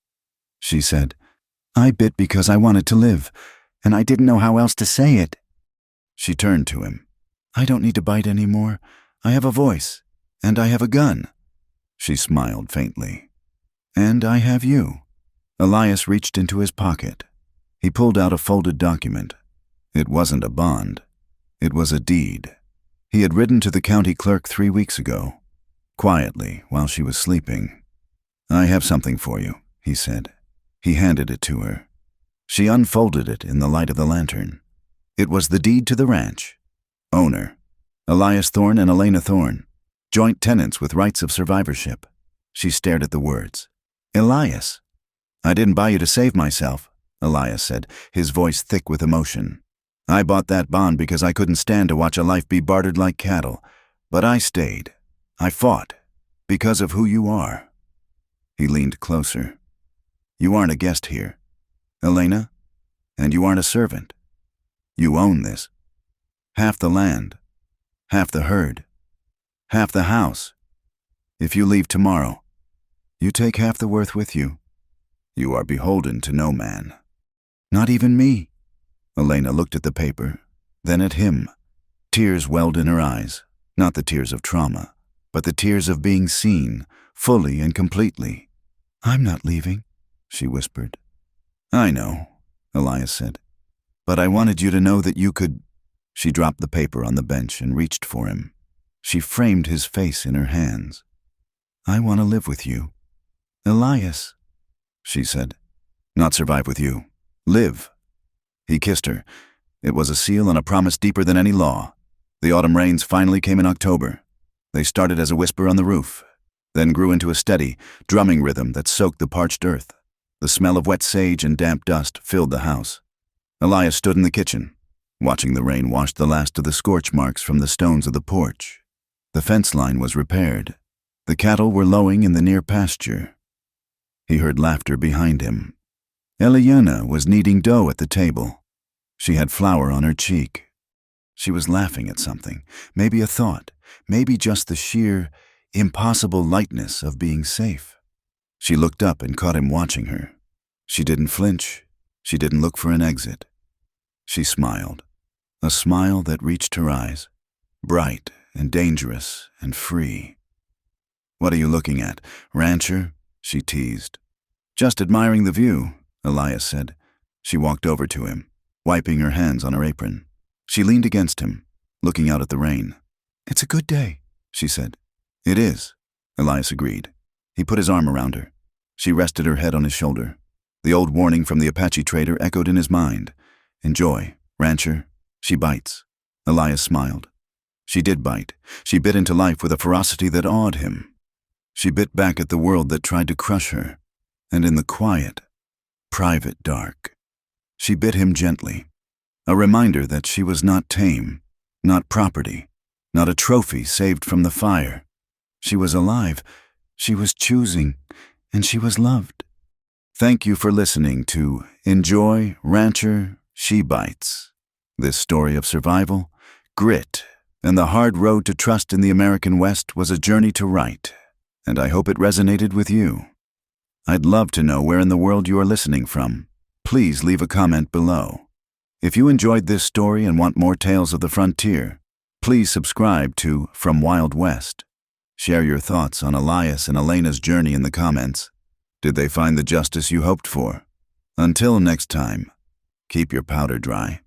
she said. "I bit because I wanted to live, and I didn't know how else to say it." She turned to him. "I don't need to bite anymore. I have a voice, and I have a gun." She smiled faintly. "And I have you." Elias reached into his pocket. He pulled out a folded document. It wasn't a bond. It was a deed. He had written to the county clerk 3 weeks ago, quietly, while she was sleeping. "I have something for you," he said. He handed it to her. She unfolded it in the light of the lantern. It was the deed to the ranch. Owner, Elias Thorne and Elena Thorne. Joint tenants with rights of survivorship. She stared at the words. "Elias." "I didn't buy you to save myself," Elias said, his voice thick with emotion. "I bought that bond because I couldn't stand to watch a life be bartered like cattle. But I stayed. I fought. Because of who you are." He leaned closer. "You aren't a guest here, Elena, and you aren't a servant. You own this. Half the land, half the herd, half the house. If you leave tomorrow, you take half the worth with you. You are beholden to no man." "Not even me." Elena looked at the paper, then at him. Tears welled in her eyes, not the tears of trauma, but the tears of being seen, fully and completely. I'm not leaving, she whispered. I know, Elias said. But I wanted you to know that you could. She dropped the paper on the bench and reached for him. She framed his face in her hands. I want to live with you. Elias, she said. Not survive with you. Live. He kissed her. It was a seal and a promise deeper than any law. The autumn rains finally came in October. They started as a whisper on the roof, then grew into a steady, drumming rhythm that soaked the parched earth. The smell of wet sage and damp dust filled the house. Elias stood in the kitchen, watching the rain wash the last of the scorch marks from the stones of the porch. The fence line was repaired. The cattle were lowing in the near pasture. He heard laughter behind him. Eliana was kneading dough at the table. She had flour on her cheek. She was laughing at something, maybe a thought, maybe just the sheer, impossible lightness of being safe. She looked up and caught him watching her. She didn't flinch. She didn't look for an exit. She smiled, a smile that reached her eyes, bright and dangerous and free. What are you looking at, rancher? She teased. Just admiring the view, Elias said. She walked over to him, wiping her hands on her apron. She leaned against him, looking out at the rain. It's a good day, she said. It is, Elias agreed. He put his arm around her. She rested her head on his shoulder. The old warning from the Apache trader echoed in his mind. Enjoy, rancher. She bites. Elias smiled. She did bite. She bit into life with a ferocity that awed him. She bit back at the world that tried to crush her. And in the quiet, private dark, she bit him gently. A reminder that she was not tame, not property, not a trophy saved from the fire. She was alive. She was choosing, and she was loved. Thank you for listening to Enjoy, Rancher, She Bites. This story of survival, grit, and the hard road to trust in the American West was a journey to write, and I hope it resonated with you. I'd love to know where in the world you are listening from. Please leave a comment below. If you enjoyed this story and want more tales of the frontier, please subscribe to From Wild West. Share your thoughts on Elias and Elena's journey in the comments. Did they find the justice you hoped for? Until next time, keep your powder dry.